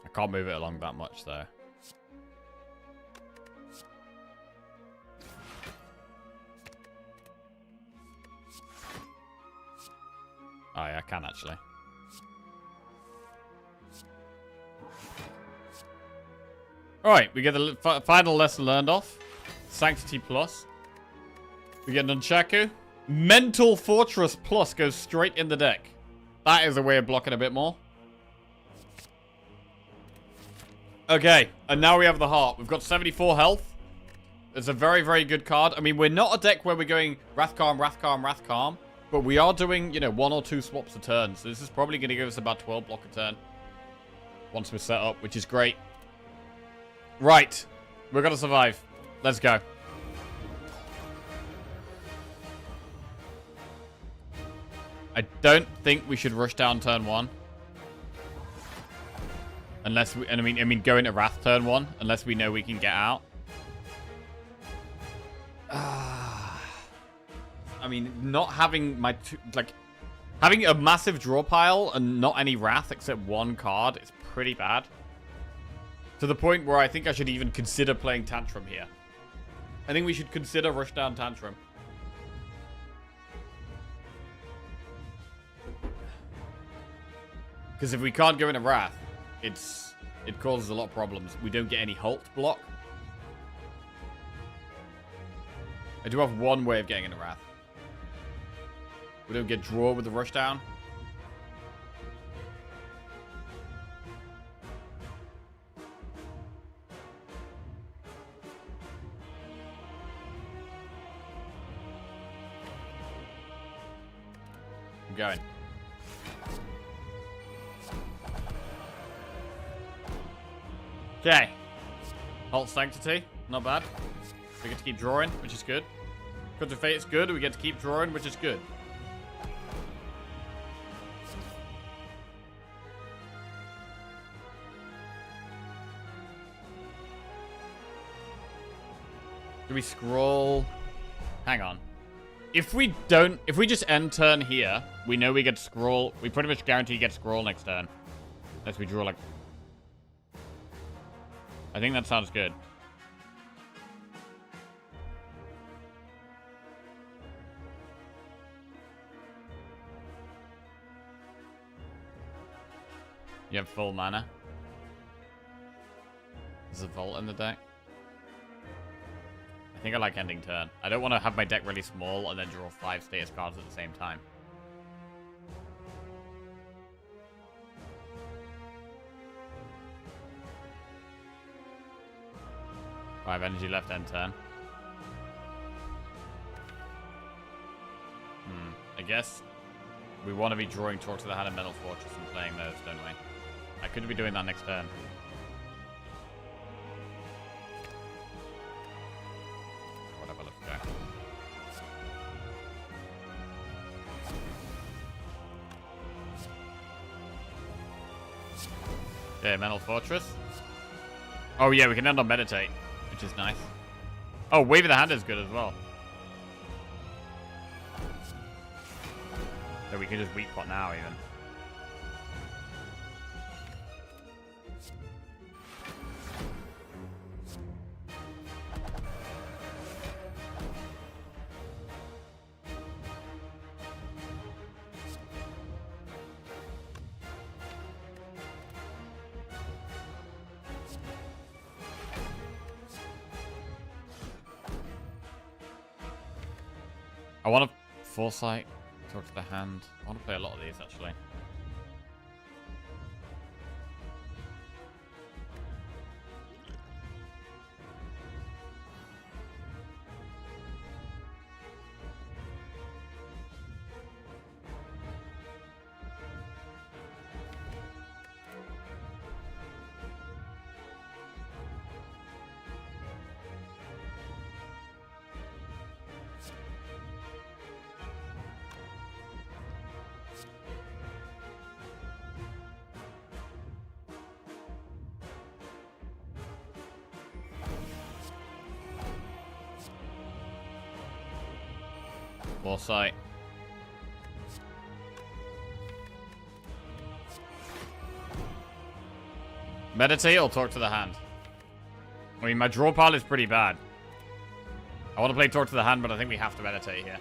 I can't move it along that much, though. Oh, yeah, I can, actually. Alright, we get the final lesson learned off. Sanctity Plus. We get Nunchaku. Mental Fortress Plus goes straight in the deck. That is a way of blocking a bit more. Okay, and now we have the heart. We've got 74 health. It's a very, very good card. I mean, we're not a deck where we're going Wrathcalm, Wrathcalm, Wrathcalm. But we are doing, you know, 1 or 2 swaps a turn. So this is probably going to give us about 12 block a turn. Once we're set up, which is great. Right. We're going to survive. Let's go. I don't think we should rush down turn 1. Unless we, and I mean go into Wrath turn 1. Unless we know we can get out. I mean, not having my having a massive draw pile and not any Wrath except 1 card is pretty bad. To the point where I think I should even consider playing Tantrum here. I think we should consider Rushdown Tantrum. Because if we can't go into Wrath, it causes a lot of problems. We don't get any Halt block. I do have one way of getting into Wrath. We don't get draw with the Rushdown. I'm going. Okay. Halt Sanctity. Not bad. We get to keep drawing, which is good. Cut to Fate is good. We get to keep drawing, which is good. Do we scroll? Hang on. If we just end turn here, we know we get scroll. We pretty much guarantee get scroll next turn. Unless we draw like... I think that sounds good. You have full mana. There's a Vault in the deck. I think I like ending turn. I don't want to have my deck really small and then draw 5 status cards at the same time. I have energy left end turn. I guess we want to be drawing Talk to the Hand and Metal Fortress and playing those, don't we? I could be doing that next turn. Whatever, let's go. Okay, Metal Fortress. Oh yeah, we can end on Meditate, which is nice. Oh, Wave of the Hand is good as well. So we can just Weak Pot now, even. I want to Foresight, Talk to the Hand. I want to play a lot of these, actually. Foresight. Meditate or talk to the hand? I mean, my draw pile is pretty bad. I want to play talk to the hand, but I think we have to meditate here.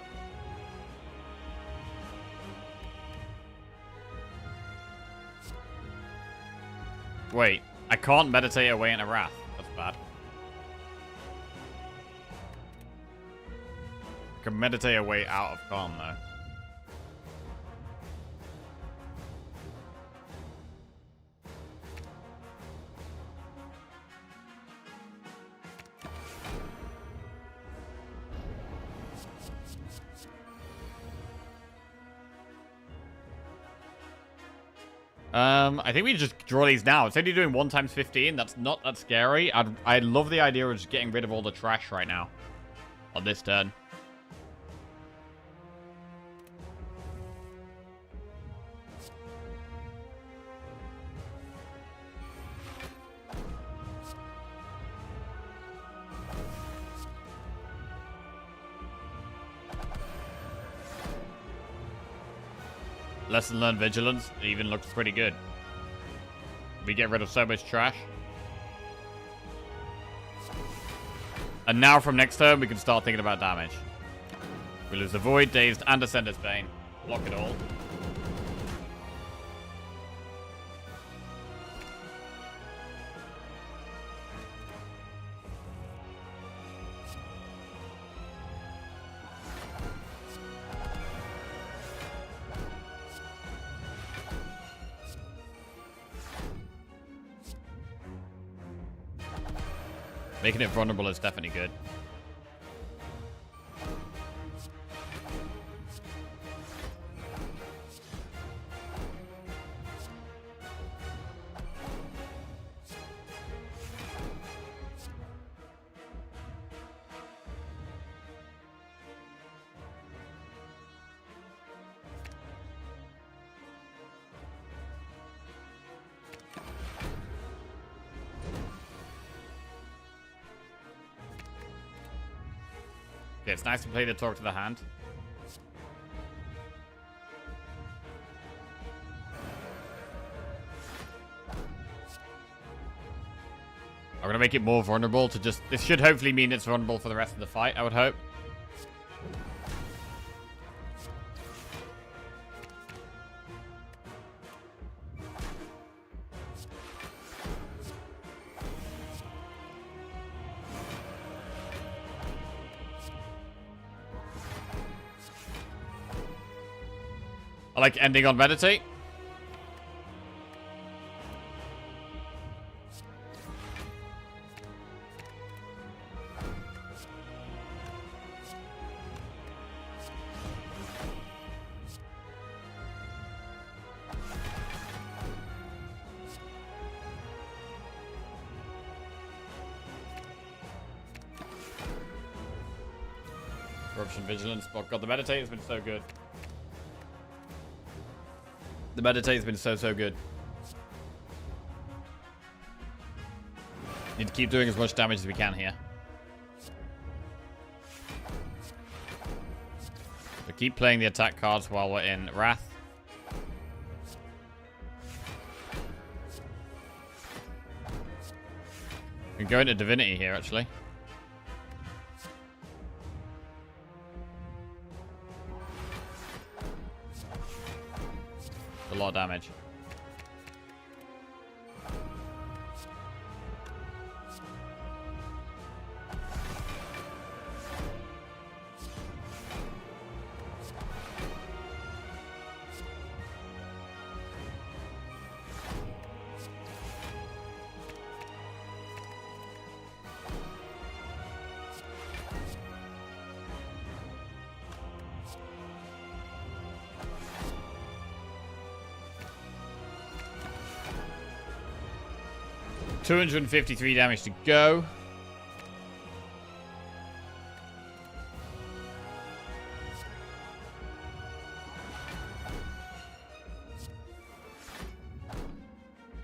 Wait, I can't meditate away in a wrath. That's bad. I can meditate away out of calm, though. I think we just draw these now. It's only doing 1 times 15. That's not that scary. I love the idea of just getting rid of all the trash right now. On this turn. Lesson learned vigilance. It even looks pretty good. We get rid of so much trash. And now from next turn, we can start thinking about damage. We lose the Void, Dazed, and Ascender's Bane. Block it all. Making it vulnerable is definitely good. Okay, it's nice to play the talk to the hand. I'm going to make it more vulnerable to just... This should hopefully mean it's vulnerable for the rest of the fight, I would hope. I like ending on meditate. Corruption, vigilance. Oh god, the meditate has been so good. The meditate has been so good. Need to keep doing as much damage as we can here. So keep playing the attack cards while we're in Wrath. We can go into Divinity here, actually. A lot of damage. $253 damage to go.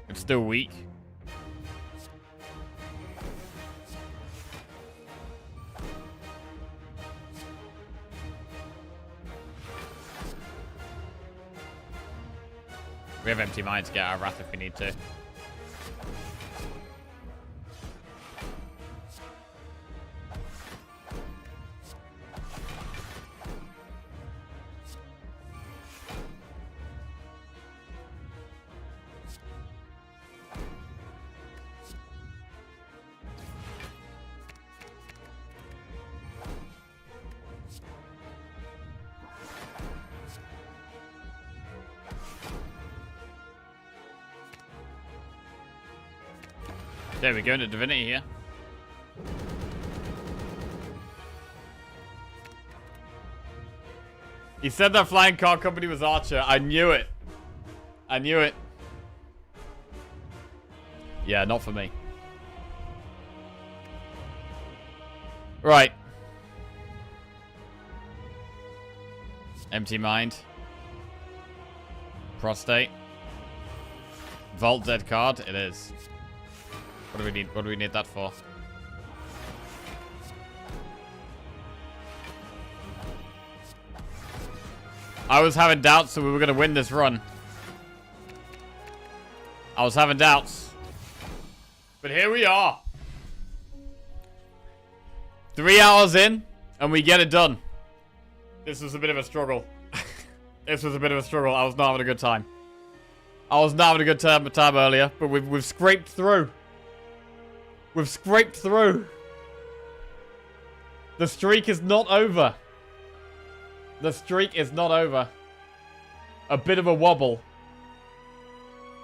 It's still weak. have empty mind to get our wrath if we need to. There we go, into Divinity here. He said that flying car company was Archer. I knew it. I knew it. Yeah, not for me. Right. Empty mind. Prostate. Vault dead card. It is. What do we need? What do we need that for? I was having doubts that we were going to win this run. I was having doubts. But here we are. 3 hours in, and we get it done. This was a bit of a struggle. This was a bit of a struggle. I was not having a good time. I was not having a good time earlier, but we've scraped through. We've scraped through. The streak is not over. The streak is not over. A bit of a wobble.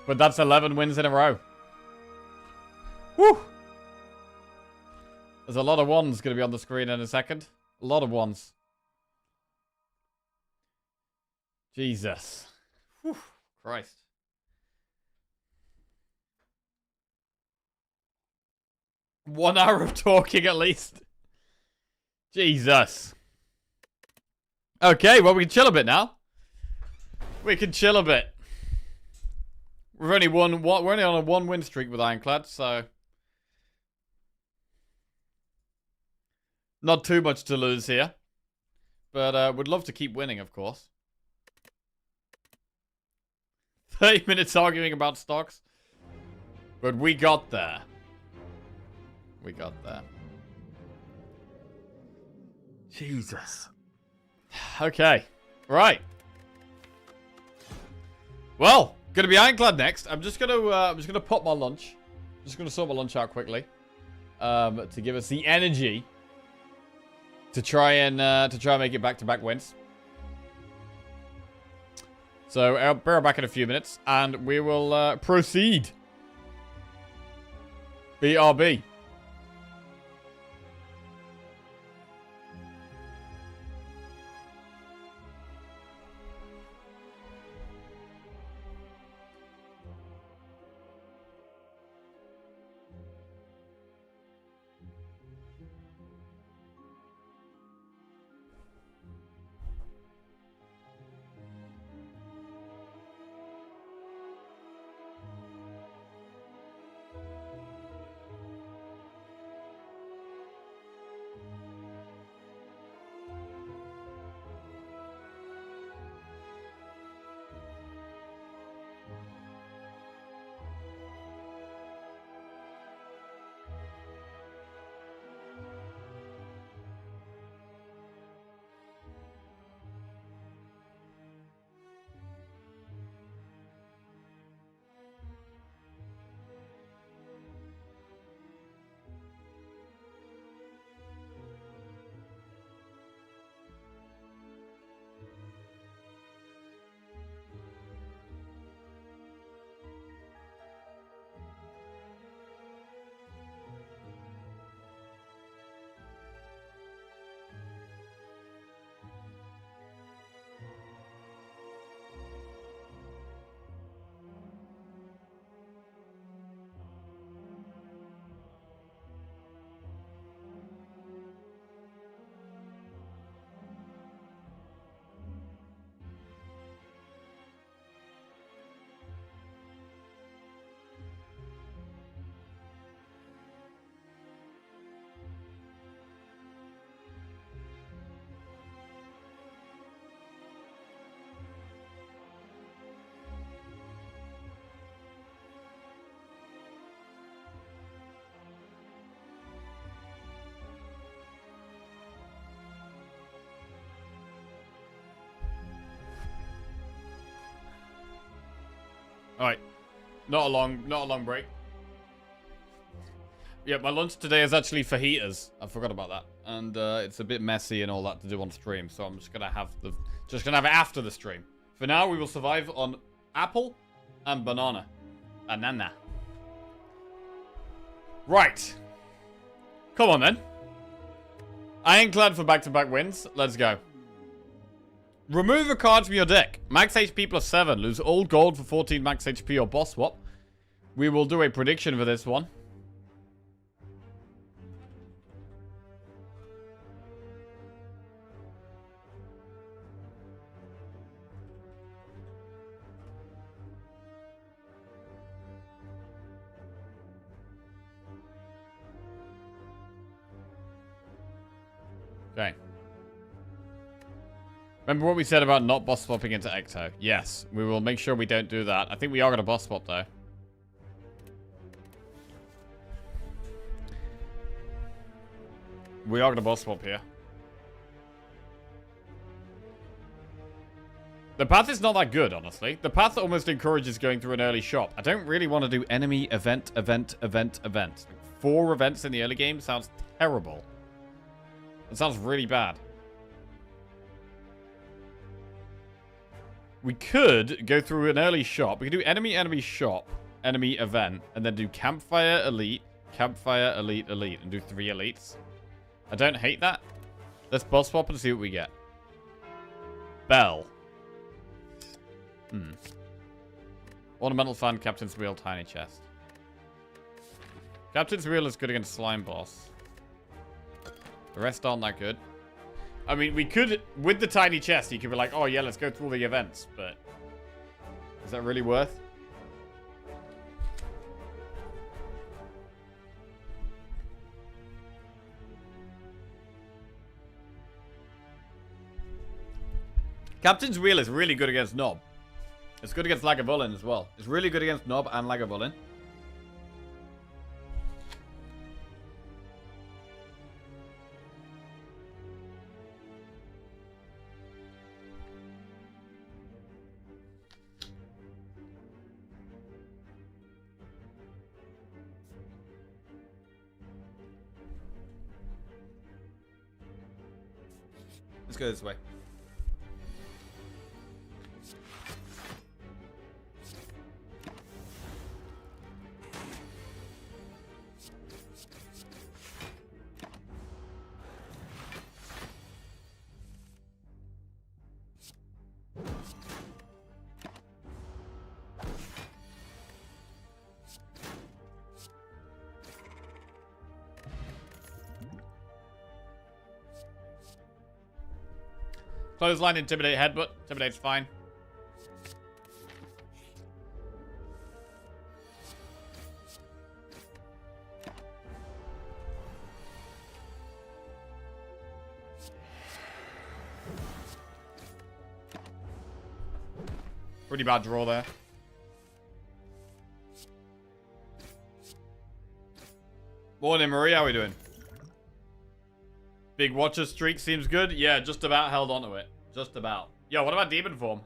But that's 11 wins in a row. Woo! There's a lot of ones going to be on the screen in a second. A lot of ones. Jesus. Whew. Christ. One hour of talking at least. Jesus. Okay, well, we can chill a bit now. We can chill a bit. We're only on a 1-win streak with Ironclad, so not too much to lose here. But would love to keep winning, of course. 30 minutes arguing about stocks. But we got there. We got there. Jesus. Okay. Right. Well, gonna be Ironclad next. I'm just gonna pop my lunch. Just gonna sort my lunch out quickly. To give us the energy to try and make it back-to-back wins. So I'll be back in a few minutes, and we will proceed. BRB. Alright. Not a long break. Yeah, my lunch today is actually fajitas. I forgot about that. And it's a bit messy and all that to do on stream, so I'm just gonna have it after the stream. For now, we will survive on apple and banana. Banana. Right. Come on then. Ironclad for back-to-back wins. Let's go. Remove a card from your deck. Max HP plus 7. Lose all gold for 14 max HP or boss swap. We will do a prediction for this one. Okay. Remember what we said about not boss swapping into Ecto? Yes, we will make sure we don't do that. I think we are going to boss swap, though. We are going to boss swap here. The path is not that good, honestly. The path almost encourages going through an early shop. I don't really want to do enemy, event. 4 events in the early game sounds terrible. It sounds really bad. We could go through an early shop. We could do enemy shop, enemy event, and then do campfire, elite, and do 3 elites. I don't hate that. Let's boss swap and see what we get. Bell. Ornamental fan, Captain's Wheel, Tiny Chest. Captain's Wheel is good against Slime Boss. The rest aren't that good. I mean, we could, with the tiny chest, you could be like, oh yeah, let's go through all the events, but is that really worth? Captain's Wheel is really good against Nob. It's good against Lagavulin as well. It's really good against Nob and Lagavulin. Let's go this way. Clothesline, intimidate, headbutt. Intimidate's fine. Pretty bad draw there. Morning, Marie. How are we doing? Big Watcher streak seems good. Yeah, just about held onto it. Just about. Yo, what about Demon Form?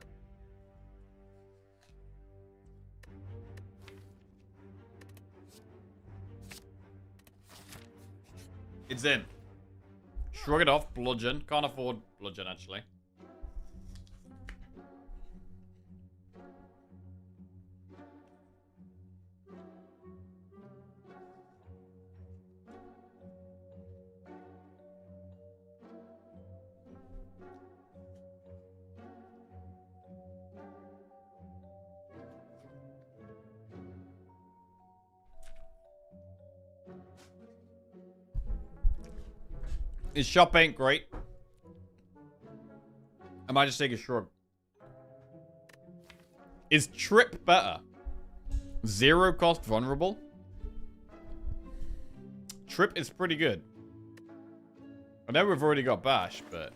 It's in. Shrug it off. Bludgeon. Can't afford Bludgeon, actually. His shop ain't great. I might just take a shrug. Is Trip better? 0 cost vulnerable? Trip is pretty good. I know we've already got Bash, but...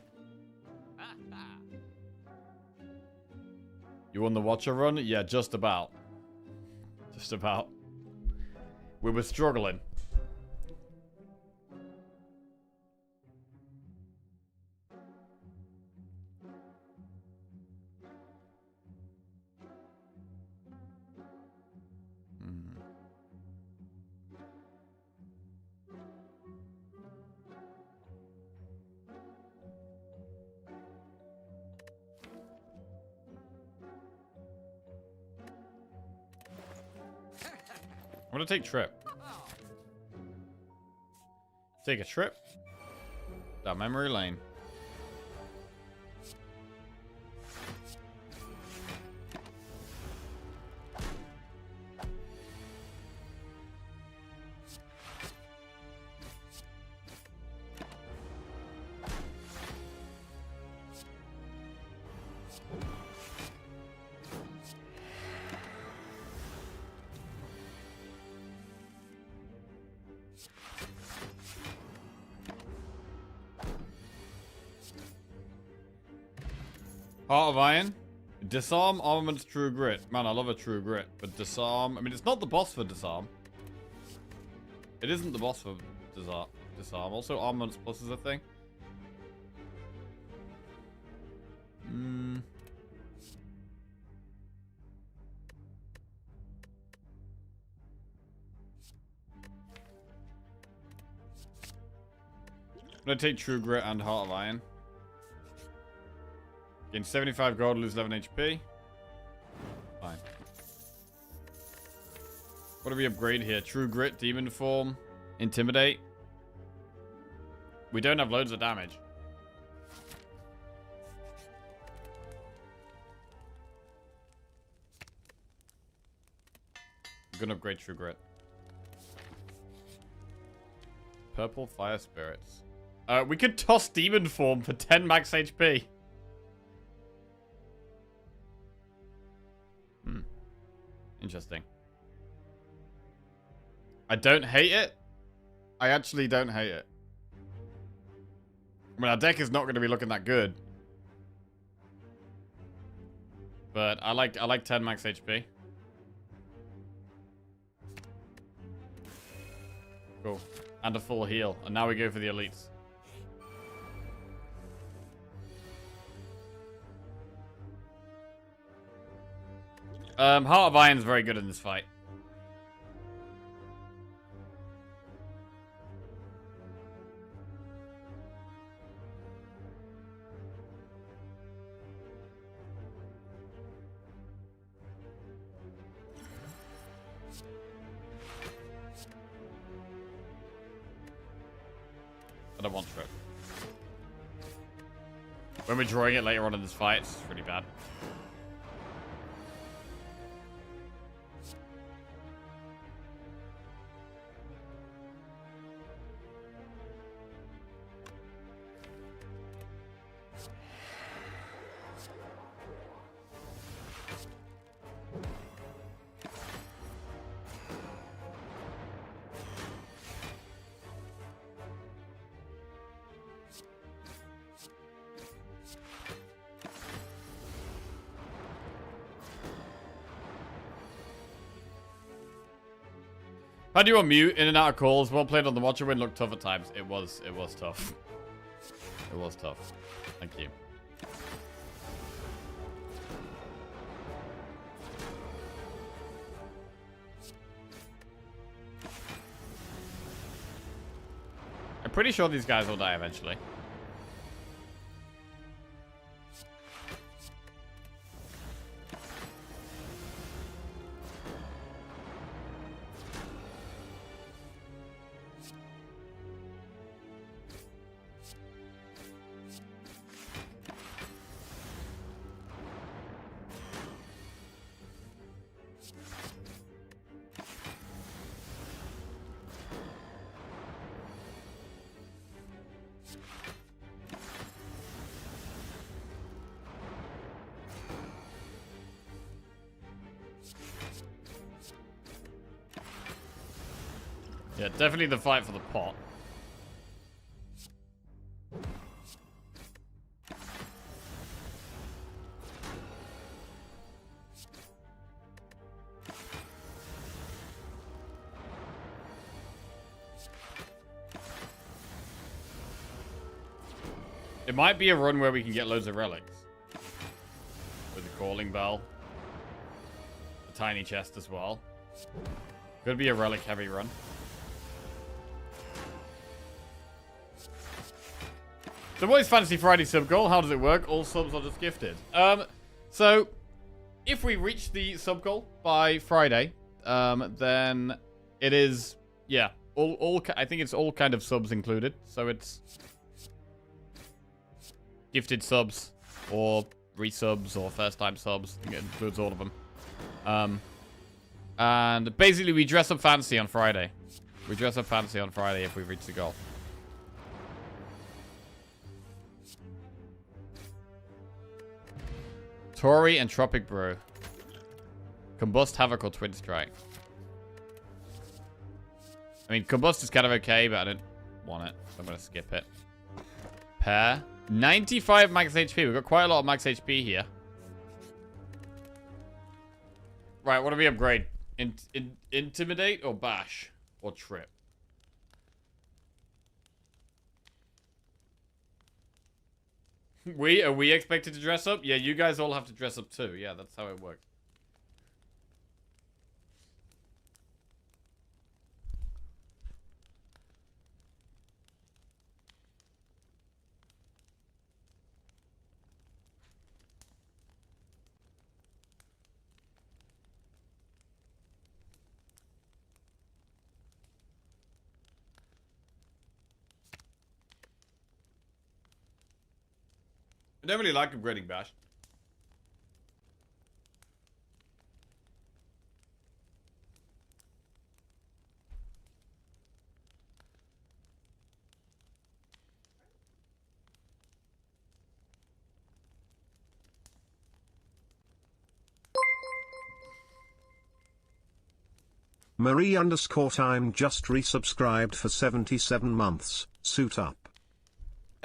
You won the Watcher run? Yeah, just about. Just about. We were struggling. I'm gonna take trip. Take a trip down memory lane. Heart of Iron. Disarm, Armaments, True Grit. Man, I love a True Grit. But Disarm... I mean, it's not the boss for Disarm. It isn't the boss for Disarm. Also, Armaments Plus is a thing. I'm gonna take True Grit and Heart of Iron. Gain 75 gold, lose 11 HP. Fine. What do we upgrade here? True Grit, Demon Form, Intimidate. We don't have loads of damage. I'm gonna upgrade True Grit. Purple Fire Spirits. We could toss Demon Form for 10 max HP. Interesting. I don't hate it. I actually don't hate it. I mean, our deck is not going to be looking that good. But I like 10 max HP. Cool. And a full heal. And now we go for the elites. Heart of Iron is very good in this fight. I don't want trip. When we're drawing it later on in this fight, it's really bad. How do you unmute in and out of calls? Well played on the Watcher win. Looked tough at times. It was tough. It was tough. Thank you. I'm pretty sure these guys will die eventually. Yeah, definitely the fight for the pot. It might be a run where we can get loads of relics. With the calling bell. The tiny chest as well. Could be a relic heavy run. So what is Fantasy Friday sub goal? How does it work? All subs are just gifted. So if we reach the sub goal by Friday, then It is, yeah. I think it's all kind of subs included. So it's gifted subs or resubs or first time subs. I think it includes all of them. And basically we dress up fancy on Friday. We dress up fancy on Friday if we reach the goal. Tory and Tropic Brew. Combust, Havoc, or Twin Strike. I mean, Combust is kind of okay, but I don't want it. So I'm going to skip it. Pair. 95 max HP. We've got quite a lot of max HP here. Right, what do we upgrade? Intimidate or Bash? Or Trip? Are we expected to dress up? Yeah, you guys all have to dress up too. Yeah, that's how it works. I don't really like upgrading Bash. Marie_time just resubscribed for 77 months. Suit up.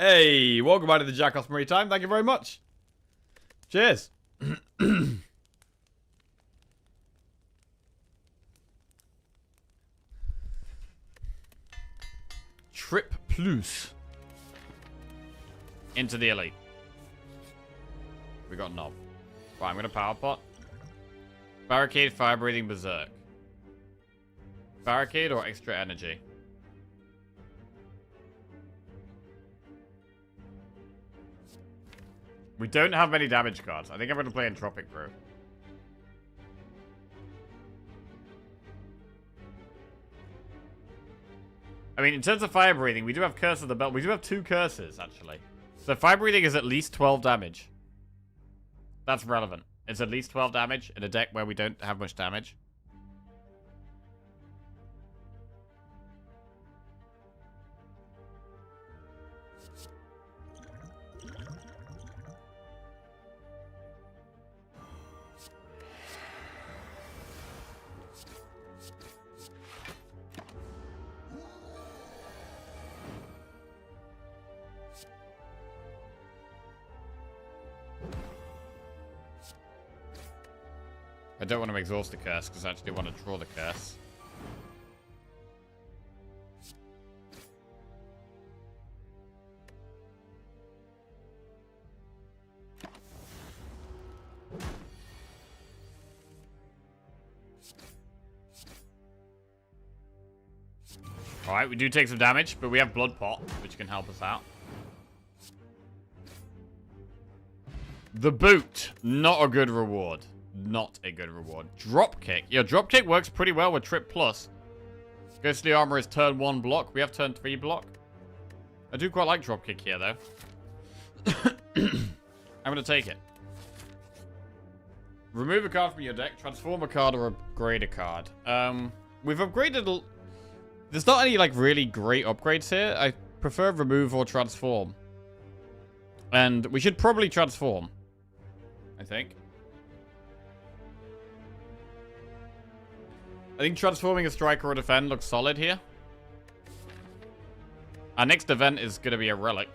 Hey, welcome back to the Jackals Marie time. Thank you very much. Cheers. Trip Plus. Into the elite. We got Knob. Right, I'm going to power pot. Barricade, Fire Breathing, Berserk. Barricade or extra energy? We don't have many damage cards. I think I'm going to play Entropic Brew. I mean, in terms of Fire Breathing, we do have Curse of the Belt. We do have 2 curses, actually. So Fire Breathing is at least 12 damage. That's relevant. It's at least 12 damage in a deck where we don't have much damage. I don't want to exhaust the curse because I actually want to draw the curse. Alright, we do take some damage, but we have Blood Pot, which can help us out. The Boot. Not a good reward. Not a good reward. Dropkick. Yeah, Dropkick works pretty well with Trip Plus. Ghostly Armor is turn 1 block. We have turn 3 block. I do quite like Dropkick here, though. I'm going to take it. Remove a card from your deck. Transform a card or upgrade a card. We've upgraded... There's not any, like, really great upgrades here. I prefer remove or transform. And we should probably transform. I think. I think transforming a striker or defend looks solid here. Our next event is going to be a relic.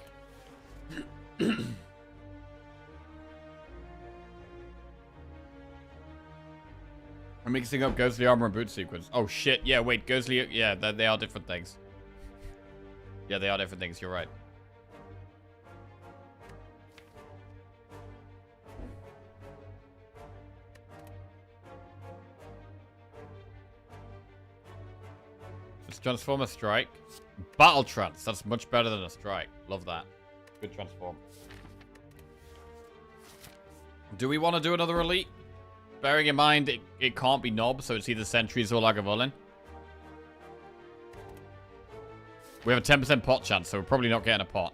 I'm mixing up Ghostly Armor and Boot sequence. Oh shit, yeah, wait, Ghostly... Yeah, they are different things. Yeah, they are different things, you're right. Let's transform a strike. Battle Trance. That's much better than a strike. Love that. Good transform. Do we want to do another elite? Bearing in mind, it can't be Nob, so it's either Sentries or Lagavulin. We have a 10% pot chance, so we're probably not getting a pot.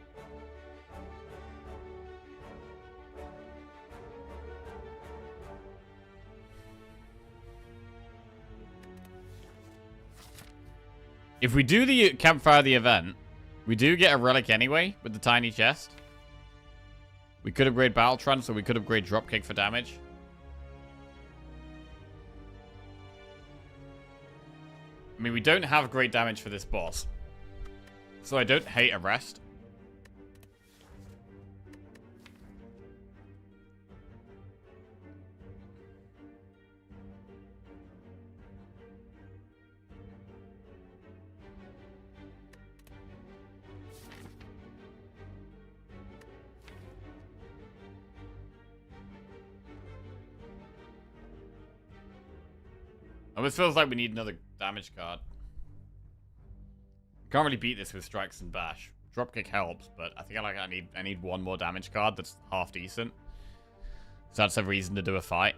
If we do the campfire of the event, we do get a relic anyway with the tiny chest. We could upgrade Battle Trance, so we could upgrade Dropkick for damage. I mean, we don't have great damage for this boss. So I don't hate Arrest. Oh, this feels like we need another damage card. Can't really beat this with Strikes and Bash. Dropkick helps, but I think I need one more damage card that's half decent. So that's a reason to do a fight.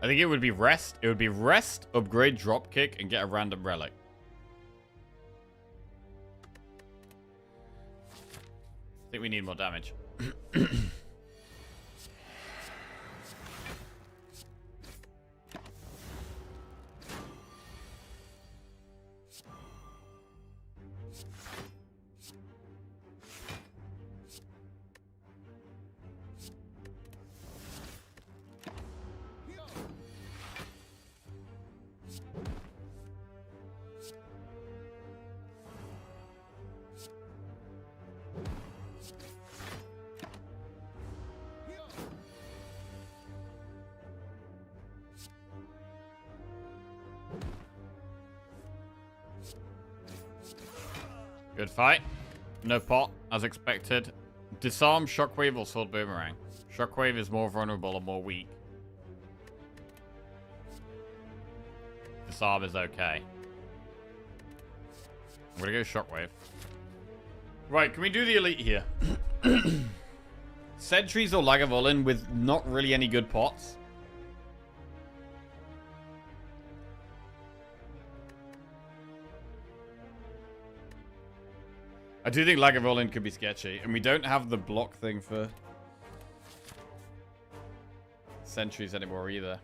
I think it would be rest. It would be rest, upgrade Dropkick, and get a random relic. I think we need more damage. Good fight. No pot, as expected. Disarm, Shockwave, or Sword Boomerang. Shockwave is more vulnerable or more weak. Disarm is okay. I'm gonna go Shockwave. Right, can we do the elite here? Sentries or Lagavulin with not really any good pots. I do think Lagavulin could be sketchy, and we don't have the block thing for sentries anymore either.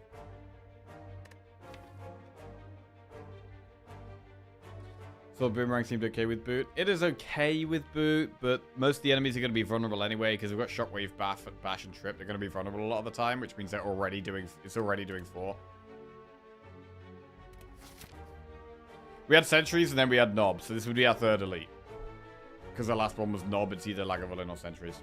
So Boomerang seemed okay with boot. It is okay with boot, but most of the enemies are going to be vulnerable anyway, because we've got Shockwave, Bash, and Trip. They're going to be vulnerable a lot of the time, which means they're already doing. It's already doing 4. We had sentries, and then we had Nob, so this would be our 3rd elite. Because the last one was Nob, it's either Lagavulin or sentries.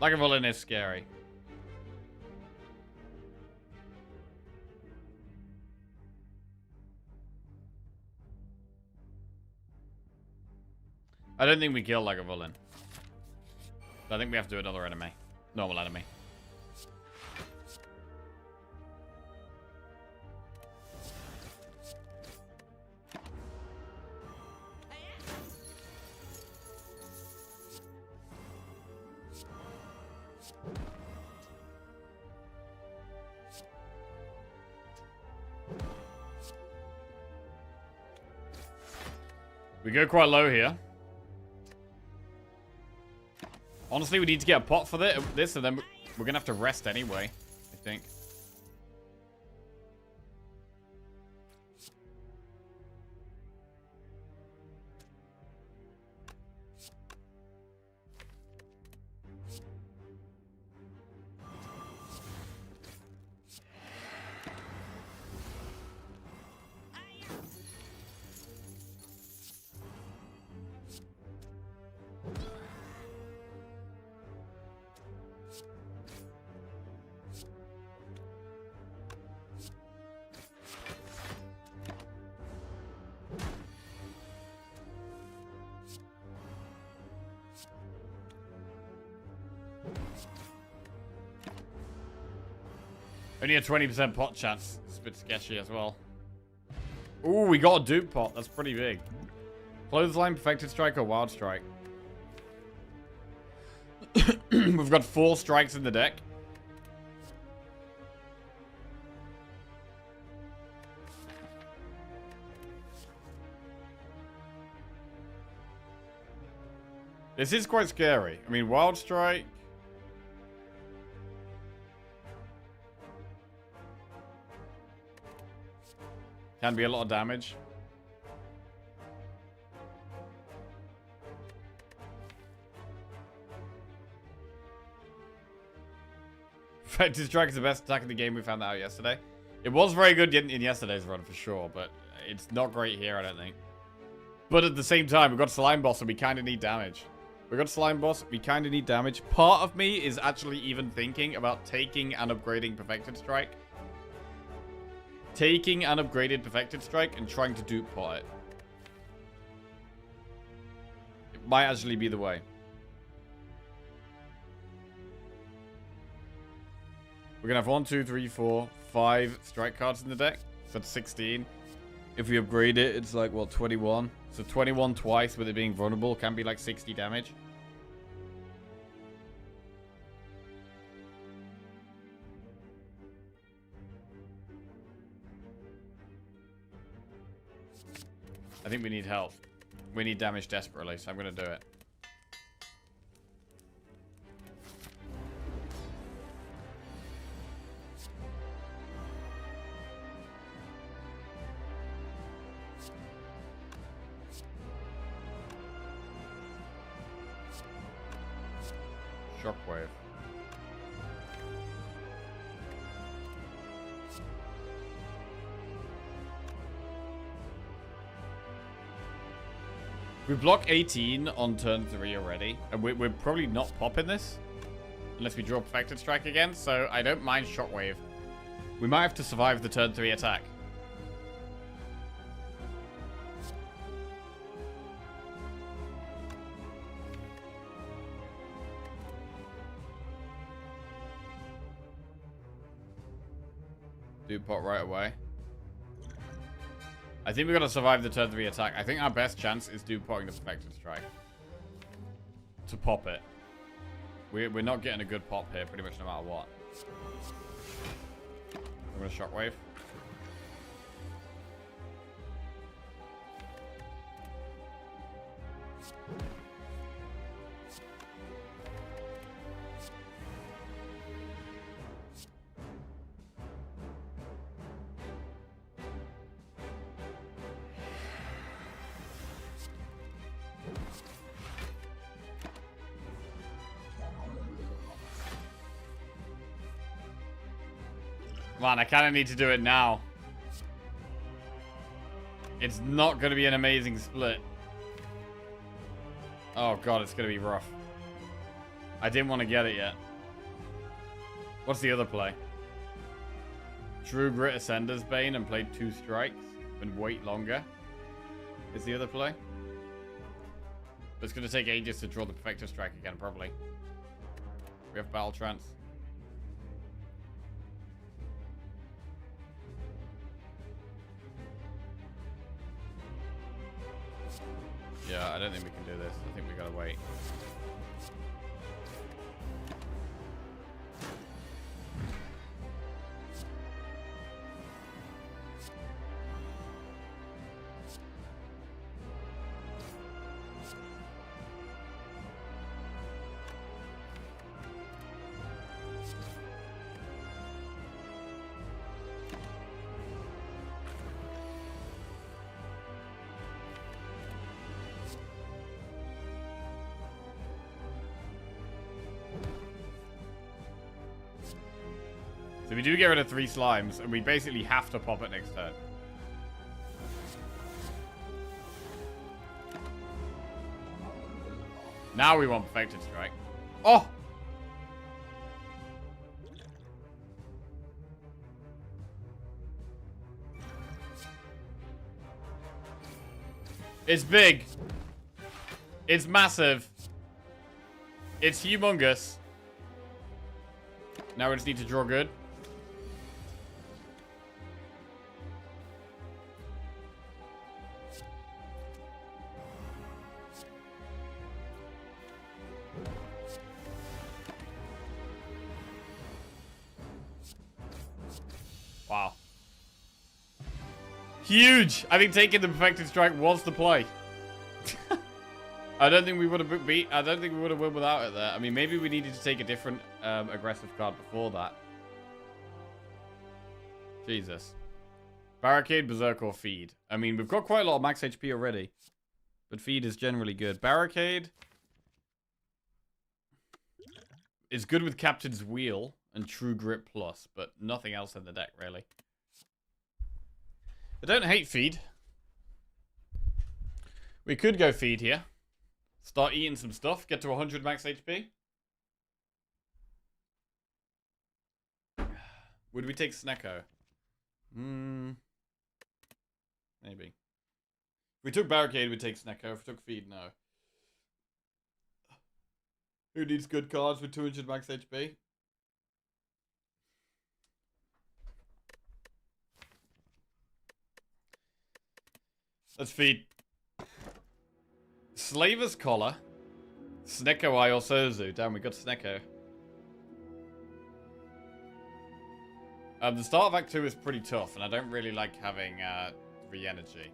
Lagavulin is scary. I don't think we kill Lagavulin. I think we have to do another enemy. Normal enemy. We go quite low here. Honestly, we need to get a pot for this, and then we're going to have to rest anyway, I think. Only a 20% pot chance. It's a bit sketchy as well. Ooh, we got a dupe pot. That's pretty big. Clothesline, Perfected Strike, or Wild Strike? We've got 4 strikes in the deck. This is quite scary. I mean, Wild Strike. Can be a lot of damage. Perfected Strike is the best attack in the game. We found that out yesterday. It was very good in yesterday's run for sure, but it's not great here, I don't think. But at the same time, we've got Slime Boss and we kind of need damage. We've got Slime Boss, we kind of need damage. Part of me is actually even thinking about taking and upgrading Perfected Strike. Taking an upgraded Perfected Strike and trying to dupe pot it. It might actually be the way. We're going to have 1, 2, 3, 4, 5 strike cards in the deck. So that's 16. If we upgrade it, it's like, well, 21. So 21 twice with it being vulnerable can be like 60 damage. I think we need help. We need damage desperately, so I'm going to do it. Shockwave. We block 18 on turn 3 already. And we're probably not popping this. Unless we draw Perfected Strike again. So I don't mind Shockwave. We might have to survive the turn 3 attack. Do pot right away. I think we've got to survive the turn 3 attack. I think our best chance is do potting the Perfected Strike. To pop it. We're not getting a good pop here pretty much no matter what. I'm going to Shockwave. Man, I kind of need to do it now. It's not going to be an amazing split. Oh god, it's going to be rough. I didn't want to get it yet. What's the other play? Drew Grit Ascender's Bane and played 2 strikes and wait longer. Is the other play? But it's going to take ages to draw the Perfected Strike again, probably. We have Battle Trance. Yeah, I don't think we can do this. I think we gotta wait. So we do get rid of 3 slimes, and we basically have to pop it next turn. Now we want Perfected Strike. Oh! It's big. It's massive. It's humongous. Now we just need to draw good. Wow. Huge! I think taking the Perfected Strike was the play. I don't think we would have beat. I don't think we would have won without it there. I mean, maybe we needed to take a different aggressive card before that. Jesus. Barricade, Berserk, or Feed. I mean, we've got quite a lot of max HP already. But Feed is generally good. Barricade is good with Captain's Wheel and True Grip Plus, but nothing else in the deck, really. I don't hate Feed. We could go Feed here. Start eating some stuff. Get to 100 max HP. Would we take Snecko? Maybe. If we took Barricade, we'd take Snecko. If we took Feed, no. Who needs good cards with 200 max HP? Let's Feed. Slaver's Collar. Snecko Eye or Sozu. Damn, we got Snecko. The start of Act 2 is pretty tough, and I don't really like having 3 energy.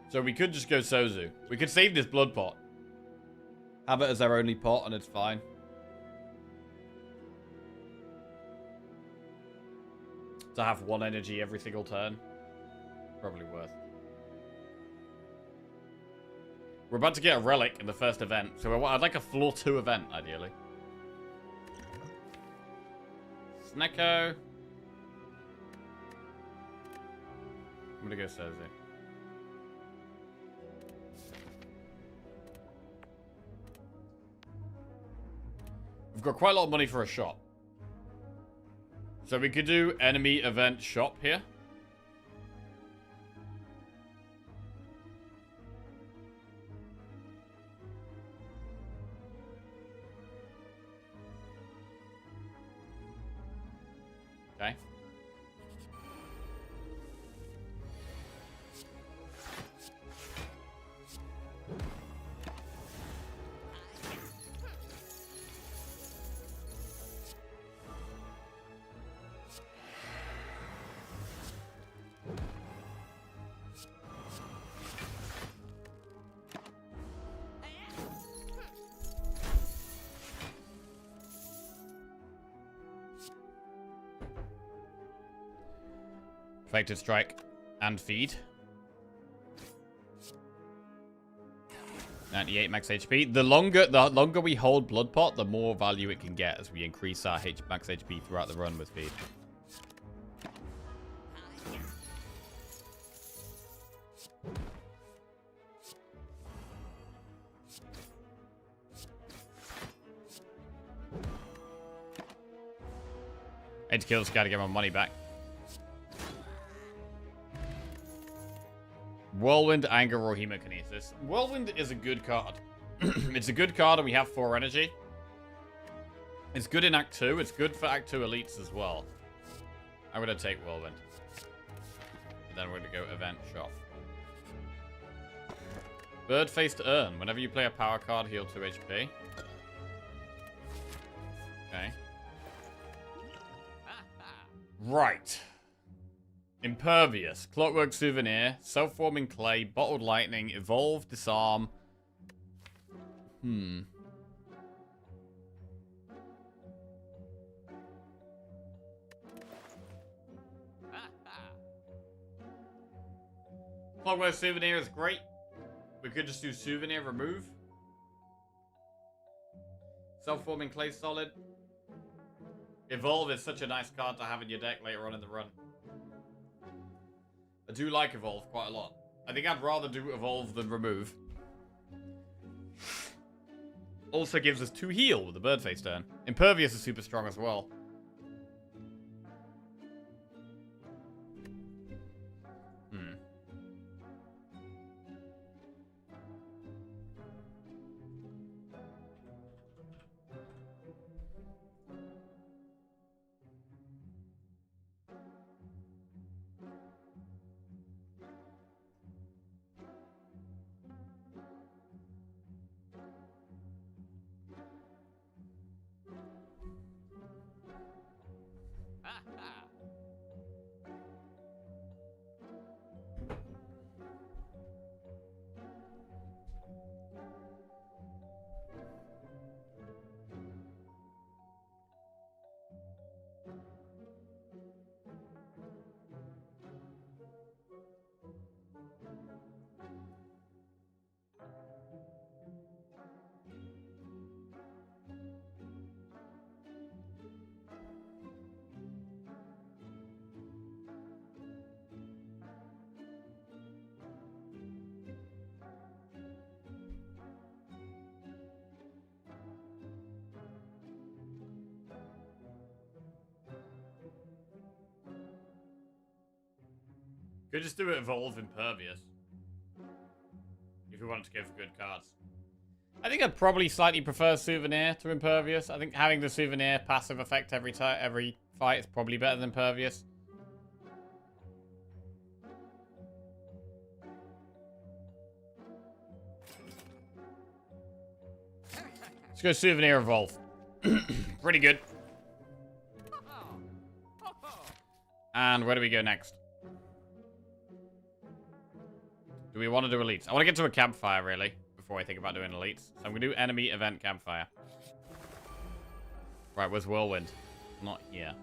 So we could just go Sozu. We could save this Blood Pot. Have it as our only pot, and it's fine. To have 1 energy every single turn. Probably worth. We're about to get a relic in the first event, so I'd like a floor 2 event, ideally. Snecko. I'm gonna go Sozu. We've got quite a lot of money for a shop. So we could do enemy event shop here. Okay. Perfected Strike and Feed. 98 max HP. The longer we hold Blood Pot, the more value it can get as we increase our max HP throughout the run with Feed. I had to kill this guy to get my money back. Whirlwind, Anger, or Hemokinesis. Whirlwind is a good card. It's a good card and we have 4 energy. It's good in Act 2. It's good for Act 2 elites as well. I'm going to take Whirlwind. And then we're going to go Event Shop. Bird-Faced Urn. Whenever you play a power card, heal 2 HP. Okay. Right. Impervious, Clockwork Souvenir, Self-Forming Clay, Bottled Lightning, Evolve, Disarm. Clockwork Souvenir is great. We could just do Souvenir Remove. Self-Forming Clay solid. Evolve is such a nice card to have in your deck later on in the run. I do like Evolve quite a lot. I think I'd rather do Evolve than Remove. Also gives us 2 heal with the Bird-Faced turn. Impervious is super strong as well. Could just do it evolve impervious. If we wanted to go for good cards. I think I'd probably slightly prefer souvenir to impervious. I think having the souvenir passive effect every fight is probably better than impervious. Let's go souvenir evolve. Pretty good. And where do we go next? Do we want to do elites? I want to get to a campfire, really, before I think about doing elites. So I'm going to do enemy event campfire. Right, where's Whirlwind? Not here.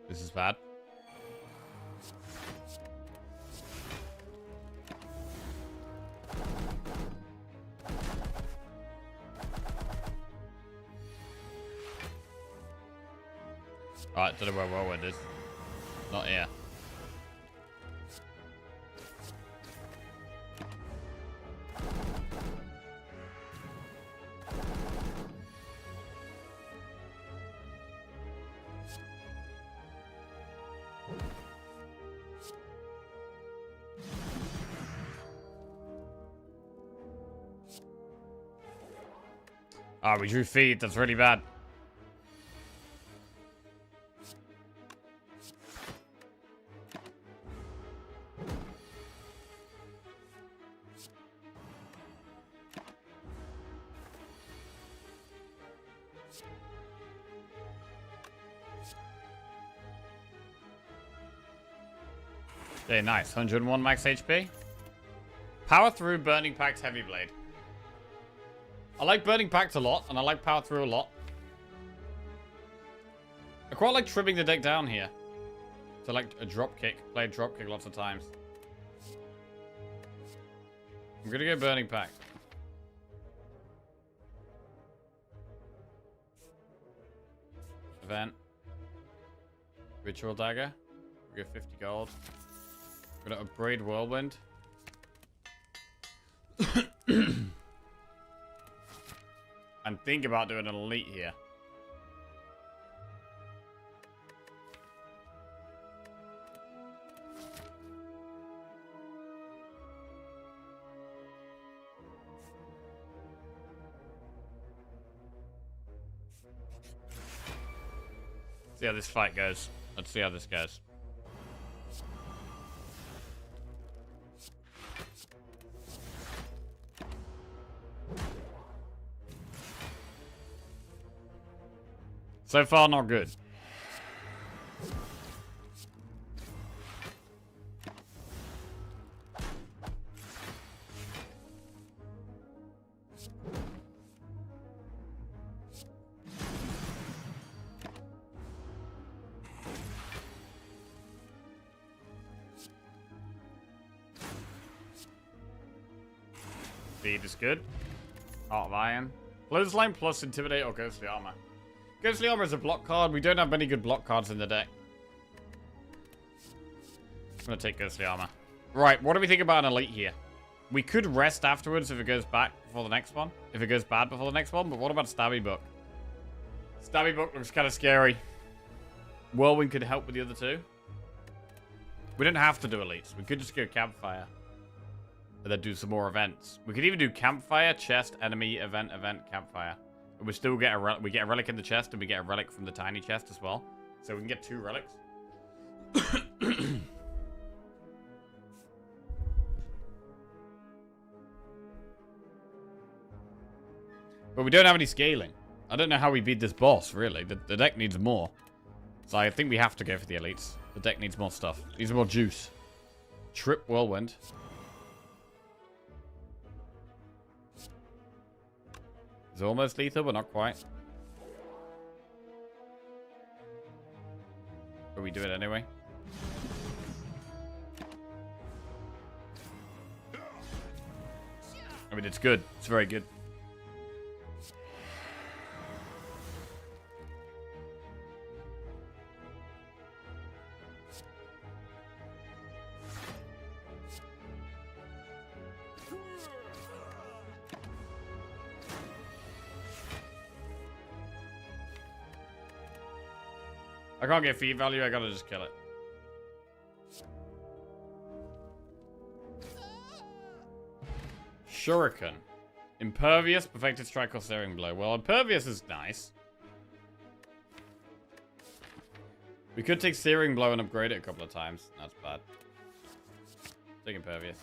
This is bad. Alright, don't know where Whirlwind is. Not here. Ah, we drew feed. That's really bad. Okay, nice. 101 max HP. Power through Burning Pact Heavy Blade. I like Burning Pact a lot, and I like Power Through a lot. I quite like trimming the deck down here. So like a drop kick. Play a drop kick lots of times. I'm gonna go Burning Pact. Event. Ritual Dagger. We go 50 gold. We're gonna upgrade Whirlwind. And think about doing an elite here. See how this fight goes. Let's see how this goes. So far, not good. Speed is good. Heart of Iron. Clothesline plus Intimidate or Ghostly Armor. Ghostly Armor is a block card. We don't have many good block cards in the deck. I'm going to take Ghostly Armor. Right, what do we think about an elite here? We could rest afterwards if it goes back before the next one. If it goes bad before the next one. But what about Stabby Book? Stabby Book looks kind of scary. Whirlwind could help with the other two. We don't have to do elites. We could just go Campfire. And then do some more events. We could even do Campfire, Chest, Enemy, Event, Campfire. We still get a relic in the chest, and we get a relic from the tiny chest as well. So we can get 2 relics. But we don't have any scaling. I don't know how we beat this boss, really. The deck needs more. So I think we have to go for the elites. The deck needs more stuff. Needs more juice. Trip Whirlwind. It's almost lethal, but not quite. But we do it anyway. I mean, it's good. It's very good. I can't get feed value, I gotta just kill it. Shuriken. Impervious, perfected strike or searing blow. Well, impervious is nice. We could take searing blow and upgrade it a couple of times. That's bad. Take impervious.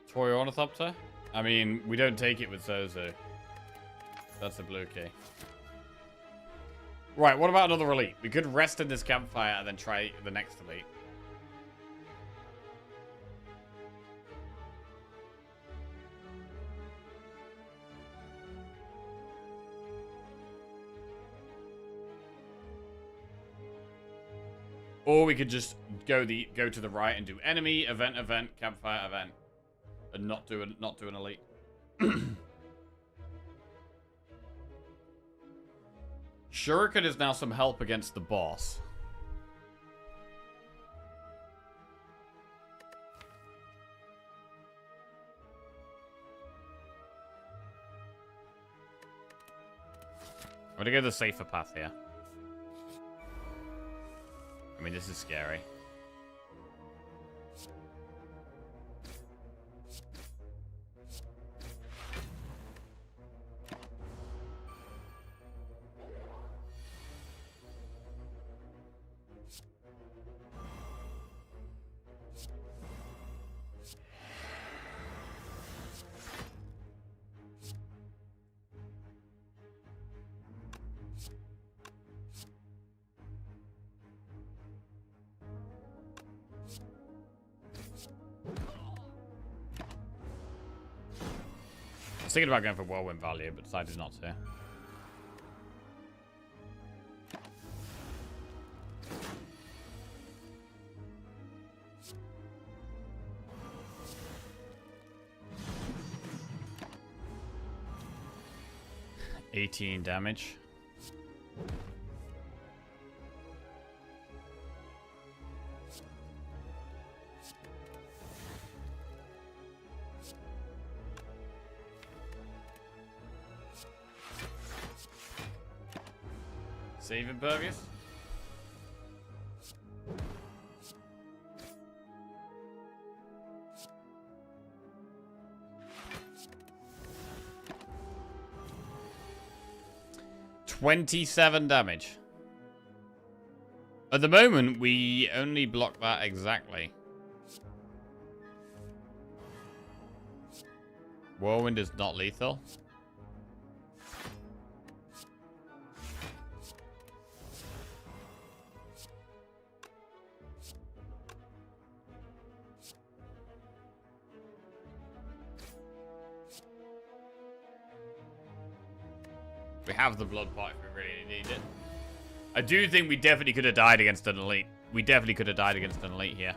Toy Ornithopter? I mean, we don't take it with Zozo. That's a blue key. Right, what about another elite? We could rest in this campfire and then try the next elite. Or we could just go to the right and do enemy, event, campfire, event. And not do an elite. Shuriken is now some help against the boss. I'm gonna go the safer path here. I mean, this is scary. I was thinking about going for whirlwind value, but decided not to. $18 damage. Save impervious. $27 damage. At the moment, we only block that exactly. Whirlwind is not lethal. We have the blood pot if we really need it. I do think we definitely could have died against an elite. We definitely could have died against an elite here.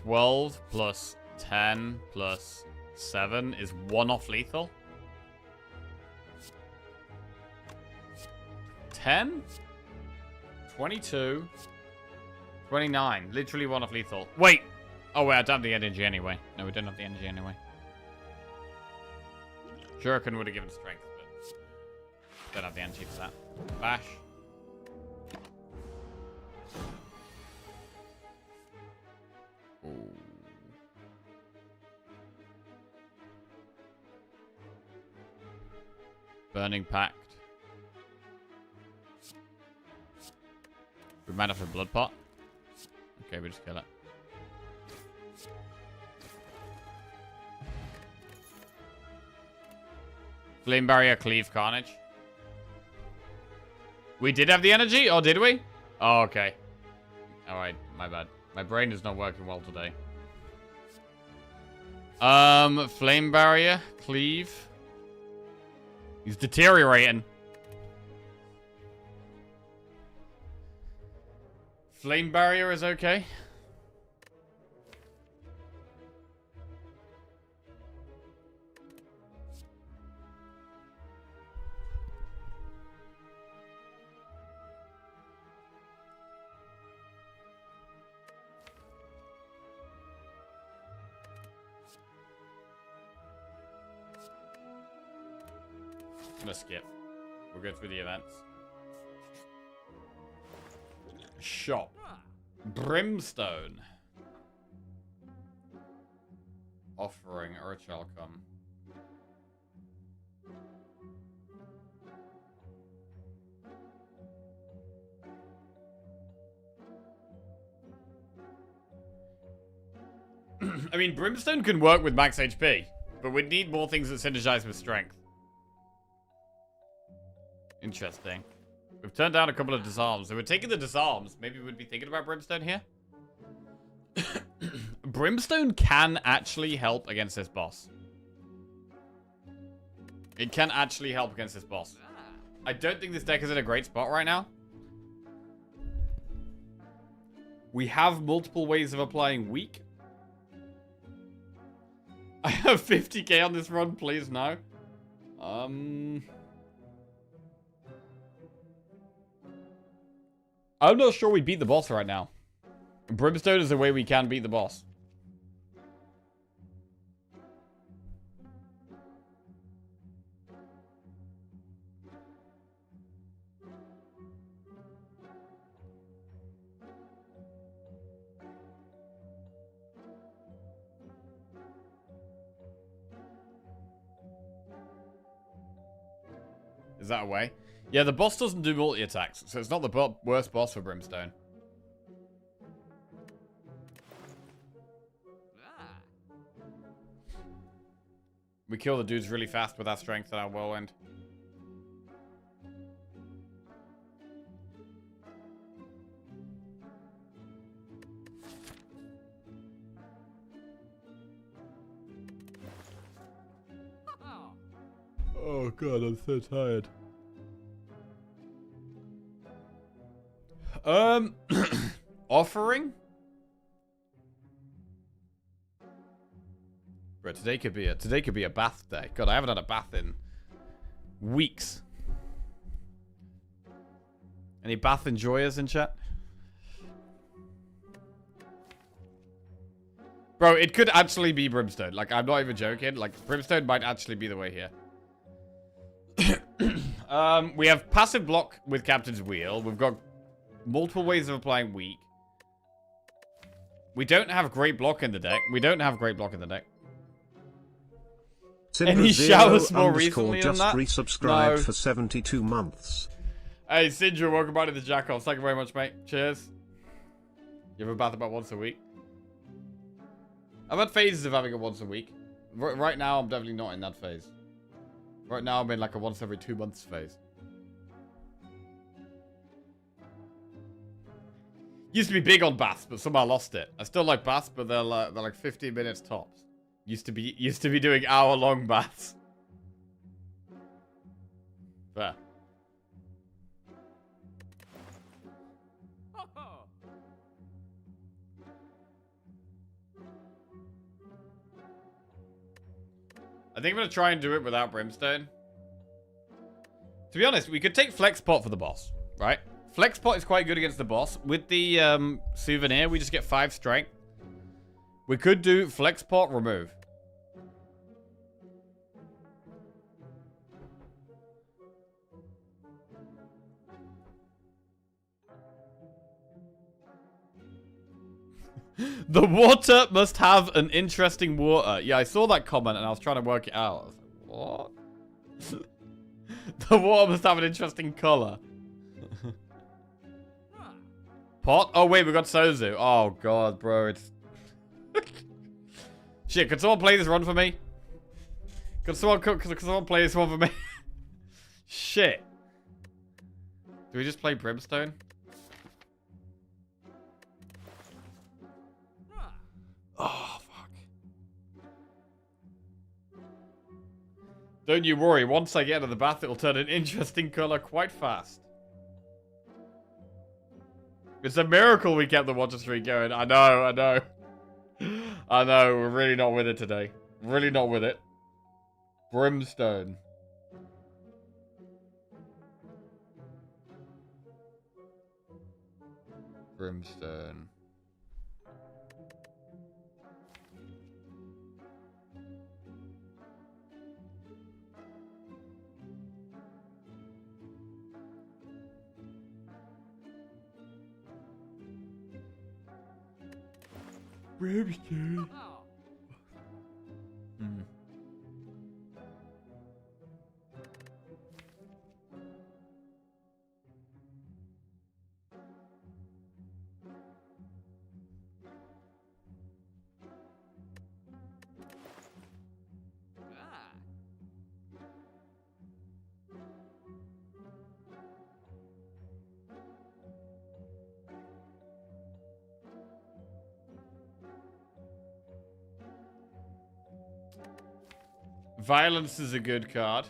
12 plus 10 plus 7 is 1 off lethal. 10? 22? 29. Literally 1 off lethal. Wait! Oh wait, I don't have the energy anyway. No, we don't have the energy anyway. Shuriken would have given strength, but don't have the energy for that. Bash. Ooh. Burning Pact. We might have a blood pot. Okay, we just kill it. Flame Barrier, Cleave, Carnage. We did have the energy, or did we? Oh, okay. Alright, my bad. My brain is not working well today. Flame Barrier, Cleave. He's deteriorating. Flame Barrier is okay. gonna skip. We'll go through the events. Shop. Brimstone. Offering or shall come. I mean, Brimstone can work with max HP, but we need more things that synergize with strength. Interesting. We've turned down a couple of disarms. If we're taking the disarms, maybe we'd be thinking about Brimstone here. Brimstone can actually help against this boss. It can actually help against this boss. I don't think this deck is in a great spot right now. We have multiple ways of applying weak. I have 50k on this run, please, no. I'm not sure we beat the boss right now. Brimstone is the way we can beat the boss. Is that a way? Yeah, the boss doesn't do multi-attacks, so it's not the worst boss for Brimstone. We kill the dudes really fast with our strength and our whirlwind. Oh god, I'm so tired. Offering? Bro, today could be a bath day. God, I haven't had a bath in weeks. Any bath enjoyers in chat? Bro, it could actually be Brimstone. Like, I'm not even joking. Like, Brimstone might actually be the way here. We have passive block with Captain's Wheel. We've got multiple ways of applying weak. We don't have great block in the deck. Any showers more recently than that? Resubscribed No. for 72 months. Hey, Sindra, welcome back to the Jackoffs. Thank you very much, mate. Cheers. You have a bath about once a week? I've had phases of having it once a week. Right now, I'm definitely not in that phase. Right now, I'm in like a once every 2 months phase. Used to be big on baths, but somehow lost it. I still like baths, but they're like 15 minutes tops. Used to be doing hour-long baths. Fair. I think I'm going to try and do it without Brimstone. To be honest, we could take Flex Pot for the boss, right? Flex Pot is quite good against the boss. With the souvenir, we just get 5 strength. We could do Flex Pot remove. The water must have an interesting water. Yeah, I saw that comment and I was trying to work it out. I was like, what? The water must have an interesting color. Pot? Oh, wait, we got Sozu. Oh, God, bro. It's... Shit, could someone play this run for me? Could someone play this one for me? Shit. Do we just play Brimstone? Oh, fuck. Don't you worry. Once I get out of the bath, it'll turn an interesting color quite fast. It's a miracle we kept the water streak going. I know, I know. I know, we're really not with it today. Really not with it. Brimstone. Brimstone. Very good. Hmm. Violence is a good card.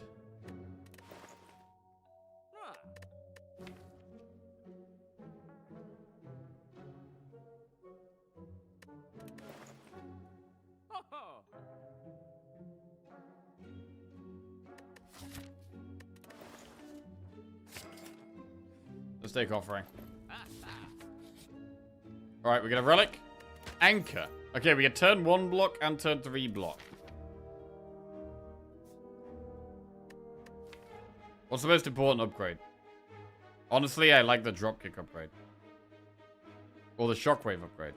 Mistake offering. Alright, we get a relic. Anchor. Okay, we get turn 1 block and turn 3 block. What's the most important upgrade? Honestly, I like the dropkick upgrade. Or the shockwave upgrade.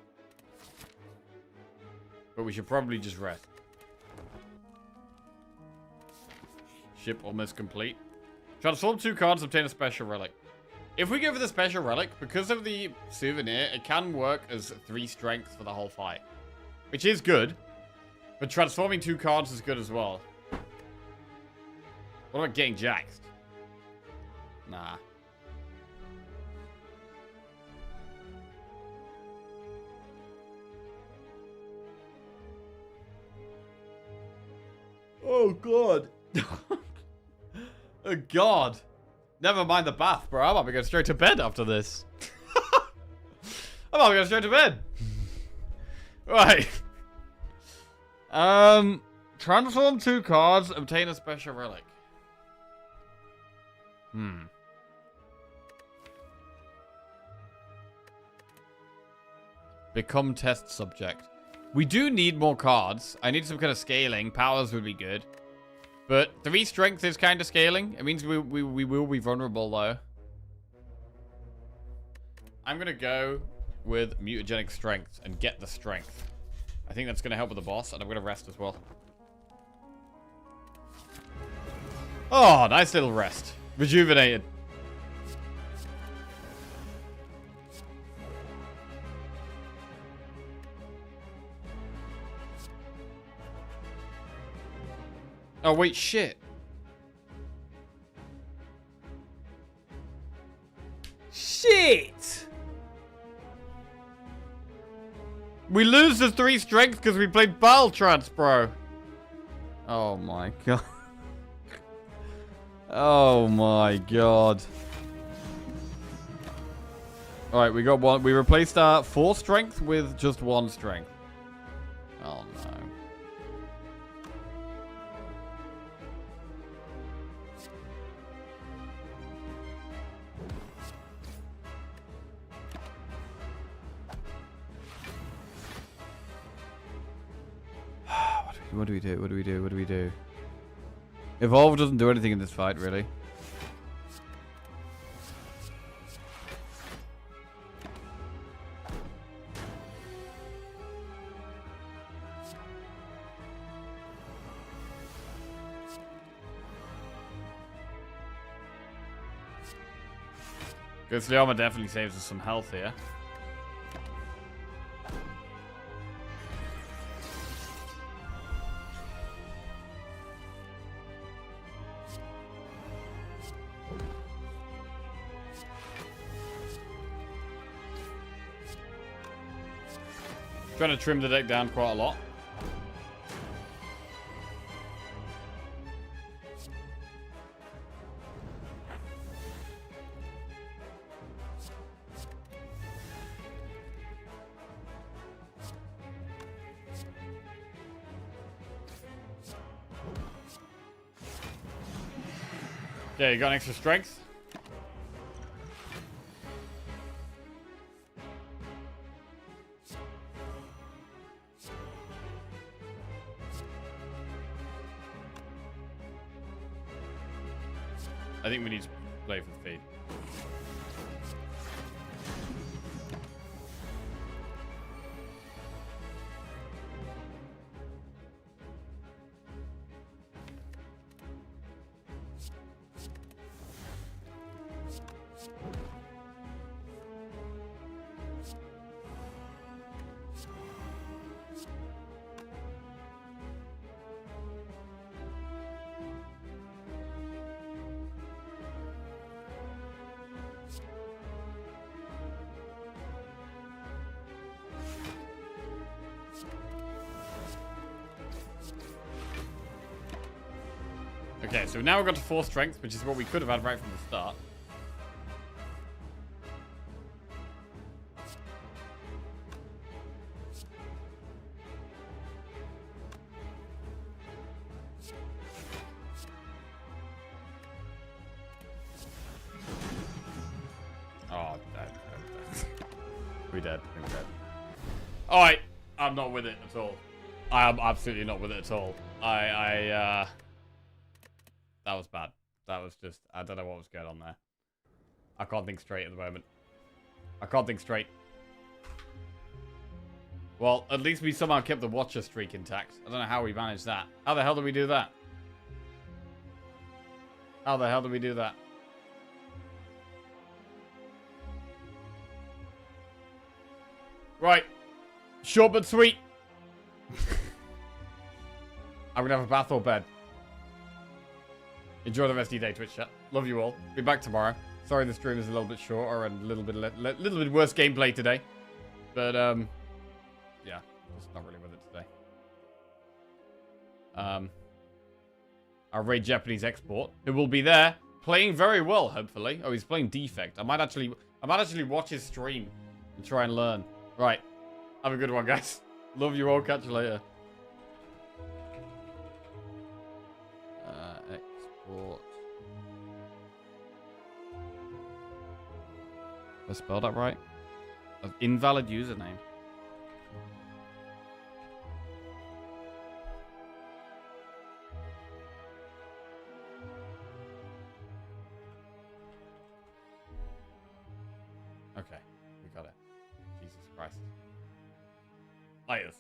But we should probably just rest. Ship almost complete. Transform 2 cards, obtain a special relic. If we go for the special relic, because of the souvenir, it can work as 3 strength for the whole fight. Which is good. But transforming 2 cards is good as well. What about getting jaxed? Nah. Oh, God. Oh, God. Never mind the bath, bro. I'm about to go straight to bed after this. I'm about to go straight to bed. Right. Transform 2 cards, obtain a special relic. Become test subject. We do need more cards. I need some kind of scaling. Powers would be good. But 3 strength is kind of scaling. It means we will be vulnerable, though. I'm going to go with mutagenic strength and get the strength. I think that's going to help with the boss, and I'm going to rest as well. Oh, nice little rest. Rejuvenated. Oh, wait, shit. Shit! We lose the 3 strength because we played Bile Trance, bro. Oh my god. Oh my god. Alright, we got 1. We replaced our 4 strength with just 1 strength. Oh no. What do we do? What do we do? What do we do? Evolve doesn't do anything in this fight, really. Ghostly Armor definitely saves us some health here. Trying to trim the deck down quite a lot. Okay, you got an extra strength. I think we need to play for the feed. Okay, so now we've got to 4 strength, which is what we could have had right from the start. Oh, dead. We're dead. We're dead. Alright, I'm not with it at all. I am absolutely not with it at all. That was bad. That was just, I don't know what was going on there. I can't think straight at the moment. I can't think straight. Well, at least we somehow kept the Watcher streak intact. I don't know how we managed that. How the hell did we do that? How the hell did we do that? Right. Short but sweet. I'm gonna have a bath or bed. Enjoy the rest of your day, Twitch chat. Love you all. Be back tomorrow. Sorry the stream is a little bit shorter and a little bit worse gameplay today. But, yeah. Just not really with it today. Our Raid Japanese export, who will be there, playing very well, hopefully. Oh, he's playing Defect. I might actually watch his stream and try and learn. Right. Have a good one, guys. Love you all. Catch you later. Export. Did I spell that right? Invalid username. Okay, we got it. Jesus Christ. Laters.